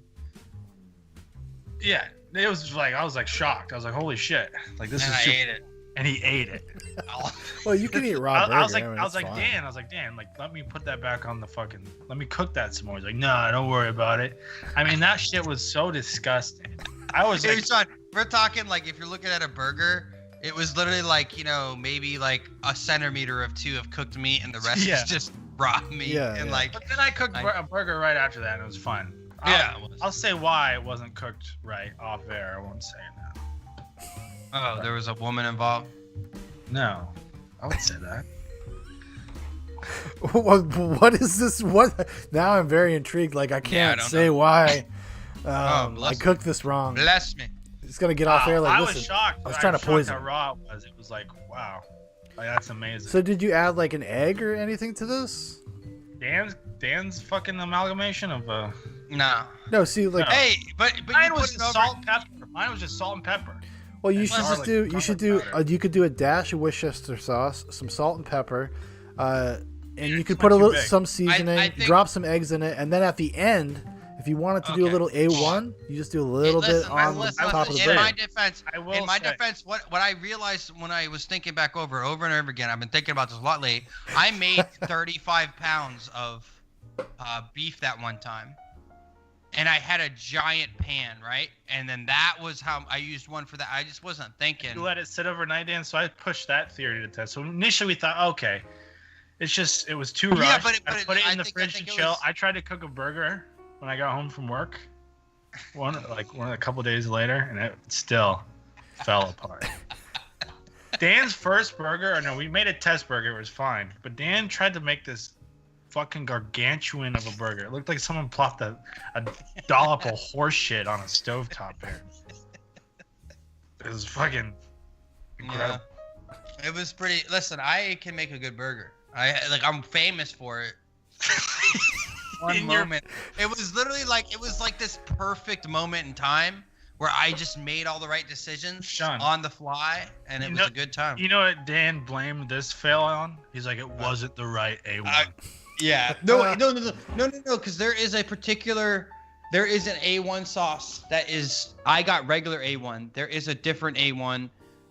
yeah. It was like I was like shocked. I was like, holy shit! Like this And is I super. ate it. And he ate it. Well, you can eat raw burger. I was like, mean, I was it's like, fine. Dan, like, let me put that back on the fucking. Let me cook that some more. He's like, no, don't worry about it. I mean, that shit was so disgusting. I was Hey, like, Sean, we're talking like if you're looking at a burger, it was literally like, you know, maybe like a centimeter of two of cooked meat and the rest Yeah. is just raw meat. Yeah, and yeah. like, but then I cooked a burger right after that, and it was fun. yeah. I'll say why it wasn't cooked right off air. I won't say it now. Oh, there was a woman involved. No, I would say that. What is this? What? Now I'm very intrigued. Like I can't don't say know. why. Oh, I bless cooked this wrong. Bless me. It's gonna get off air. Like, I listen. was shocked. I was trying to poison. How raw it was. It was like, wow, like that's amazing. So did you add like an egg or anything to this? Dan's fucking amalgamation of No. No. See, like, No. Hey, but Mine you was put it just over. salt and pepper. Mine was just salt and pepper. well, you and should just garlic- do. You garlic should do. powder. You could do a dash of Worcester sauce, some salt and pepper, and you it's could way put a too little big. some seasoning, I think- drop some eggs in it, and then at the end, if you wanted to do a Okay. little A1, you just do a little bit Listen, on listen, top of the in burger. my defense, I will in my say- defense, what I realized when I was thinking back over and over again, I've been thinking about this a lot lately. I made 35 pounds of beef that one time, and I had a giant pan, right? And then that was how I used one for that. I just wasn't thinking. You let it sit overnight, Dan. So I pushed that theory to test. So initially we thought, okay, it was too rushed. Yeah, but I put it in the I fridge to think it chill. was- I tried to cook a burger when I got home from work. One a couple days later, and it still fell apart. Dan's first burger, or no, we made a test burger. It was fine, but Dan tried to make this fucking gargantuan of a burger. It looked like someone plopped a dollop of horse shit on a stovetop there. It was fucking incredible. Yeah. It was pretty. Listen, I can make a good burger. I'm famous for it. One In your- moment, it was literally like this perfect moment in time where I just made all the right decisions Shaun. on the fly, and it You was know- a good time. You know what Dan blamed this fail on? He's like, it wasn't the right A1. Yeah. No, because there is an A1 sauce that is. I got regular A1. There is a different A1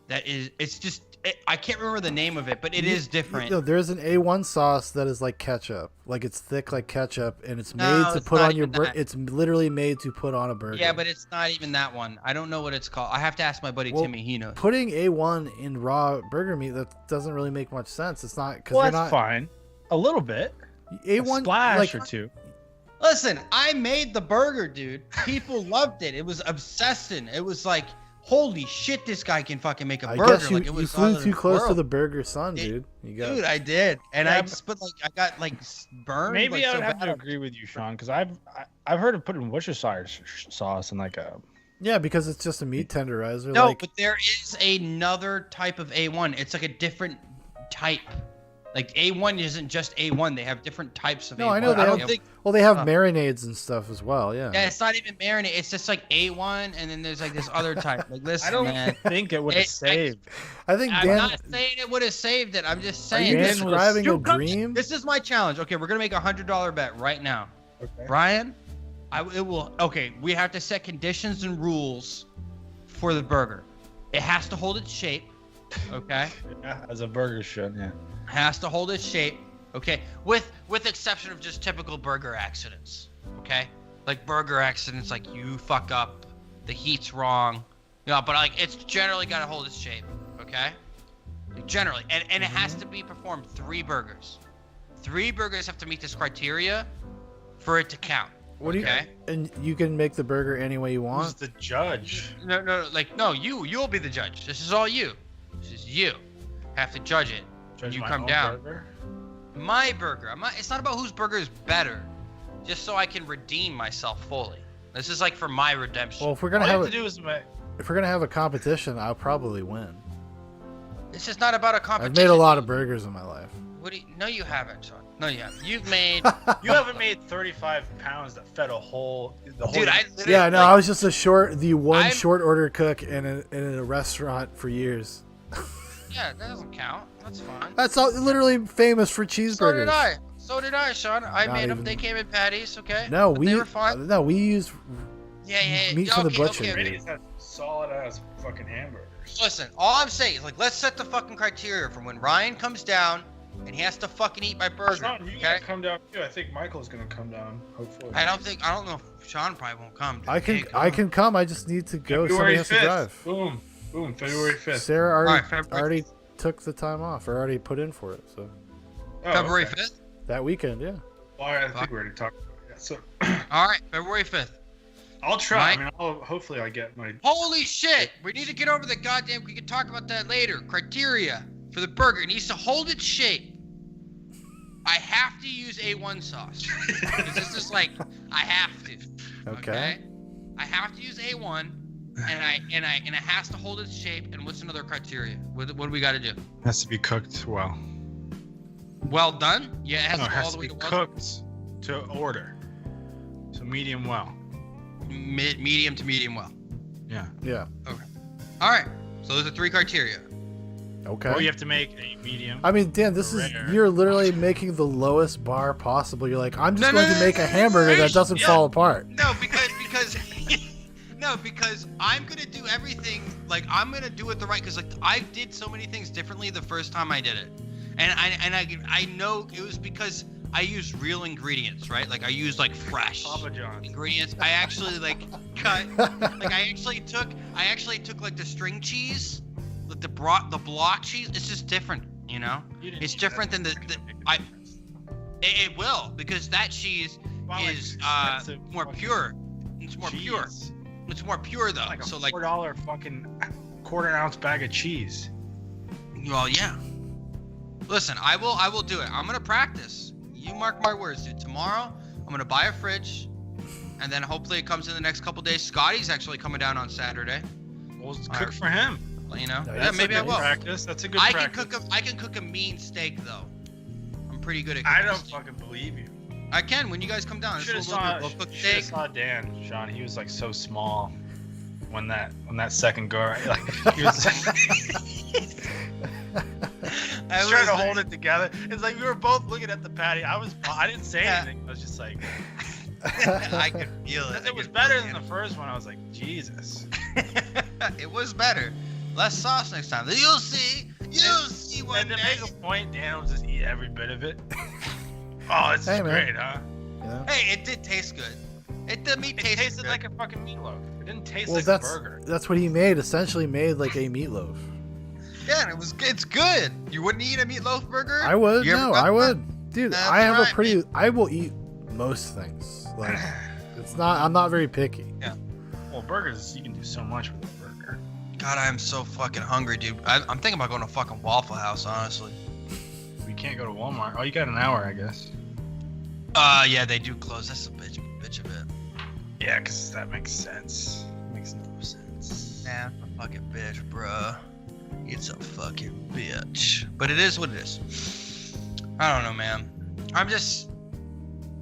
that is. It's just I can't remember the name of it, but it is different. No, there's an A1 sauce that is like ketchup, like it's thick like ketchup, and it's No, made to it's put not on your even burger. that. It's literally made to put on a burger. Yeah, but it's not even that one. I don't know what it's called. I have to ask my buddy Well, Timmy. He knows. putting A1 in raw burger meat, that doesn't really make much sense. It's not because Well, you're that's not fine. A little bit. A A1 splash like or two. Listen, I made the burger, dude. People loved it. It was obsessing. It was like, holy shit, this guy can fucking make a I burger. guess you, like, it you was flew out of too this close to world. the burger sun, It- dude. You got Dude, I did, and Yeah, I but- just put like I got like burned. Maybe like, I would so have bad. to agree with you, Sean, because I've heard of putting Worcestershire sauce in like a. yeah, because it's just a meat tenderizer. No, like, but there is another type of A1. It's like a different type. Like A1 isn't just A1. They have different types of No, A1. I know they don't have- think. well, they have marinades and stuff as well. Yeah. Yeah, it's not even marinade. It's just like A1, and then there's like this other type. Like this. I don't Man. think it would have It- saved. I think I'm Dan. not saying it would have saved it. I'm just Are saying. you Dan this, was describing a stupid. dream? this is my challenge. Okay, we're gonna make a $100 bet right now. Okay. Brian, it will. Okay, we have to set conditions and rules for the burger. It has to hold its shape. Okay, Yeah, as a burger should. Yeah. has to hold its shape. Okay, with exception of just typical burger accidents. Okay, like burger accidents, like you fuck up, the heat's wrong. Yeah, but like it's generally got to hold its shape. Okay, generally, and it has to be performed 3 burgers. 3 burgers have to meet this criteria for it to count. What do you? Okay. And you can make the burger any way you Who's want. the judge? No, you'll be the judge. This is all you. This is you. Have to judge it. Judge You my come own down. burger? My burger. It's not about whose burger is better, just so I can redeem myself fully. This is like for my redemption. Well, if we're All gonna you have have to do is make. if we're gonna have a competition, I'll probably win. This is not about a I've competition. made a lot of burgers in my life. No, you haven't, Shaun. No, you haven't. You've made. You haven't made 35 pounds that fed the whole. Dude, I literally. Yeah, no, like, I was just the one I'm- short order cook in a restaurant for years. Yeah, that doesn't count. That's fine. That's literally famous for So cheeseburgers. did I, Shaun. I Not made them. even- They came in patties, okay? No, But we they were fine. no, we use Yeah. meat from the okay, butcher. okay. Brady's had solid ass fucking hamburgers. Listen, all I'm saying is like let's set the fucking criteria for when Ryan comes down and he has to fucking eat my burger. Sean, you Okay? gotta come down too. I think Michael's gonna come down. Hopefully. I don't know if Shaun probably won't come. Dude. I can Hey, come I on. can come. I just need to go. Somebody February has to 5th. drive. Boom, boom. February 5th. Sarah Alright, February already took the time off, or already put in for it. So Oh, February okay. 5th. that weekend, yeah. Well, I think we already talked about it. Yeah, so All right, February 5th. I'll try. Mike? I mean, hopefully I get my. Holy shit! We need to get over the goddamn. We can talk about that later. Criteria for the burger. It needs to hold its shape. I have to use A1 sauce. This is like I have to. Okay. I have to use A1, and it has to hold its shape. And what's another criteria? What do we got to do? Has to be cooked well. Well done. Yeah, it has No, to it go all has the to way be to well. cooked to order. So medium well. Medium to medium well. Yeah. Yeah. All right. So those are 3 criteria. Okay. Or you have to make a medium. I mean, Dan, this is Rare. you're literally making the lowest bar possible. You're like, I'm just No, going to make a hamburger that doesn't yeah. fall apart. No, because I'm gonna do everything like I'm gonna do it the right. Because like I did so many things differently the first time I did it, and I know it was because I used real ingredients, right? Like I used like fresh Papa John's. ingredients. I actually like cut, like I actually took like the string cheese, like the block cheese. It's just different, you know. You didn't It's need different that. than it will because that cheese Wow, like is expensive more fucking pure. It's more pure. cheese. It's more pure though. Like a So like, $4 fucking quarter-ounce bag of cheese. well, yeah. Listen, I will do it. I'm gonna practice. You mark my words, dude. Tomorrow, I'm gonna buy a fridge, and then hopefully it comes in the next couple days. Scotty's actually coming down on Saturday. Well, cook Alright. for him. You know, No, yeah, that's maybe a I good will. Practice. That's a good I practice. can cook a mean steak though. I'm pretty good at. I cooking don't steak. fucking believe you. I can when you guys come down. Should have It's saw, we'll cook shoulda steak. saw Dan, Sean. He was like so small when that second go. Right? Like he was I trying to was- hold it together. It's like we were both looking at the patty. I didn't say Yeah. anything. I was just like, I could feel it. it was better than the first one. I was like, Jesus. It was better. Less sauce next time. You'll see. You'll see one And to day. make a point, Dan will just eat every bit of it. Oh, it's Hey, man. great, huh? You know? Hey, it did taste good. The meat It tasted like a fucking meatloaf. It didn't taste Well, like a that's burger. that's what he made. Essentially, made like a meatloaf. Yeah, and it's good. You wouldn't eat a meatloaf burger? I would. You ever No, got I one? would. Dude, That's I have right, a pretty. I will eat most things. Like, it's not. I'm not very picky. Well, burgers, you can do so much with a burger. God, I am so fucking hungry, dude. I'm thinking about going to fucking Waffle House, honestly. We can't go to Walmart. Oh, you got an hour, I guess. Yeah, they do close. That's a bitch of it. Yeah, because that makes sense. Makes no sense. Nah, it's a fucking bitch, bruh. It's a fucking bitch. But it is what it is. I don't know, man. I'm just.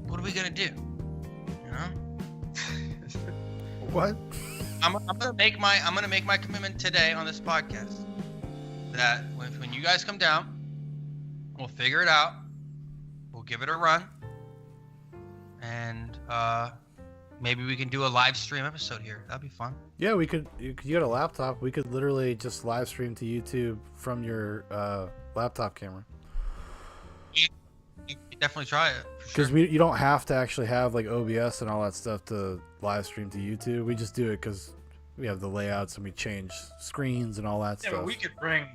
What are we gonna do? You know? What? I'm gonna make my commitment today on this podcast that when you guys come down, we'll figure it out. We'll give it a run, and maybe we can do a live stream episode here. That'd be fun. Yeah, we could. You got a laptop. We could literally just live stream to YouTube from your laptop camera. You can definitely try it. Because you don't have to actually have like OBS and all that stuff to live stream to YouTube. We just do it because we have the layouts and we change screens and all that Yeah, stuff. but we could bring.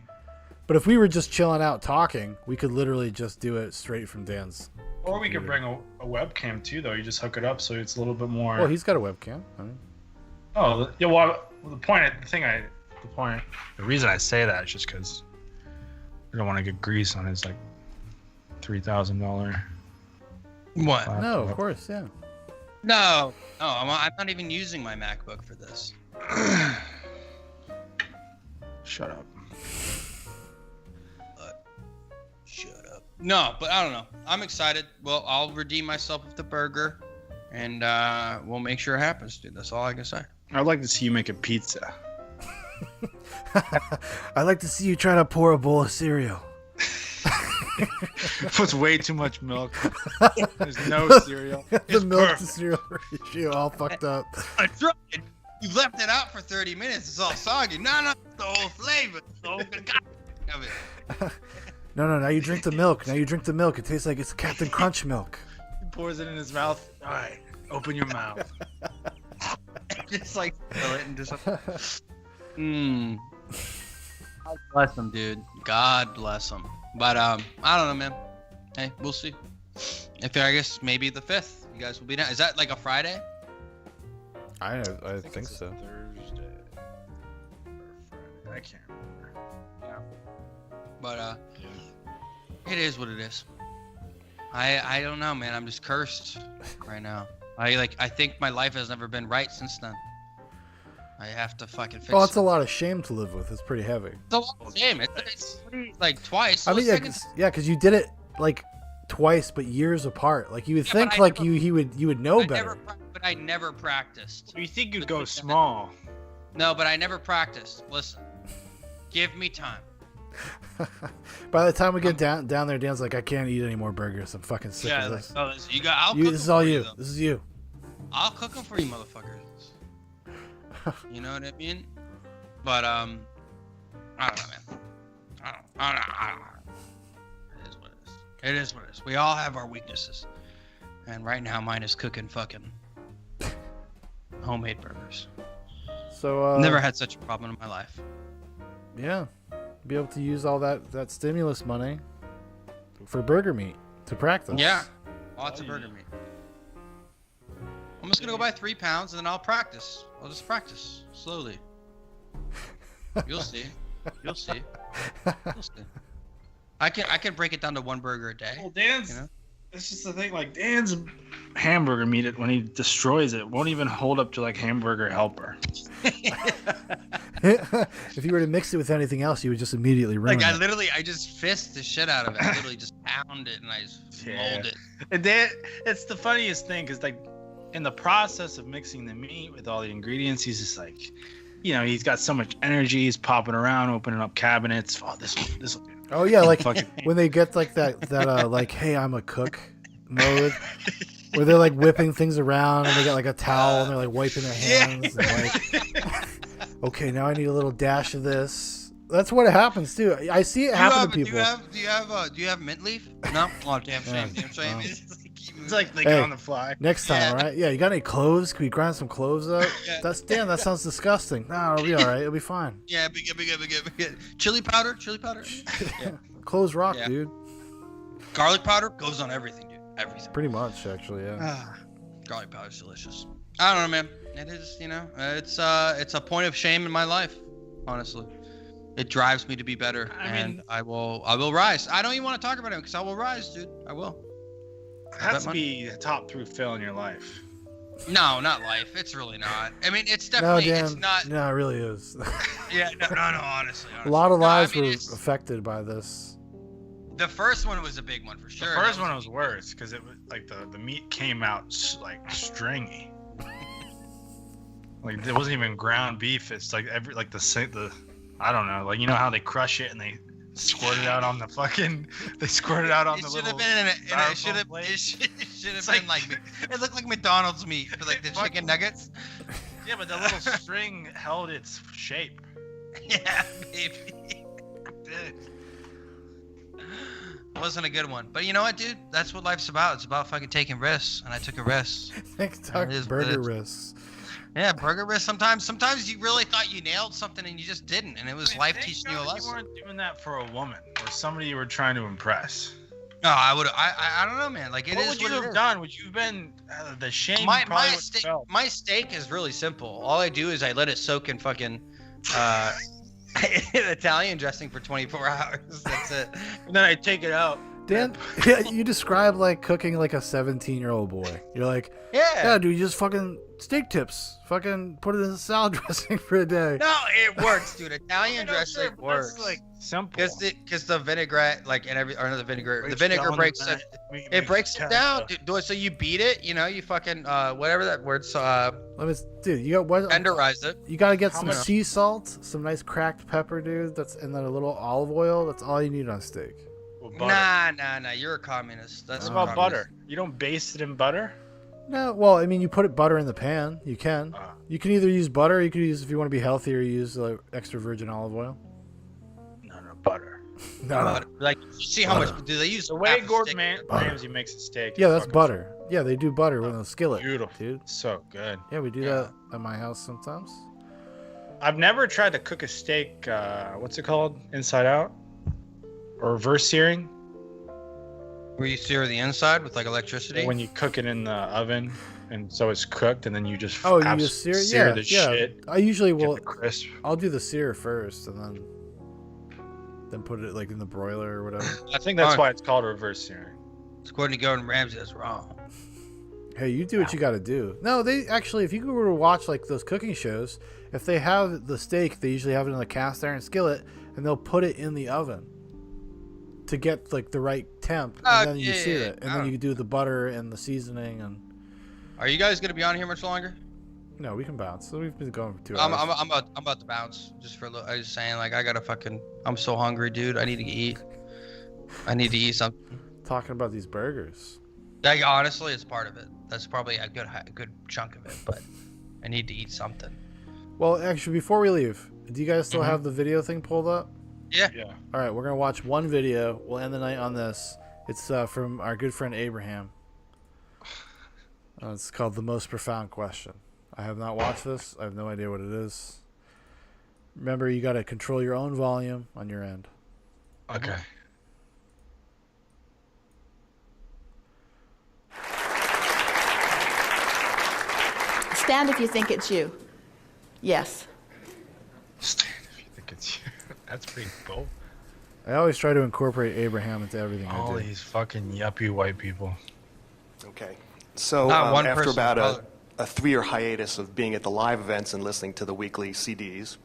But if we were just chilling out talking, we could literally just do it straight from Dan's. Or we could bring a webcam too, though. You just hook it up so it's a little bit more. Well, he's got a webcam. I mean, Yeah. Well, the reason I say that is just because I don't want to get grease on his like $3,000. What? no, of course, yeah. No, I'm not even using my MacBook for this. Shut up. Shut up. No, but I don't know. I'm excited. Well, I'll redeem myself with the burger, and we'll make sure it happens, dude. That's all I can say. I'd like to see you make a pizza. I'd like to see you try to pour a bowl of cereal. Puts way too much milk. There's no cereal. The It's milk to perfect. cereal ratio all fucked up. I tried. You left it out for 30 minutes. It's all soggy. No, it's the whole flavor. It's the whole of it. No, now you drink the milk. Now you drink the milk. It tastes like it's Captain Crunch milk. He pours it in his mouth. All right, open your mouth. Just like fill it and just. God bless him, dude. God bless him. But I don't know, man. Hey, we'll see. I guess maybe the 5th. You guys will be down. Is that like a Friday? I think it's a so. Thursday or Friday. I can't remember. But it is what it is. I don't know, man. I'm just cursed right now. I think my life has never been right since then. I have to fucking fix Oh, it's it. a lot of shame to live with. It's pretty heavy. It's a lot of shame. It's like twice. I mean, So yeah, second- because you did it like twice, but years apart. Like you would Yeah, think, but I like never- you would know better. But I never practiced. You think you'd go small? No, but I never practiced. Listen, give me time. By the time we get down there, Dan's like, I can't eat any more burgers. I'm fucking sick of this. oh, you got. I'll You, cook this is them all for you. though. This is you. I'll cook them for you, motherfuckers. You know what I mean? But I don't know, man. I don't know. It is what it is. It is what it is. We all have our weaknesses, and right now mine is cooking fucking homemade burgers. So Never had such a problem in my life. yeah, be able to use all that stimulus money for burger meat to practice. Yeah, lots of burger meat. I'm just gonna go buy 3 pounds and then I'll practice. I'll just practice slowly. You'll see. You'll see. You'll see. I can break it down to 1 burger a day. Well, Dan's. You know? It's just the thing. Like Dan's hamburger meat, when he destroys it, won't even hold up to like Hamburger Helper. If you were to mix it with anything else, you would just immediately ruin Like it. I just fist the shit out of it. I literally just pound it and I just mold it. And then it's the funniest thing because like in the process of mixing the meat with all the ingredients, he's just like, you know, he's got so much energy. He's popping around, opening up cabinets. Oh, this will do. Oh yeah, like Fucking- when they get like that like, hey, I'm a cook mode, where they're like whipping things around and they got like a towel and they're like wiping their hands. And, like, okay, now I need a little dash of this. That's what happens too. I see it happen to people. Do you have mint leaf? No. Oh damn shame. Yeah. Damn shame. Oh. It's like thinking Hey. on the fly. Next time, Yeah. all right? Yeah, you got any cloves? Can we grind some cloves up? Yeah. Damn, that sounds disgusting. No, it'll be all right. It'll be fine. Yeah, be good. Chili powder. Yeah. Cloves rock, Yeah. dude. Garlic powder goes on everything, dude. Everything. Pretty much, actually, yeah. Ah, garlic powder is delicious. I don't know, man. It is, it's a point of shame in my life, honestly. It drives me to be better, I will rise. I don't even want to talk about it because I will rise, dude. I will. It has to be a top 3 fail in your life. No, not life. It's really not. I mean, it's No, definitely. Dan. It's not. No, it really is. Yeah, no. Honestly. A lot of No, lives I mean, were it's- affected by this. The first one was a big one for sure. The first one was worse because it was like the meat came out like stringy. Like it wasn't even ground beef. It's like the I don't know. Like you know how they crush it and they squirt it out on the fucking. They squirt it out on It the should little. have been it styrofoam should have plate. it should have It's been like it looked like McDonald's meat for like the chicken nuggets. Yeah, but the little string held its shape. Yeah, baby. Dude. Wasn't a good one. But you know what, dude? That's what life's about. It's about fucking taking risks. And I took a risk. TikTok It is what burger it is. risks. Yeah, burger risks sometimes you really thought you nailed something and you just didn't. And it was life Thank teaching you a God lesson. You weren't doing that for a woman or somebody you were trying to impress. No, I don't know, man. Like it What is would you what it have is. done? Would you have been the shame? My you probably would have steak felt. my steak is really simple. All I do is I let it soak in fucking Italian dressing for 24 hours. That's it. And then I take it out. Dan, yeah, you describe like cooking like a 17-year-old boy. You're like, yeah, dude, you just fucking steak tips. Fucking put it in a salad dressing for a day. No, it works, dude. Italian No, dressing sure, but works. That's like simple. Because the vinaigrette, like, and every, or not the vinegar, the Breaks vinegar down breaks the it. meat, It makes breaks it kind down. of- Dude, so you beat it, you fucking, whatever that word's, Let me, dude, you got what? tenderize it. You gotta get How some much- sea salt, some nice cracked pepper, dude. And then a little olive oil. That's all you need on steak. With butter. Nah. You're a communist. That's What a about communist. butter? You don't baste it in butter? No, well, I mean, you put butter in the pan. You can. You can either use butter. Or you could use, if you want to be healthier, use extra virgin olive oil. No, butter. No. Butter. Like, see how much do they use? The way half a Gordon stick? Ramsay makes a steak. Yeah, is that's fucking butter. Yeah, they do butter with a skillet. Beautiful. dude. So good. Yeah, we do Yeah. that at my house sometimes. I've never tried to cook a steak. What's it called? Inside out, or reverse searing? Where you sear the inside with like electricity? When you cook it in the oven, and so it's cooked, and then you just Oh, you just sear? Yeah, the yeah. shit. I usually Get will. the crisp. I'll do the sear first, and then put it like in the broiler or whatever. I think that's Fine. why it's called reverse searing. According to Gordon Ramsay, that's wrong. Hey, you do what you got to do. No, they actually, if you were to watch like those cooking shows, if they have the steak, they usually have it in a cast iron skillet, and they'll put it in the oven to get like the right temp, and Oh, then you yeah, sear yeah, it, and yeah. then you do the butter and the seasoning, and Are you guys gonna be on here much longer? no, we can bounce. So we've been going for 2 I'm hours. about to bounce just for a little. I was just saying, like, I gotta fucking. I'm so hungry, dude. I need to eat. I need to eat something. Talking about these burgers. Like, honestly, it's part of it. That's probably a good chunk of it, but I need to eat something. Well, actually, before we leave, do you guys still Mhm. have the video thing pulled up? Yeah. Yeah. All right, we're gonna watch one video. We'll end the night on this. It's from our good friend Abraham. It's called "The Most Profound Question." I have not watched this. I have no idea what it is. Remember, you got to control your own volume on your end. Okay. Stand if you think it's you. Yes. Stand if you think it's you. That's pretty bold. I always try to incorporate Abraham into everything I All do. these fucking yuppie white people. Okay. So Not one after person about of color. a 3-year hiatus of being at the live events and listening to the weekly CDs,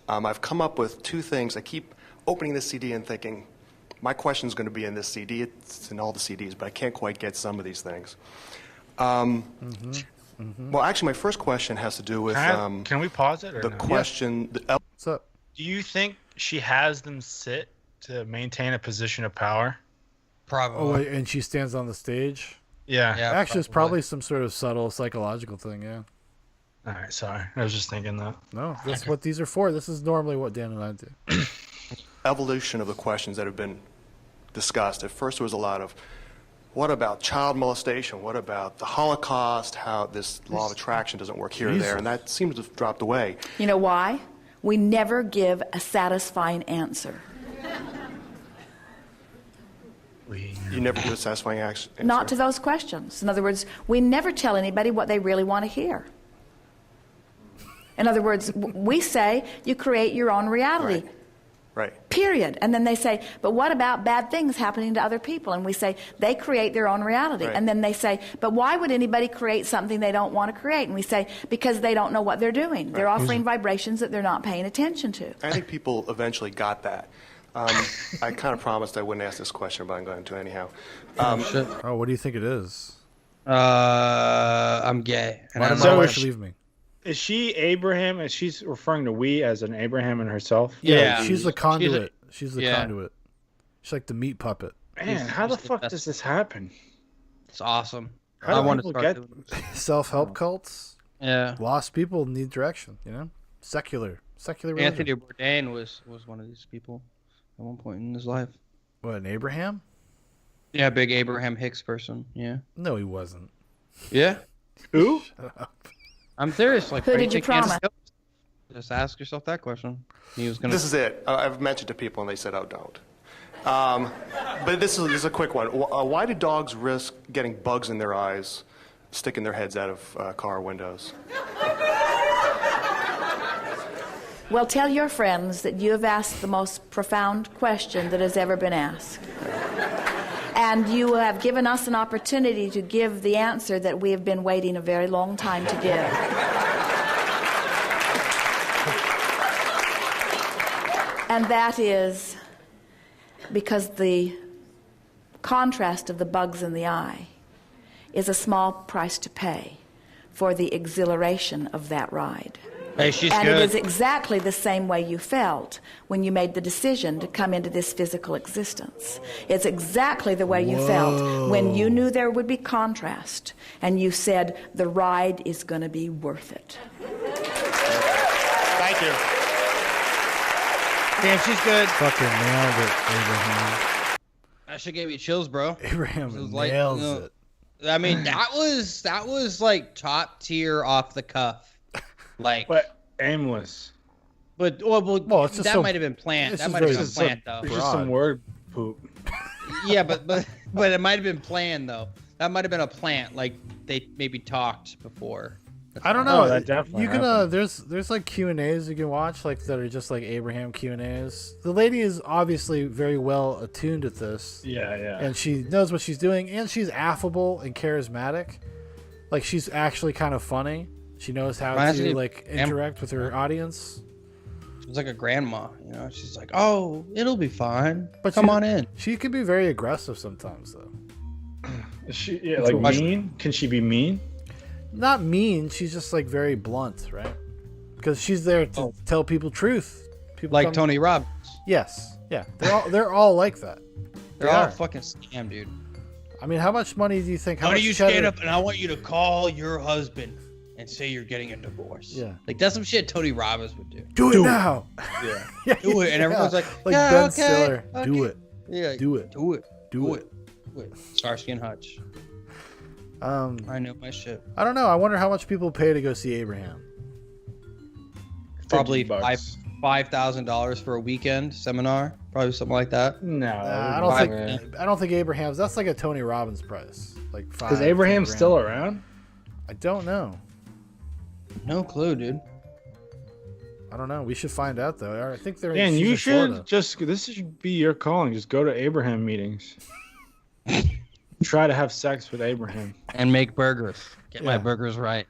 I've come up with 2 things. I keep opening this CD and thinking, my question's going to be in this CD. It's in all the CDs, but I can't quite get some of these things. Well, actually, my first question has to do with Can we pause it? Or the no? question. What's up? Do you think she has them sit to maintain a position of power? Probably. Oh, wait, and she stands on the stage. Yeah. Yeah, Actually, it's probably some sort of subtle psychological thing. Yeah. All right. Sorry. I was just thinking that. No, that's what these are for. This is normally what Dan and I do. evolution of the questions that have been discussed. At first, there was a lot of, what about child molestation? What about the Holocaust? How this law of attraction doesn't work here or there? And that seems to have dropped away. You know why? We never give a satisfying answer. You never give a satisfying answer? Not to those questions. In other words, we never tell anybody what they really want to hear. In other words, we say you create your own reality. Right. Period. And then they say, but what about bad things happening to other people? And we say, they create their own reality. Right. And then they say, but why would anybody create something they don't want to create? And we say, because they don't know what they're doing. Right. They're offering vibrations that they're not paying attention to. I think people eventually got that. I kind of promised I wouldn't ask this question, but I'm going to anyhow. Oh, what do you think it is? I'm gay. And Why I'm did my not- wife leave me? Is she Abraham? Is she's referring to we as an Abraham and herself? Yeah. She's the conduit. She's the yeah. conduit. She's like the meat puppet. Man, how the She's the fuck best. does this happen? It's awesome. How I do want to people start get- doing this. Self-help cults. Yeah. Lost people need direction. You know, secular religion. Anthony Bourdain was one of these people at one point in his life. What, an Abraham? Yeah, big Abraham Hicks person. Yeah. No, he wasn't. Yeah. Who? I'm serious. Like, Who are did you taking promise? antidotes? Just ask yourself that question. He was gonna. This is it. I've mentioned to people, and they said, oh, don't. But this is a quick one. Why do dogs risk getting bugs in their eyes, sticking their heads out of car windows? Well, tell your friends that you have asked the most profound question that has ever been asked. And you have given us an opportunity to give the answer that we have been waiting a very long time to give. And that is because the contrast of the bugs in the eye is a small price to pay for the exhilaration of that ride. Hey, she's And good. it is exactly the same way you felt when you made the decision to come into this physical existence. It's exactly the way you felt when you knew there would be contrast and you said, the ride is going to be worth it. Thank you. Damn, she's good. Fucking nailed it, Abraham. That shit gave me chills, bro. Abraham It was like, nails you know, it. I mean, that was like top tier off the cuff. Like, But aimless. well, Well, it's just that so- might have been planned. this That is might have very- been It's planned, though. It's just some word poop. Yeah, but it might have been planned, though. That might have been a plant. Like they maybe talked before. I don't know. Oh, that definitely you can happened. there's like Q&As you can watch like that are just like Abraham Q&As. The lady is obviously very well attuned at this. Yeah, yeah. And she knows what she's doing, and she's affable and charismatic. Like she's actually kind of funny. She knows how Reminds to me of like interact with her audience. It's like a grandma, you know. She's like, "Oh, it'll be fine. But Come she- on in." She can be very aggressive sometimes, though. Is she like what- mean? Can she be mean? Not mean. She's just like very blunt, right? Because she's there to tell people truth. People Like come- Tony Robbins. Yes. Yeah. They're all like that. They're They all are. fucking scam, dude. I mean, how much money do you think? How Why much don't you cheddar- stand up and I want you to call your husband and say you're getting a divorce? Yeah. Like that's some shit Tony Robbins would do. Do it now. Yeah. Yeah, Do it, and everyone's like, yeah, Ben okay, Stiller. Do okay. it. Yeah. Do it. Do it. Do it. Do it. Starsky and Hutch. I know my shit. don't know. I wonder how much people pay to go see Abraham. Probably $50. $5,000 for a weekend seminar. Probably something like that. No. I don't think Abraham's. That's like a Tony Robbins price. Like 5. Is Abraham 10 still grand. around? I don't know. No clue, dude. I don't know. We should find out though. I think they're. Dan, she's you in should Florida. just. This should be your calling. Just go to Abraham meetings. Try to have sex with Abraham. And make burgers. Get my Yeah. burgers right.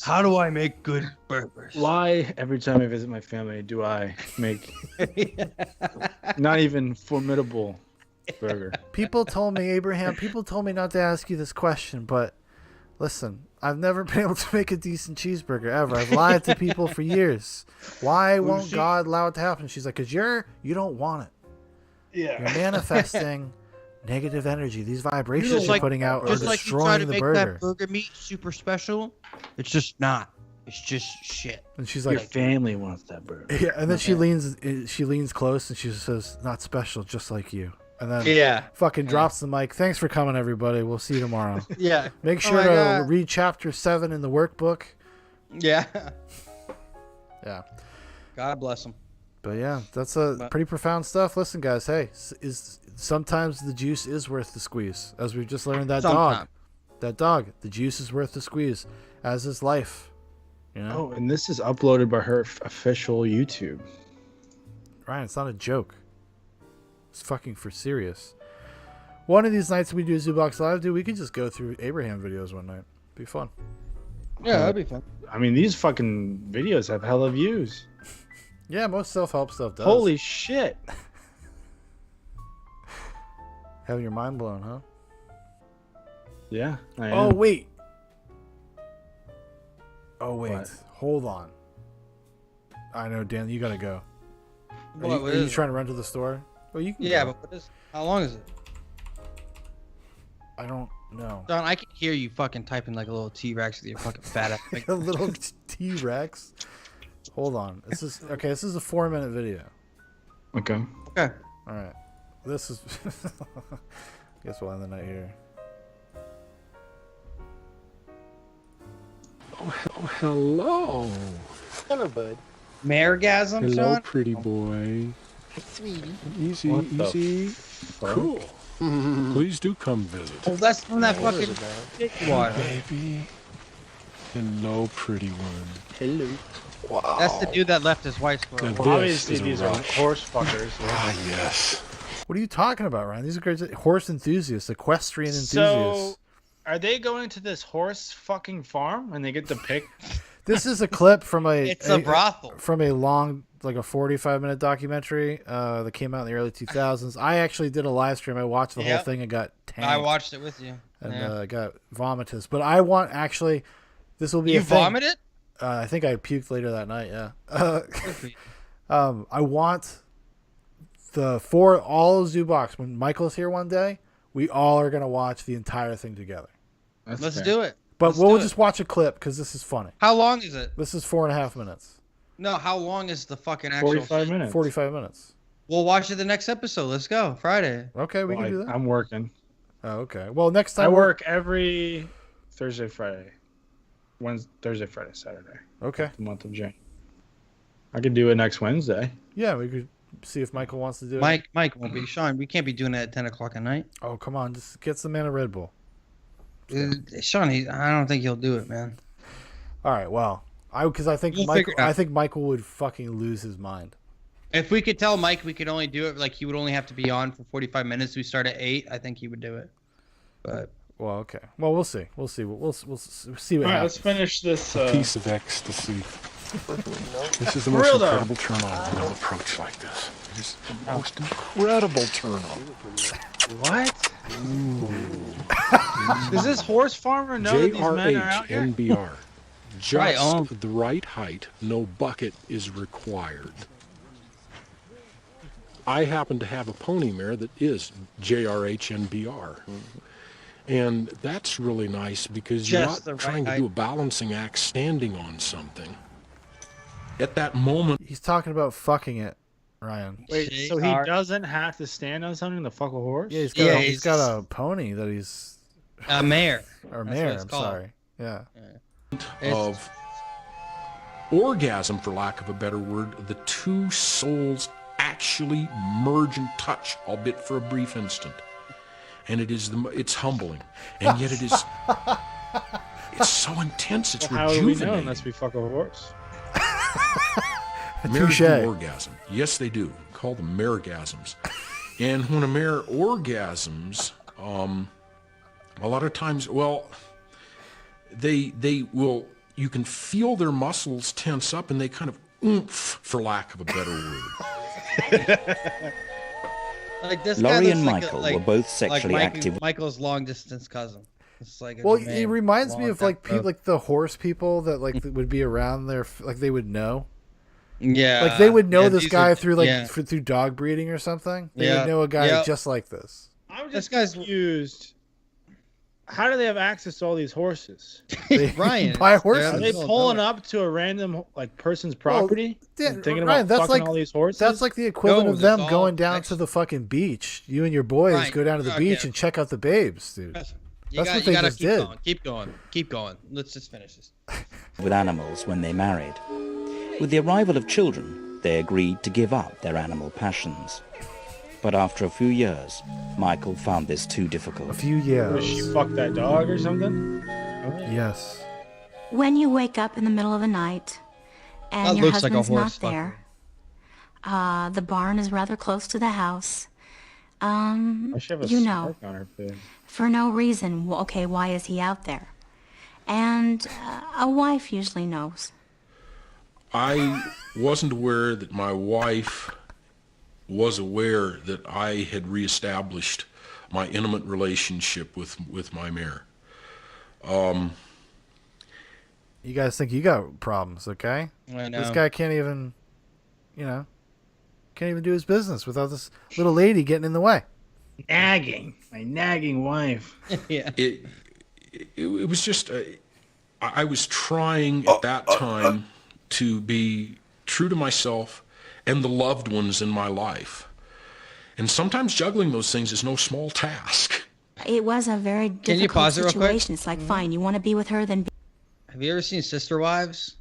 How do I make good burgers? Why every time I visit my family do I make not even formidable burger? People told me, Abraham. People told me not to ask you this question, but listen, I've never been able to make a decent cheeseburger ever. I've lied to people for years. Why won't God allow it to happen? She's like, 'cause you don't want it. You're manifesting negative energy. These vibrations you're putting out are Just like you try destroying to the make burger. that burger meat super special, it's just not. It's just shit. And she's Your like, family wants that burger. yeah. And then she leans close and she says, "Not special, just like you." And then Yeah. fucking drops the mic. Thanks for coming, everybody. We'll see you tomorrow. Yeah. Make Oh sure my to God. read chapter 7 in the workbook. Yeah. Yeah. God bless him. But yeah, that's a pretty profound stuff. Listen, guys, hey, sometimes the juice is worth the squeeze. As we've just learned, the juice is worth the squeeze, as is life. You know? Oh, and this is uploaded by her official YouTube. Ryan, it's not a joke. It's fucking for serious. One of these nights we do Zoobox Live, dude, we could just go through Abraham videos one night. Be fun. Yeah, that'd be fun. I mean, these fucking videos have hella views. Yeah, most self-help stuff does. Holy shit. Having your mind blown, huh? Yeah. I am. Oh, wait. Oh, wait. What? Hold on. I know, Dan, you gotta go. What Are you is it? trying to run to the store? Well, you can Yeah, go. but how long is it? I don't know. Don, I can hear you fucking typing like a little T-Rex with your fucking fat ass. Like a little T-Rex. Hold on. This is okay. This is a 4-minute video. Okay. Okay. All right. This is. Guess we'll end the night here. Oh, hello. Hello, bud. Maregasms, Hello, Shaun? pretty boy. Hey, sweetie. Easy, What the easy. Cool. Please do come visit. Oh, that's from that fucking shit you watched. Baby. Hello, pretty one. Hello. Wow. That's the dude that left his wife's for Now a this Obviously, is a these are rush. horse fuckers. Ah, yes. What are you talking about, Ryan? These are great horse enthusiasts, equestrian So, enthusiasts. are they going to this horse fucking farm and they get to pick? This is a clip from It's a brothel. from a long, like a 45-minute documentary that came out in the early 2000s. I actually did a live stream. I watched the whole Yep. thing and got tanked. I watched it with you. and Yeah. got vomitous. But I want actually, this will be You a thing. vomited? I think I puked later that night. Yeah. I want for all Zoobox when Michael's here one day, we all are gonna watch the entire thing together. Let's do it. But Let's we'll do it. just watch a clip because this is funny. How long is it? This is 4.5 minutes. No, how long is the fucking actual 45 minutes. 45 minutes. We'll watch it the next episode. Let's go. Friday. Okay, we Well, can do that. I'm working. Oh, okay. Well, next time I work every Thursday, Friday. Thursday, Friday, Saturday. Okay. The month of June. I could do it next Wednesday. Yeah, we could see if Michael wants to do it. Mike won't be. Sean, we can't be doing that at 10 o'clock at night. Oh, come on. Just get some man a Red Bull. Sean, I don't think he'll do it, man. All right. Well, I think We'll Michael. figure it out. I think Michael would fucking lose his mind. If we could tell Mike we could only do it, like he would only have to be on for 45 minutes. We start at 8. I think he would do it. But Well, okay. Well, we'll see. We'll see. We'll see what All right, happens. let's finish this. A piece of ecstasy. This is the For most real, though. incredible turn on when an approach like this. It is the most incredible turn on. What? Does this horse farmer know that these men are out here? JRHNBR. Just Right, the right height, no bucket is required. I happen to have a pony mare that is JRHNBR. And that's really nice because you're Just the not right trying to height. do a balancing act standing on something. At that moment, He's talking about fucking it, Ryan. Wait, so he doesn't have to stand on something to fuck a horse? Yeah, he's got a pony that he's a mare. or That's mare. what it's I'm called. sorry. Yeah. of orgasm, for lack of a better word, the two souls actually merge and touch, albeit for a brief instant. And it's humbling, and yet it is it's so intense, it's Well, how do we know rejuvenating. unless we fuck a horse? Mares do Touche. orgasm. Yes, they do. Call them Maregasms. And when a mare orgasms, a lot of times, well, they will. You can feel their muscles tense up, and they kind of oomph, for lack of a better word. Like this Laurie guy and looks Michael like were both sexually active. Michael's long distance cousin. It's like a Well, name, it reminds me long of like time. people, like the horse people that like would be around there, like they would know. Yeah, Like they would know yeah, this these guy are- through like yeah. through dog breeding or something. They Yeah. would know a guy Yeah. just like this. I'm This just guy's- confused. how do they have access to all these horses? Ryan, buy they're horses. out Are in they the middle of pulling nowhere. up to a random like person's property? Yeah, and thinking Ryan, about that's fucking like all these horses? that's like the equivalent No, of them there's all going down to extra- the fucking beach. You and your boys Ryan, go down to the okay, beach okay. and check out the babes, dude. You That's what they gotta just keep did. going. Keep going. Let's just finish this. with animals when they married. With the arrival of children, they agreed to give up their animal passions. But after a few years, Michael found this too A difficult. few Does she years. fuck that dog or something? Yes. When you wake up in the middle of the night and That your looks like a husband's horse not there, the barn is rather close to the house. I should have a You know, spark on her face. for no reason. Okay, why is he out there? And a wife usually knows. I wasn't aware that my wife was aware that I had reestablished my intimate relationship with my mare. You guys think you got problems, okay? I know. This guy can't even, can't even do his business without this little lady getting in the way. Nagging. My nagging wife. Yeah. It was just I was trying at that time to be true to myself and the loved ones in my life, and sometimes juggling those things is no small task. It was a very you difficult pause it real quick? situation. It's like, fine, you want to be with her, then be. Have you ever seen Sister Wives?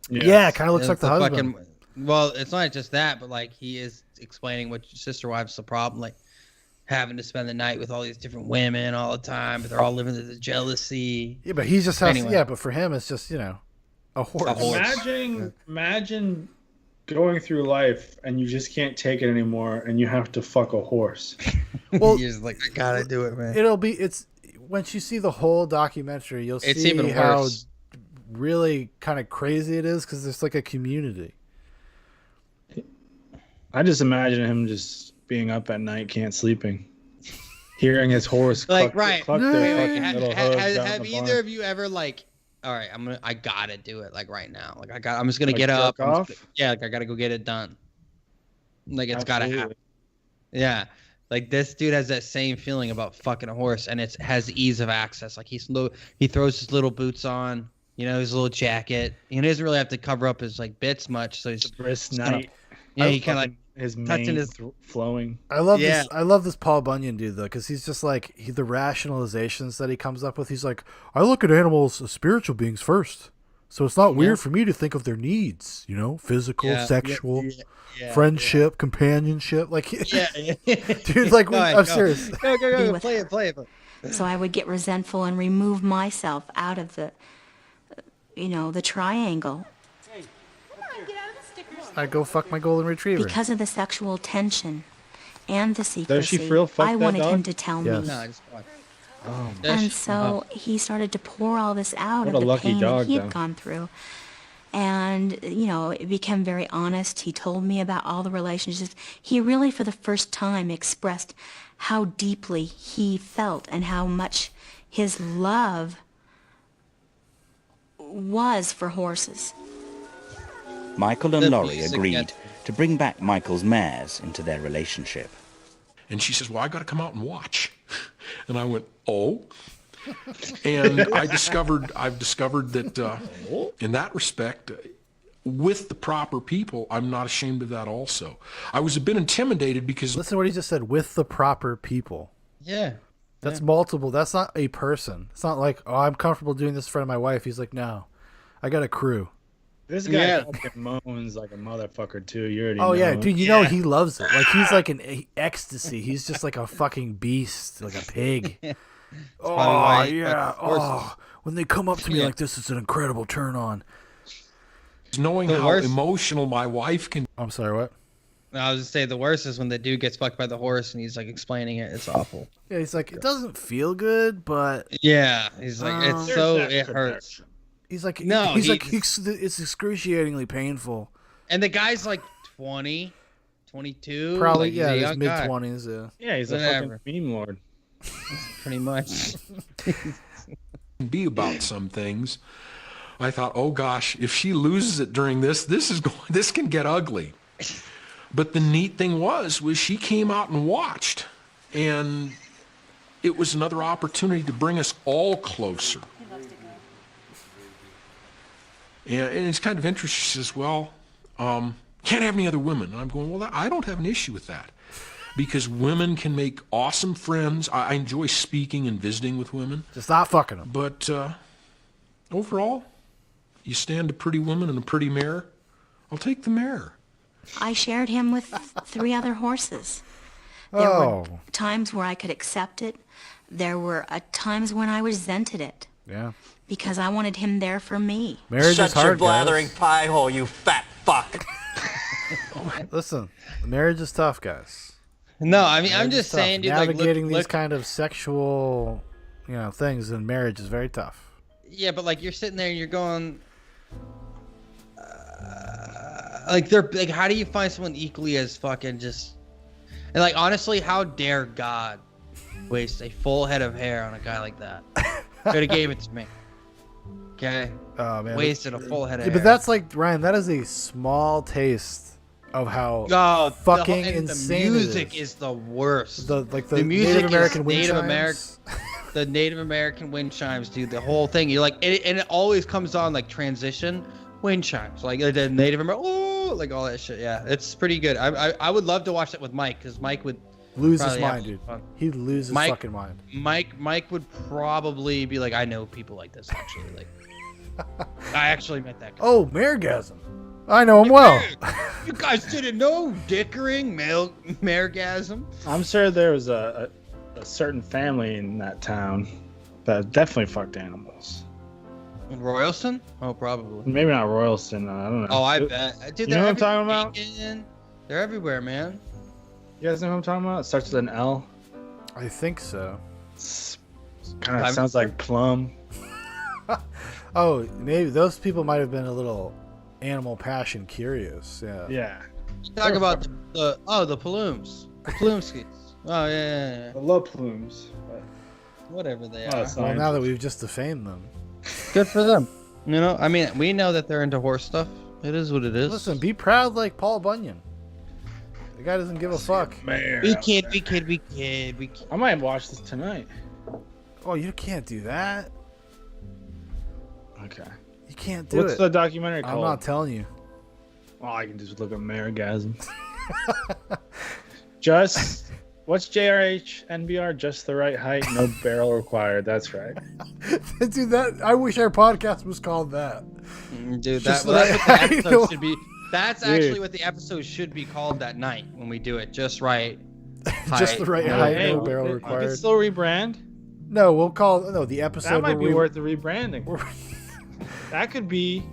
Yeah, it kind of looks like It's the husband. Well, it's not just that, but like he is explaining what Sister Wives the problem, like having to spend the night with all these different women all the time, but they're all living through the jealousy. Yeah, but he just has Anyway. yeah, but for him it's just, a horse. A horse. Imagine going through life and you just can't take it anymore and you have to fuck a horse. Well, He's like, I gotta do it, man. it's once you see the whole documentary, you'll It's see even how worse. really kind of crazy it is because it's like a community. I just imagine him just being up at night, can't sleeping, hearing his horse Like, cluck, right. cluck Wait, their wait, fucking Have, little hooves down have the either barn. of you ever like, all right, I gotta do it like right now. Like I'm just gonna Like get up. jerk I'm off? just- yeah, like I gotta go get it done. Like it's gotta happen. Absolutely. Yeah. Like this dude has that same feeling about fucking a horse, and it has ease of access. Like he throws his little boots on, his little jacket. He doesn't really have to cover up his like bits much, so he's Brisk just kinda- night. yeah, he kind of like His touching mane his- flowing. I love Yeah. this. I love this Paul Bunyan dude though, because he's just like the rationalizations that he comes up with. He's like, I look at animals as spiritual beings first, so it's not weird for me to think of their needs. Physical, Yeah. sexual, yeah, friendship, companionship. Like, yeah, dude, like, Go ahead, I'm go. serious. Go, with play her. it, play it. So I would get resentful and remove myself out of the, the triangle I go fuck my golden retriever. because of the sexual tension and the secrecy. she real fuck I that wanted him dog? to tell Yes. me. No, just watch. And so he started to pour all this out What of a the lucky pain dog, that he had though. gone through. And, it became very honest. He told me about all the relationships. He really, for the first time, expressed how deeply he felt and how much his love was for horses. Michael and The Laurie music agreed gets- to bring back Michael's mares into their relationship. And she says, well, I got to come out and watch. And I went, oh. And I've discovered that in that respect, with the proper people, I'm not ashamed of that also. I was a bit intimidated because Listen to what he just said. With the proper people. Yeah. That's multiple. That's not a person. It's not like, oh, I'm comfortable doing this in front of my wife. He's like, no, I got a crew. This guy Yeah. fucking moans like a motherfucker too. You already Oh know. yeah, dude. You know he loves it. Like he's like an ecstasy. He's just like a fucking beast, like a pig. Oh why he yeah. fucking horses. Oh, when they come up to me Yeah. like this, it's an incredible turn on. knowing The how worst- emotional my wife can I'm sorry. What? No, I was just saying the worst is when the dude gets fucked by the horse and he's like explaining it. It's awful. Yeah, he's like, it doesn't feel good, but Yeah, he's like, it's There's so that it connection. hurts. he's like, No, he's like, he's- it's excruciatingly painful. And the guy's like 20, 22. Probably, like, yeah, he's a his young guy, mid-20s. Yeah. Yeah, he's a Whatever. fucking meme lord. pretty much. be about some things. I thought, oh gosh, if she loses it during this can get ugly. But the neat thing was she came out and watched, and it was another opportunity to bring us all closer. And it's kind of interesting. She says, well, can't have any other women. And I'm going, well, I don't have an issue with that. Because women can make awesome friends. I enjoy speaking and visiting with women. Just not fucking them. But overall, you stand a pretty woman and a pretty mare, I'll take the mare. I shared him with 3 other horses. There were times where I could accept it. There were times when I resented it. Yeah. Because I wanted him there for me. Marriage is hard, Shut your blathering pie hole, you fat fuck. Listen, marriage is tough, guys. No, I mean, I'm Marriage is just tough. saying, dude. Navigating Like, these look, kind of sexual, things in marriage is very tough. yeah, but like you're sitting there and you're going, like they're like, how do you find someone equally as fucking just, and like honestly, how dare God waste a full head of hair on a guy like that? Could have gave it to me. Okay. Oh man, Wasted a full head of yeah, hair. but that's like Ryan. That is a small taste of how fucking insane the music it is the worst. The music Native American is wind Native chimes. American, the Native American wind chimes, dude. The whole thing. You're like, and it always comes on like transition wind chimes, like the Native American, like all that shit. Yeah, it's pretty good. I would love to watch it with Mike, because Mike would lose his probably have mind, dude. fun. He'd lose his fucking mind. Mike would probably be like, I know people like this actually. Like, I actually met that guy. Oh, Maregasm. I know him well. You guys didn't know Dickering, Maregasm. I'm sure there was a certain family in that town that definitely fucked animals. In Royalston? Oh, probably. Maybe not Royalston. I don't know. Oh, I bet. Dude, You know what I'm talking about? They're everywhere, man. You guys know what I'm talking about? It starts with an L. I think so. Kind of sounds like plum. Oh, maybe those people might have been a little animal passion curious. Yeah. Yeah. Talk about the plumes. The Plumskis. Oh, yeah. I love plumes. Whatever they Oh, are. Well, now that we've just defamed them. Good for them. You know, I mean, we know that they're into horse stuff. It is what it is. Listen, be proud like Paul Bunyan. The guy doesn't give a fuck. We kid. I might watch this tonight. Oh, you can't do that. Okay. You can't do What's it. the documentary I'm called? not telling you. Oh, I can just look up Maregasms. Just, what's JRH NBR? Just the right height, no barrel required. That's right. Dude, I wish our podcast was called that. Dude, Just that's what the you episode know. should be. That's actually what the episode should be called that night when we do it. Just right. Just the right height, Hey, no barrel we can required. still rebrand. No, we'll call the episode. That might where be worth the rebranding. That could be.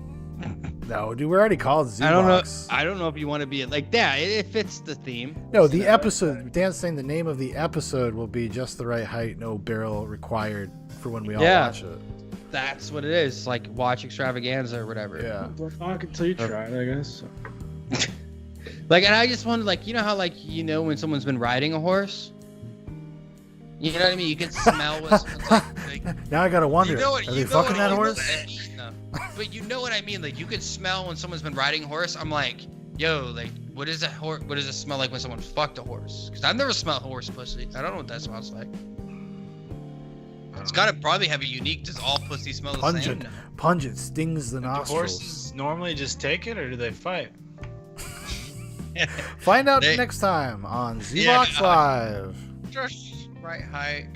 No, dude, we're already called Zoobox. I don't know if you want to be like that. It fits the theme. No, the episode. Dan's saying the name of the episode will be just the right height, no barrel required for when we all watch it. That's what it is. Like watch Extravaganza or whatever. Yeah. Well, fuck until you try it, I guess. Like, and I just wanted, like, you know how, like, when someone's been riding a horse? You know what I mean? You can smell what someone's like. Now I gotta wonder, are they fucking that horse? But you know what I mean? Like, you can smell when someone's been riding a horse. I'm like, yo, like, what does it smell like when someone fucked a horse? Because I've never smelled horse pussy. I don't know what that smells like. It's gotta probably have a unique. Does all pussy smell the Pungent, same? pungent, stings the Do nostrils. horses normally just take it, or do they fight? Find out next time on Zbox Live. Just right height,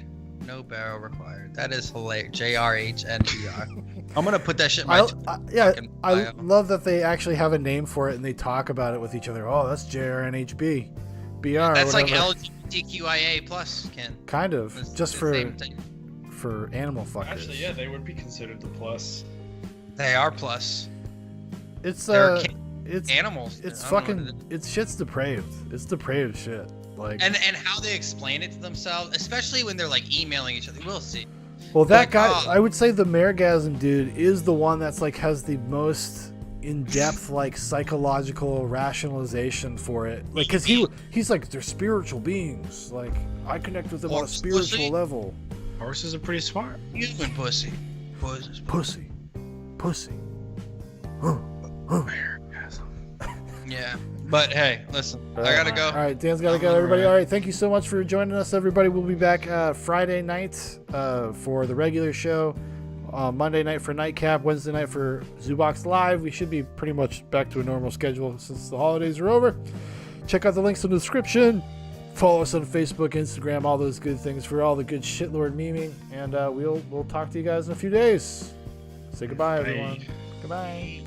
no barrel required. That is hilarious. JRHNBR. I'm gonna put that shit in my I love that they actually have a name for it and they talk about it with each other. Oh, that's JRNHB. BR. That's like whatever. LGBTQIA plus, Ken. Kind of. It's Just the for same thing. animal fuckers. Actually, yeah, they would be considered the plus. They are plus. It's it's animals. It's I don't know what fucking. It's shit's depraved. It's depraved shit. Like. And how they explain it to themselves, especially when they're like emailing each other. We'll see. Well, that like, guy, I would say the Maregasm dude is the one that's like has the most in-depth like psychological rationalization for it. Like, cause he's like they're spiritual beings. Like I connect with them on a spiritual level. Horses are pretty smart. Human pussy. Pussy. Yeah. But hey, listen, I gotta go. All right, Dan's got to go. Everybody, all right, thank you so much for joining us, everybody. We'll be back Friday night for the regular show. Monday night for Nightcap, Wednesday night for Zoobox Live. We should be pretty much back to a normal schedule since the holidays are over. Check out the links in the description. Follow us on Facebook, Instagram, all those good things for all the good shitlord memeing. And we'll talk to you guys in a few days. Say goodbye, everyone. Goodbye.